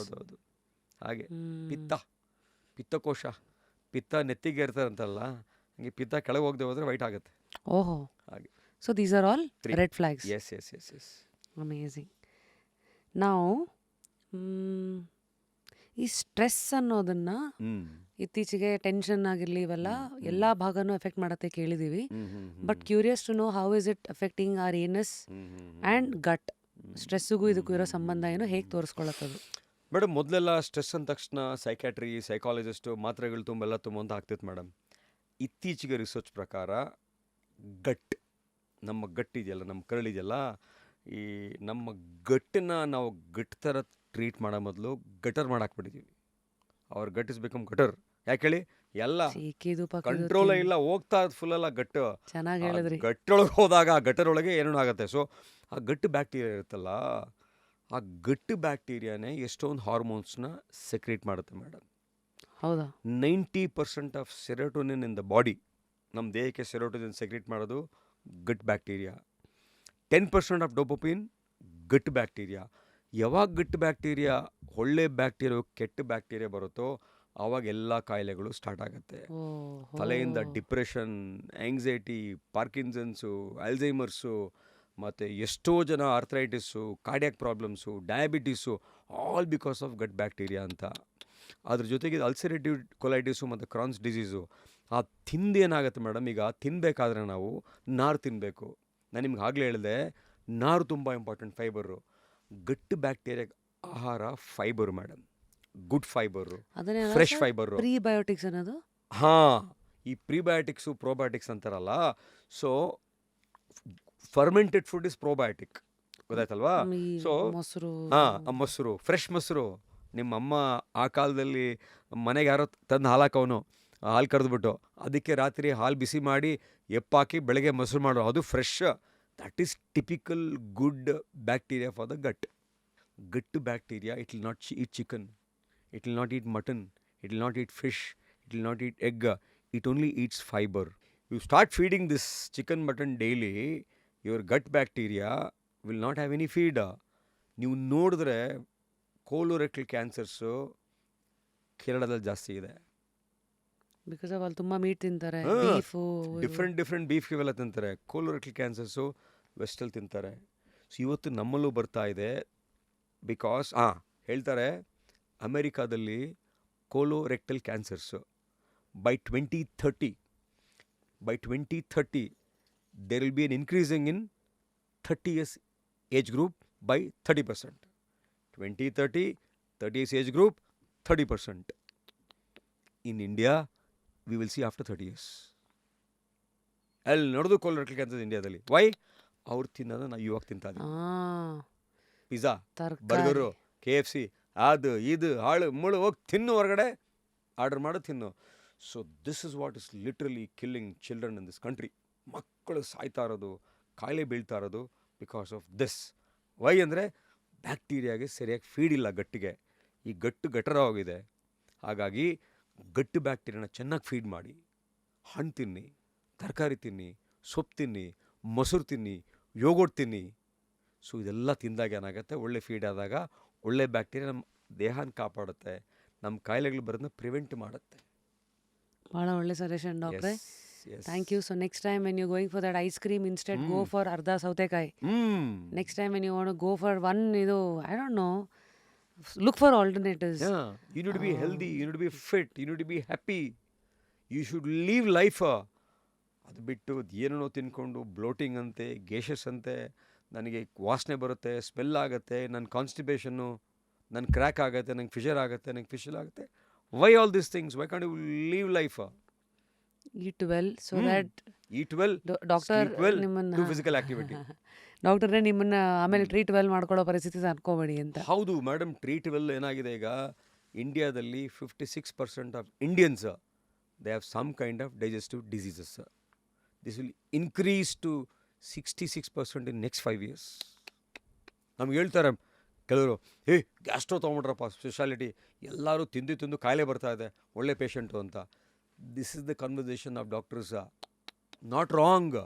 ಹಾಗೆ ಪಿತ್ತಕೋಶ, ಪಿತ್ತ ನೆತ್ತಿಗೆ ಇರ್ತಾರಂತಲ್ಲ, ಹಂಗೆ ಪಿತ್ತ ಕೆಳಗೆ ಹೋಗದೆ ಹೋದರೆ ವೈಟ್ ಆಗುತ್ತೆ. ಓಹೋ, ಹಾಗೆ. So these are all red flags. Yes. Amazing. ನಾವು ಈ ಸ್ಟ್ರೆಸ್ ಅನ್ನೋದನ್ನ ಇತ್ತೀಚೆಗೆ ಟೆನ್ಷನ್ ಆಗಿರಲಿ ಇವೆಲ್ಲ ಎಲ್ಲ ಭಾಗನೂ ಎಫೆಕ್ಟ್ ಮಾಡತ್ತೆ ಕೇಳಿದ್ದೀವಿ. But curious to know how is it affecting our anus and gut. ಸ್ಟ್ರೆಸ್ಸಿಗೂ ಇದಕ್ಕೂ ಇರೋ ಸಂಬಂಧ ಏನು, ಹೇಗೆ ತೋರಿಸ್ಕೊಳ್ಳೋದು? ಮೇಡಮ್, ಮೊದಲೆಲ್ಲ ಸ್ಟ್ರೆಸ್ ಅಂದ ತಕ್ಷಣ ಸೈಕ್ಯಾಟ್ರಿ, ಸೈಕಾಲಜಿಸ್ಟು ಮಾತ್ರೆಗಳು ತುಂಬೆಲ್ಲ ತುಂಬ ಆಗ್ತಿತ್ತು ಮೇಡಮ್. ಇತ್ತೀಚೆಗೆ ರಿಸರ್ಚ್ ಪ್ರಕಾರ ಗಟ್, ನಮ್ಮ ಗಟ್ಟಿದೆಯಲ್ಲ, ನಮ್ಮ ಕರಳಿದೆಯಲ್ಲ, ಈ ನಮ್ಮ ಗಟ್ಟನ್ನ ನಾವು ಗಟ್ ಥರ ಟ್ರೀಟ್ ಮಾಡೋ ಮೊದಲು ಗಟರ್ ಮಾಡಾಕ್ಬಿಟ್ಟಿದ್ದೀವಿ. ಅವ್ರ ಗಟ್ ಇಸ್ ಬಿಕಮ್ ಗಟರ್. ಯಾಕೆ ಹೇಳಿ? ಎಲ್ಲ ಕಂಟ್ರೋಲೇ ಇಲ್ಲ, ಹೋಗ್ತಾ ಫುಲ್ಲೆಲ್ಲ ಗಟ್ಟು. ಚೆನ್ನಾಗಿ ಹೇಳಿದ್ರಿ. ಗಟ್ಟೊಳಗೆ ಹೋದಾಗ ಆ ಗಟ್ಟರೊಳಗೆ ಏನೇನೋ ಆಗುತ್ತೆ. ಸೊ ಆ ಗಟ್ಟು ಬ್ಯಾಕ್ಟೀರಿಯಾ ಇರುತ್ತಲ್ಲ, ಆ ಗಟ್ಟು ಬ್ಯಾಕ್ಟೀರಿಯಾನೇ ಎಷ್ಟೊಂದು ಹಾರ್ಮೋನ್ಸ್ನ ಸೆಕ್ರೇಟ್ ಮಾಡುತ್ತೆ ಮೇಡಮ್. ಹೌದಾ? 90% of serotonin in the body, ನಮ್ಮ ದೇಹಕ್ಕೆ ಸೆರೋಟೋನಿನ್ ಸೆಕ್ರೇಟ್ ಮಾಡೋದು gut bacteria. 10% of dopamine gut bacteria. ಯಾವಾಗ ಗಟ್ ಬ್ಯಾಕ್ಟೀರಿಯಾ ಒಳ್ಳೆ ಬ್ಯಾಕ್ಟೀರಿಯಾ ಕೆಟ್ಟ ಬ್ಯಾಕ್ಟೀರಿಯಾ ಬರುತ್ತೋ ಆವಾಗ ಎಲ್ಲ ಕಾಯಿಲೆಗಳು ಸ್ಟಾರ್ಟ್ ಆಗುತ್ತೆ. ತಲೆಯಿಂದ ಡಿಪ್ರೆಷನ್, ಆಂಗ್ಸೈಟಿ, ಪಾರ್ಕಿನ್ಸನ್ಸು, ಅಲ್ಝೈಮರ್ಸು, ಮತ್ತು ಎಷ್ಟೋ ಜನ arthritis, cardiac problems, diabetes, all because of gut bacteria ಅಂತ. ಅದ್ರ ಜೊತೆಗೆ ಅಲ್ಸರೇಟಿವ್ ಕೊಲೈಟಿಸು ಮತ್ತು ಕ್ರಾನ್ಸ್ ಡಿಸೀಸು. ಆ ತಿಂದೇನಾಗುತ್ತೆ ಮೇಡಮ್, ಈಗ ತಿನ್ನಬೇಕಾದ್ರೆ ನಾವು ನಾರು ತಿನ್ನಬೇಕು. ನಾನು ನಿಮ್ಗೆ ಆಗಲೇ ಹೇಳಿದೆ, ನಾರು ತುಂಬ ಇಂಪಾರ್ಟೆಂಟ್, ಫೈಬರು. ಗಟ್ ಬ್ಯಾಕ್ಟೀರಿಯಾ ಆಹಾರ fibre madam, good fibre, fresh fibre. Prebiotics ಅನ್ನೋದು? ಹಾಂ, ಈ ಪ್ರೀಬಯೋಟಿಕ್ಸು ಪ್ರೋಬಯೋಟಿಕ್ಸ್ ಅಂತಾರಲ್ಲ. So fermented food is probiotic, ಗೊತ್ತಾಯ್ತಲ್ವಾ? ಸೊ ಮೊಸರು, ಫ್ರೆಶ್ ಮೊಸರು. ನಿಮ್ಮ ಅಮ್ಮ ಆ ಕಾಲದಲ್ಲಿ ಮನೆಗೆ ಯಾರೋ ತಂದು ಹಾಲಾಕವನು, ಹಾಲು ಕರೆದ್ಬಿಟ್ಟು ಅದಕ್ಕೆ ರಾತ್ರಿ ಹಾಲು ಬಿಸಿ ಮಾಡಿ ಎಪ್ಪಾಕಿ ಬೆಳಗ್ಗೆ ಮೊಸರು ಮಾಡೋ, ಅದು fresh. That is typical good bacteria for the gut. Gut bacteria, it will not eat chicken, it will not eat mutton, it will not eat fish, it will not eat egg, it only eats fiber. You start feeding this chicken, mutton daily, your gut bacteria will not have any feed. ನೀವು ನೋಡಿದ್ರೆ ಕೋಲೋರೆಕ್ಟಲ್ ಕ್ಯಾನ್ಸರ್ಸು ಕೇರಳದಲ್ಲಿ ಜಾಸ್ತಿ ಇದೆ. ಬಿಕಾಸ್ ಅಲ್ಲಿ ತುಂಬ ಮೀಟ್ ತಿಂತಾರೆ, ಡಿಫ್ರೆಂಟ್ ಬೀಫ್ ಇವೆಲ್ಲ ತಿಂತಾರೆ. ಕೋಲೋರೆಕ್ಟಲ್ ಕ್ಯಾನ್ಸರ್ಸು ವೆಸ್ಟಲ್ಲಿ ತಿಂತಾರೆ. ಸೊ ಇವತ್ತು ನಮ್ಮಲ್ಲೂ ಬರ್ತಾ ಇದೆ. ಬಿಕಾಸ್ ಹೇಳ್ತಾರೆ ಅಮೆರಿಕಾದಲ್ಲಿ colorectal cancers by 2030 there will be an increasing in 30 years age group by 30%. 2030, 30 years age group, 30%. In India, we will see after 30 years. ಅಲ್ಲಿ ನೋಡೋದು ಕೋಲೋರೆಕ್ಟಲ್ ಕ್ಯಾನ್ಸರ್ ಇಂಡಿಯಾದಲ್ಲಿ. ವೈ? ಅವ್ರು ತಿನ್ನೋದು ನಾವು ಇವಾಗ ತಿಂತಾ ಇದ್ದೀವಿ. ಪಿಜ್ಜಾ, ಬರ್ಗರು, KFC, ಅದು ಇದು ಹಾಳು ಮುಳು, ಹೋಗಿ ತಿನ್ನು, ಹೊರಗಡೆ ಆರ್ಡರ್ ಮಾಡು ತಿನ್ನು. So this is what is literally killing children in this country. ಮಕ್ಕಳು ಸಾಯ್ತಾ ಇರೋದು, ಕಾಯಿಲೆ ಬೀಳ್ತಾ ಇರೋದು ಬಿಕಾಸ್ ಆಫ್ ದಿಸ್. ವೈ ಅಂದರೆ ಬ್ಯಾಕ್ಟೀರಿಯಾಗೆ ಸರಿಯಾಗಿ ಫೀಡ್ ಇಲ್ಲ ಗಟ್ಟಿಗೆ. ಈ ಗಟ್ಟರವಾಗಿದೆ. ಹಾಗಾಗಿ ಗಟ್ಟು ಬ್ಯಾಕ್ಟೀರಿಯಾನ ಚೆನ್ನಾಗಿ ಫೀಡ್ ಮಾಡಿ. ಹಣ್ಣು ತಿನ್ನಿ, ತರಕಾರಿ ತಿನ್ನಿ, ಸೊಪ್ಪು ತಿನ್ನಿ, ಮೊಸರು ತಿನ್ನಿ, ಯೋಗರ್ಟ್ ತಿನ್ನಿ. ಸೊ ಇದೆಲ್ಲ ತಿಂದಾಗ ಏನಾಗುತ್ತೆ, ಒಳ್ಳೆ ಫೀಡ್ ಆದಾಗ ಒಳ್ಳೆ ಬ್ಯಾಕ್ಟೀರಿಯಾ ನಮ್ಮ ದೇಹನ ಕಾಪಾಡುತ್ತೆ, ನಮ್ಮ ಕಾಯಿಲೆಗಳು ಬರೋದನ್ನ ಪ್ರಿವೆಂಟ್ ಮಾಡುತ್ತೆ. ಭಾಳ ಒಳ್ಳೆ ಸಜೆಷನ್ ಡಾಕ್ಟ್ರೆ. Yes. Thank you. So next time when you going for that ice cream instead go for ಅರ್ಧ ಸೌತೆಕಾಯಿ. Next time when you want go for one ಇದು I don't know, look for alternatives. Yeah, you need to be healthy, you need to be fit, you need to be happy. You should live life. ಅದು ಬಿಟ್ಟು ಏನೇನೋ ತಿನ್ಕೊಂಡು ಬ್ಲೋಟಿಂಗ್ ಅಂತೆ, ಗೇಷಸ್ ಅಂತೆ, ನನಗೆ ವಾಸನೆ ಬರುತ್ತೆ, ಸ್ಮೆಲ್ ಆಗುತ್ತೆ, ನನ್ನ ಕಾನ್ಸ್ಟಿಪೇಷನ್ನು, ನನ್ನ ಕ್ರ್ಯಾಕ್ ಆಗುತ್ತೆ, ನಂಗೆ ಫಿಷರ್ ಆಗುತ್ತೆ, ನಂಗೆ ಫಿಶಲ್ ಆಗುತ್ತೆ. Why all these things? Why can't you live life? Eat well so that eat well, doctor sleep well, ನಿಮ್ಮನ್ನ do physical activity. ಡಾಕ್ಟರ್ನೇ ನಿಮ್ಮನ್ನ ಆಮೇಲೆ ಟ್ರೀಟ್ ವೆಲ್ ಮಾಡ್ಕೊಳ್ಳೋ ಪರಿಸ್ಥಿತಿ ಅನ್ಕೋಬೇಡಿ ಅಂತ. ಹೌದು ಮೇಡಮ್, ಟ್ರೀಟ್ ವೆಲ್ ಏನಾಗಿದೆ ಈಗ ಇಂಡಿಯಾದಲ್ಲಿ 56% of Indians they have some kind of digestive diseases. This will increase to 66% in next 5 years. ನಮ್ಗೆ ಹೇಳ್ತಾರೆ ಕೆಲವರು, ಗ್ಯಾಸ್ಟ್ರೋ ತೊಗೊಂಬಿಟ್ರಪ್ಪ ಸ್ಪೆಷಾಲಿಟಿ, ಎಲ್ಲರೂ ತಿಂದು ಕಾಯಿಲೆ ಬರ್ತಾ ಇದೆ, ಒಳ್ಳೆ ಪೇಷಂಟು ಅಂತ. This is the conversation of doctors. Not wrong.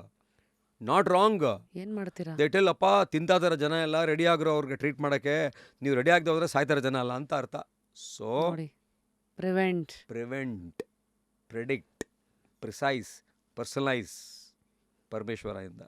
ಏನ್ ಮಾಡ್ತೀರಾ? ದೇ ಟೆಲ್, ಅಪ್ಪ ತಿಂತಾ ಇದಾರೆ ಜನ ಎಲ್ಲ, ರೆಡಿ ಆಗಿರೋ ಅವ್ರಿಗೆ ಟ್ರೀಟ್ ಮಾಡೋಕ್ಕೆ, ನೀವು ರೆಡಿ ಆಗದೆ ಹೋದ್ರೆ ಸಾಯ್ತಾರೆ ಜನ ಅಲ್ಲ ಅಂತ ಅರ್ಥ. ಸೊ ನೋಡಿ, prevent, predict, precise, personalise, Parameshwara ಇಂದ